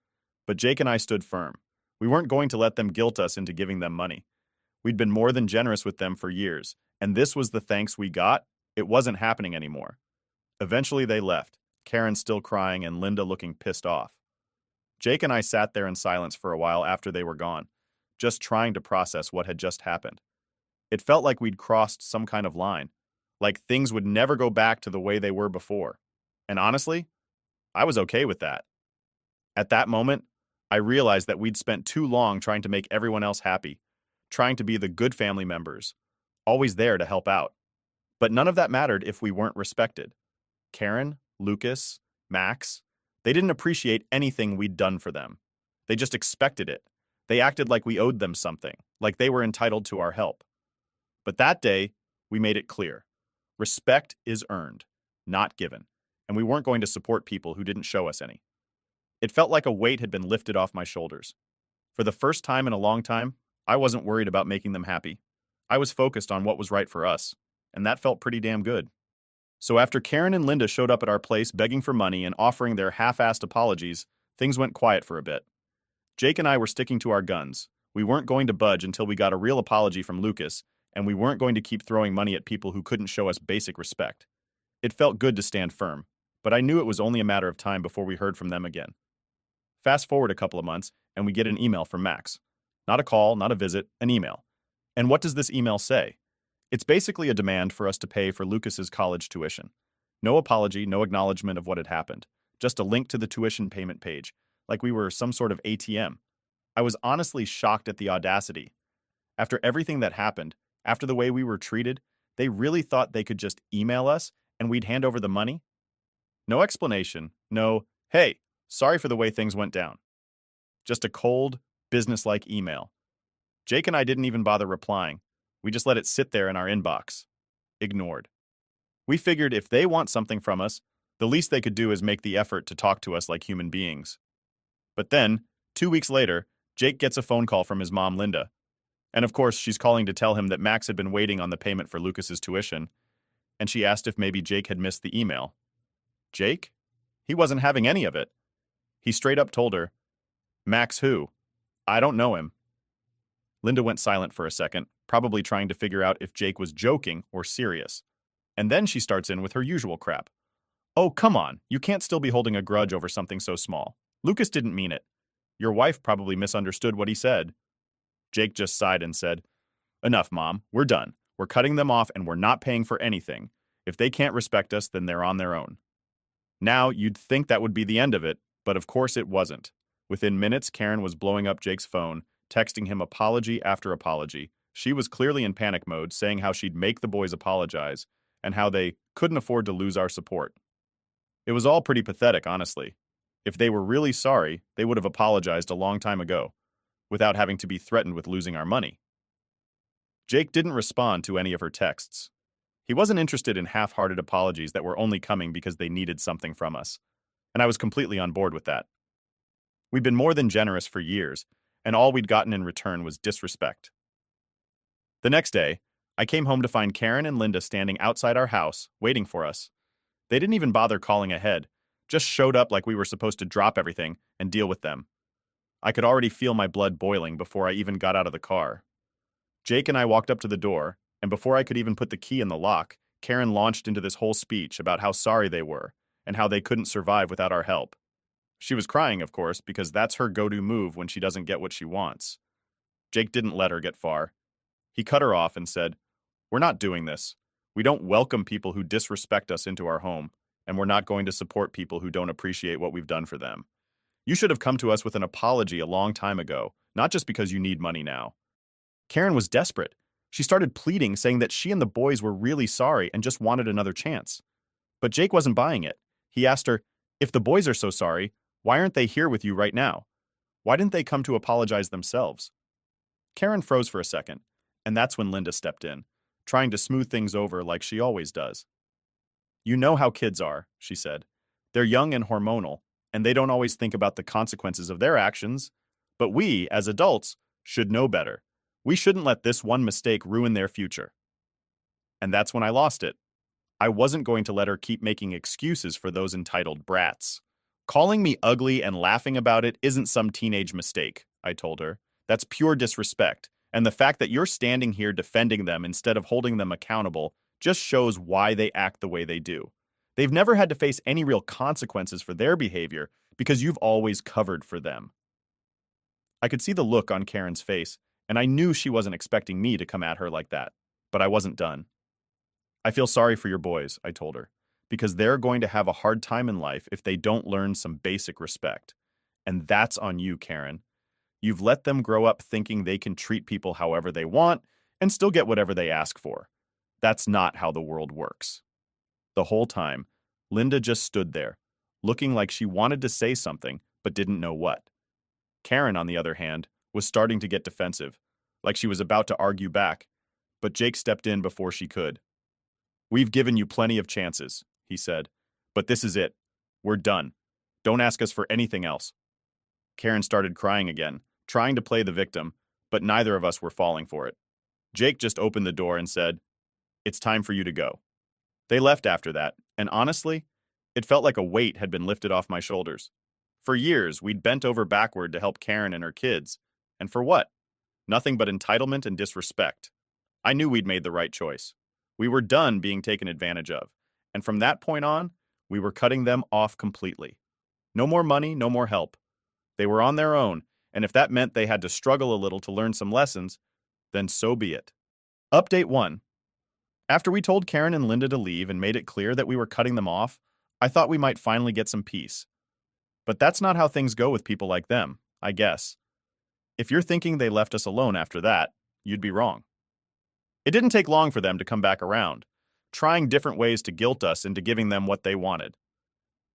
But Jake and I stood firm. We weren't going to let them guilt us into giving them money. We'd been more than generous with them for years, and this was the thanks we got. It wasn't happening anymore. Eventually they left, Karen still crying and Linda looking pissed off. Jake and I sat there in silence for a while after they were gone, just trying to process what had just happened. It felt like we'd crossed some kind of line, like things would never go back to the way they were before. And honestly, I was okay with that. At that moment, I realized that we'd spent too long trying to make everyone else happy, trying to be the good family members, always there to help out. But none of that mattered if we weren't respected. Karen, Lucas, Max, they didn't appreciate anything we'd done for them. They just expected it. They acted like we owed them something, like they were entitled to our help. But that day, we made it clear. Respect is earned, not given, and we weren't going to support people who didn't show us any. It felt like a weight had been lifted off my shoulders. For the first time in a long time, I wasn't worried about making them happy. I was focused on what was right for us, and that felt pretty damn good. So after Karen and Linda showed up at our place begging for money and offering their half-assed apologies, things went quiet for a bit. Jake and I were sticking to our guns. We weren't going to budge until we got a real apology from Lucas, and we weren't going to keep throwing money at people who couldn't show us basic respect. It felt good to stand firm, but I knew it was only a matter of time before we heard from them again. Fast forward a couple of months, and we get an email from Max. Not a call, not a visit, an email. And what does this email say? It's basically a demand for us to pay for Lucas's college tuition. No apology, no acknowledgement of what had happened. Just a link to the tuition payment page, like we were some sort of ATM. I was honestly shocked at the audacity. After everything that happened, after the way we were treated, they really thought they could just email us and we'd hand over the money? No explanation, no, hey, sorry for the way things went down. Just a cold, businesslike email. Jake and I didn't even bother replying. We just let it sit there in our inbox. Ignored. We figured if they want something from us, the least they could do is make the effort to talk to us like human beings. But then, 2 weeks later, Jake gets a phone call from his mom, Linda. And of course, she's calling to tell him that Max had been waiting on the payment for Lucas's tuition, and she asked if maybe Jake had missed the email. Jake? He wasn't having any of it. He straight up told her, Max who? I don't know him. Linda went silent for a second, probably trying to figure out if Jake was joking or serious. And then she starts in with her usual crap. Oh, come on, you can't still be holding a grudge over something so small. Lucas didn't mean it. Your wife probably misunderstood what he said. Jake just sighed and said, Enough, Mom, we're done. We're cutting them off and we're not paying for anything. If they can't respect us, then they're on their own. Now, you'd think that would be the end of it, but of course it wasn't. Within minutes, Karen was blowing up Jake's phone, texting him apology after apology. She was clearly in panic mode, saying how she'd make the boys apologize, and how they couldn't afford to lose our support. It was all pretty pathetic, honestly. If they were really sorry, they would have apologized a long time ago, without having to be threatened with losing our money. Jake didn't respond to any of her texts. He wasn't interested in half-hearted apologies that were only coming because they needed something from us, and I was completely on board with that. We'd been more than generous for years, and all we'd gotten in return was disrespect. The next day, I came home to find Karen and Linda standing outside our house, waiting for us. They didn't even bother calling ahead, just showed up like we were supposed to drop everything and deal with them. I could already feel my blood boiling before I even got out of the car. Jake and I walked up to the door, and before I could even put the key in the lock, Karen launched into this whole speech about how sorry they were and how they couldn't survive without our help. She was crying, of course, because that's her go-to move when she doesn't get what she wants. Jake didn't let her get far. He cut her off and said, We're not doing this. We don't welcome people who disrespect us into our home, and we're not going to support people who don't appreciate what we've done for them. You should have come to us with an apology a long time ago, not just because you need money now. Karen was desperate. She started pleading, saying that she and the boys were really sorry and just wanted another chance. But Jake wasn't buying it. He asked her, If the boys are so sorry, why aren't they here with you right now? Why didn't they come to apologize themselves? Karen froze for a second, and that's when Linda stepped in, trying to smooth things over like she always does. You know how kids are, she said. They're young and hormonal, and they don't always think about the consequences of their actions. But we, as adults, should know better. We shouldn't let this one mistake ruin their future. And that's when I lost it. I wasn't going to let her keep making excuses for those entitled brats. Calling me ugly and laughing about it isn't some teenage mistake, I told her. That's pure disrespect, and the fact that you're standing here defending them instead of holding them accountable just shows why they act the way they do. They've never had to face any real consequences for their behavior because you've always covered for them. I could see the look on Karen's face, and I knew she wasn't expecting me to come at her like that, but I wasn't done. I feel sorry for your boys, I told her, because they're going to have a hard time in life if they don't learn some basic respect. And that's on you, Karen. You've let them grow up thinking they can treat people however they want and still get whatever they ask for. That's not how the world works. The whole time, Linda just stood there, looking like she wanted to say something but didn't know what. Karen, on the other hand, was starting to get defensive, like she was about to argue back, but Jake stepped in before she could. "We've given you plenty of chances," he said, "but this is it. We're done. Don't ask us for anything else." Karen started crying again, trying to play the victim, but neither of us were falling for it. Jake just opened the door and said, "It's time for you to go." They left after that, and honestly, it felt like a weight had been lifted off my shoulders. For years, we'd bent over backward to help Karen and her kids. And for what? Nothing but entitlement and disrespect. I knew we'd made the right choice. We were done being taken advantage of. And from that point on, we were cutting them off completely. No more money, no more help. They were on their own, and if that meant they had to struggle a little to learn some lessons, then so be it. Update 1. After we told Karen and Linda to leave and made it clear that we were cutting them off, I thought we might finally get some peace. But that's not how things go with people like them, I guess. If you're thinking they left us alone after that, you'd be wrong. It didn't take long for them to come back around, trying different ways to guilt us into giving them what they wanted.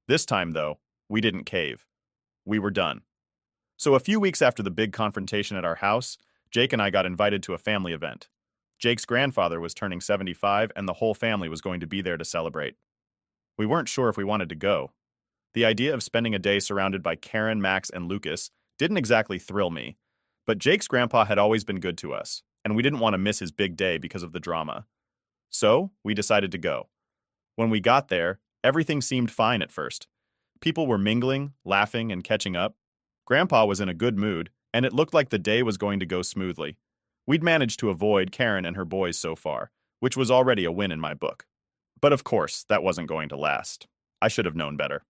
This time, though, we didn't cave. We were done. So a few weeks after the big confrontation at our house, Jake and I got invited to a family event. Jake's grandfather was turning 75, and the whole family was going to be there to celebrate. We weren't sure if we wanted to go. The idea of spending a day surrounded by Karen, Max, and Lucas didn't exactly thrill me, but Jake's grandpa had always been good to us, and we didn't want to miss his big day because of the drama. So, we decided to go. When we got there, everything seemed fine at first. People were mingling, laughing, and catching up. Grandpa was in a good mood, and it looked like the day was going to go smoothly. We'd managed to avoid Karen and her boys so far, which was already a win in my book. But of course, that wasn't going to last. I should have known better.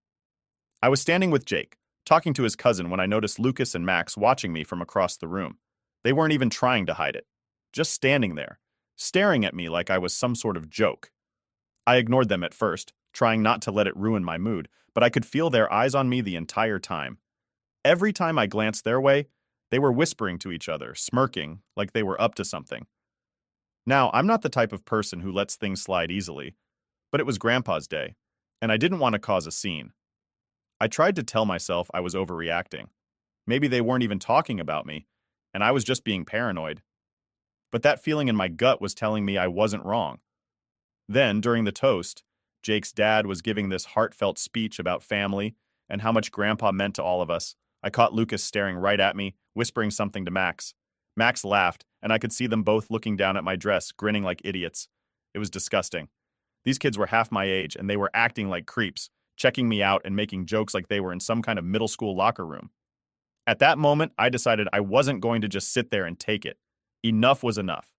I was standing with Jake, talking to his cousin when I noticed Lucas and Max watching me from across the room. They weren't even trying to hide it. Just standing there, staring at me like I was some sort of joke. I ignored them at first, trying not to let it ruin my mood, but I could feel their eyes on me the entire time. Every time I glanced their way, they were whispering to each other, smirking, like they were up to something. Now, I'm not the type of person who lets things slide easily, but it was Grandpa's day, and I didn't want to cause a scene. I tried to tell myself I was overreacting. Maybe they weren't even talking about me, and I was just being paranoid. But that feeling in my gut was telling me I wasn't wrong. Then, during the toast, Jake's dad was giving this heartfelt speech about family and how much Grandpa meant to all of us. I caught Lucas staring right at me, whispering something to Max. Max laughed, and I could see them both looking down at my dress, grinning like idiots. It was disgusting. These kids were half my age, and they were acting like creeps, checking me out and making jokes like they were in some kind of middle school locker room. At that moment, I decided I wasn't going to just sit there and take it. Enough was enough.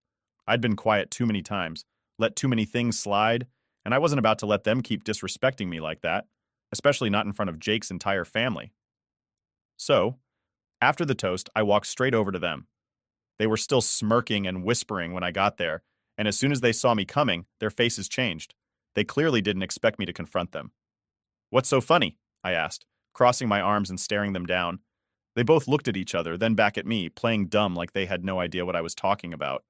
I'd been quiet too many times, let too many things slide, and I wasn't about to let them keep disrespecting me like that, especially not in front of Jake's entire family. So, after the toast, I walked straight over to them. They were still smirking and whispering when I got there, and as soon as they saw me coming, their faces changed. They clearly didn't expect me to confront them. "What's so funny?" I asked, crossing my arms and staring them down. They both looked at each other, then back at me, playing dumb like they had no idea what I was talking about.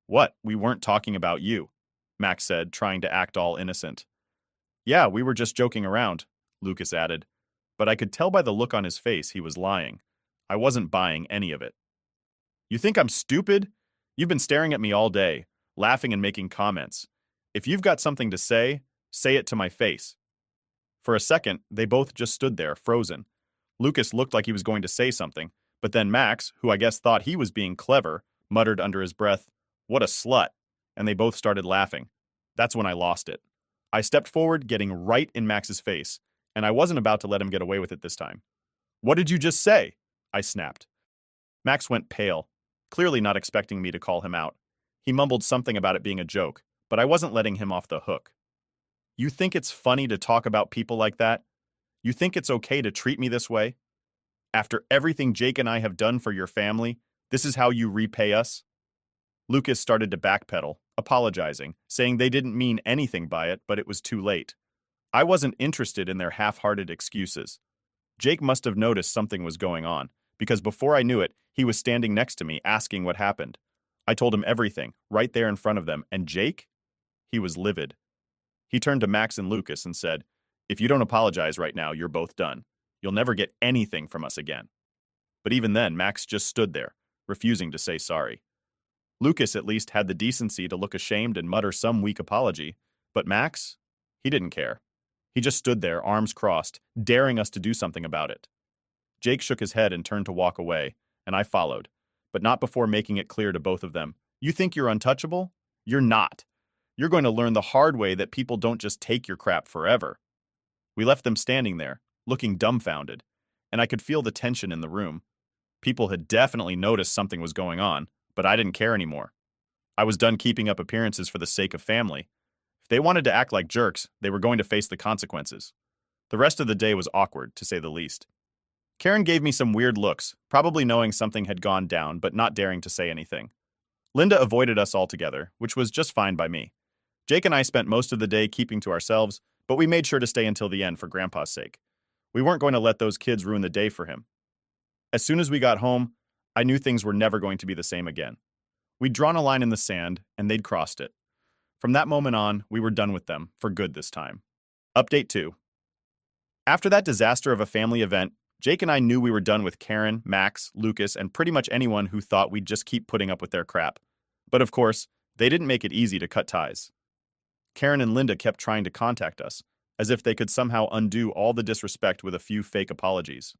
"What? We weren't talking about you," Max said, trying to act all innocent. "Yeah, we were just joking around," Lucas added. But I could tell by the look on his face he was lying. I wasn't buying any of it. "You think I'm stupid? You've been staring at me all day, laughing and making comments. If you've got something to say it to my face." For a second, they both just stood there, frozen. Lucas looked like he was going to say something, but then Max, who I guess thought he was being clever, muttered under his breath, "What a slut," and they both started laughing. That's when I lost it. I stepped forward, getting right in Max's face, and I wasn't about to let him get away with it this time. "What did you just say?" I snapped. Max went pale, clearly not expecting me to call him out. He mumbled something about it being a joke, but I wasn't letting him off the hook. "You think it's funny to talk about people like that? You think it's okay to treat me this way? After everything Jake and I have done for your family, this is how you repay us?" Lucas started to backpedal, apologizing, saying they didn't mean anything by it, but it was too late. I wasn't interested in their half-hearted excuses. Jake must have noticed something was going on, because before I knew it, he was standing next to me asking what happened. I told him everything, right there in front of them, and Jake? He was livid. He turned to Max and Lucas and said, "If you don't apologize right now, you're both done. You'll never get anything from us again." But even then, Max just stood there, refusing to say sorry. Lucas at least had the decency to look ashamed and mutter some weak apology, but Max? He didn't care. He just stood there, arms crossed, daring us to do something about it. Jake shook his head and turned to walk away, and I followed, but not before making it clear to both of them. You think you're untouchable? You're not. You're going to learn the hard way that people don't just take your crap forever. We left them standing there, looking dumbfounded, and I could feel the tension in the room. People had definitely noticed something was going on, but I didn't care anymore. I was done keeping up appearances for the sake of family. If they wanted to act like jerks, they were going to face the consequences. The rest of the day was awkward, to say the least. Karen gave me some weird looks, probably knowing something had gone down but not daring to say anything. Linda avoided us altogether, which was just fine by me. Jake and I spent most of the day keeping to ourselves, but we made sure to stay until the end for Grandpa's sake. We weren't going to let those kids ruin the day for him. As soon as we got home, I knew things were never going to be the same again. We'd drawn a line in the sand, and they'd crossed it. From that moment on, we were done with them, for good this time. Update 2. After that disaster of a family event, Jake and I knew we were done with Karen, Max, Lucas, and pretty much anyone who thought we'd just keep putting up with their crap. But of course, they didn't make it easy to cut ties. Karen and Linda kept trying to contact us, as if they could somehow undo all the disrespect with a few fake apologies.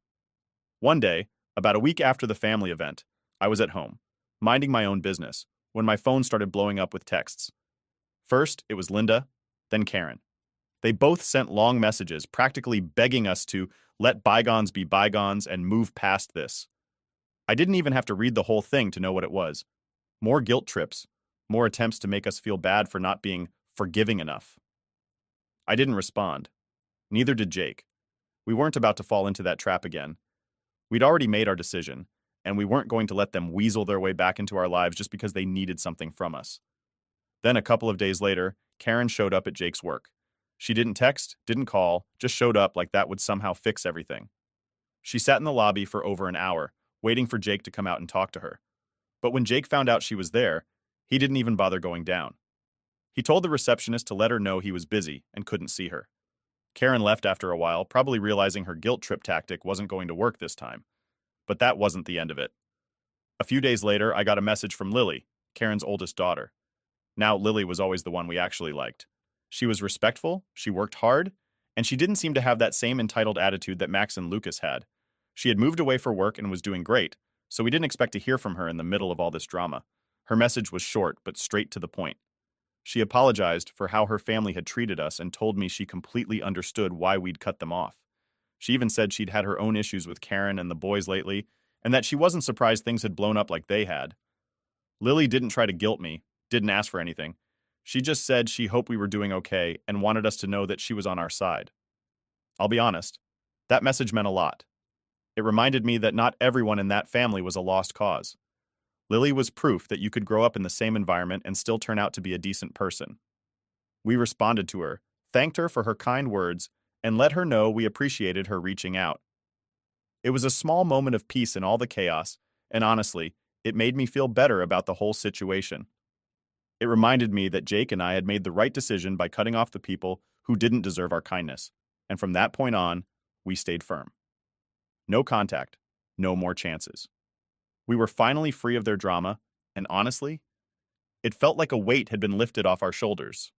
One day, about a week after the family event, I was at home, minding my own business, when my phone started blowing up with texts. First, it was Linda, then Karen. They both sent long messages practically begging us to let bygones be bygones and move past this. I didn't even have to read the whole thing to know what it was. More guilt trips, more attempts to make us feel bad for not being forgiving enough. I didn't respond. Neither did Jake. We weren't about to fall into that trap again. We'd already made our decision, and we weren't going to let them weasel their way back into our lives just because they needed something from us. Then a couple of days later, Karen showed up at Jake's work. She didn't text, didn't call, just showed up like that would somehow fix everything. She sat in the lobby for over an hour, waiting for Jake to come out and talk to her. But when Jake found out she was there, he didn't even bother going down. He told the receptionist to let her know he was busy and couldn't see her. Karen left after a while, probably realizing her guilt trip tactic wasn't going to work this time. But that wasn't the end of it. A few days later, I got a message from Lily, Karen's oldest daughter. Now, Lily was always the one we actually liked. She was respectful, she worked hard, and she didn't seem to have that same entitled attitude that Max and Lucas had. She had moved away for work and was doing great, so we didn't expect to hear from her in the middle of all this drama. Her message was short, but straight to the point. She apologized for how her family had treated us and told me she completely understood why we'd cut them off. She even said she'd had her own issues with Karen and the boys lately, and that she wasn't surprised things had blown up like they had. Lily didn't try to guilt me, didn't ask for anything. She just said she hoped we were doing okay and wanted us to know that she was on our side. I'll be honest, that message meant a lot. It reminded me that not everyone in that family was a lost cause. Lily was proof that you could grow up in the same environment and still turn out to be a decent person. We responded to her, thanked her for her kind words, and let her know we appreciated her reaching out. It was a small moment of peace in all the chaos, and honestly, it made me feel better about the whole situation. It reminded me that Jake and I had made the right decision by cutting off the people who didn't deserve our kindness, and from that point on, we stayed firm. No contact, no more chances. We were finally free of their drama, and honestly, it felt like a weight had been lifted off our shoulders.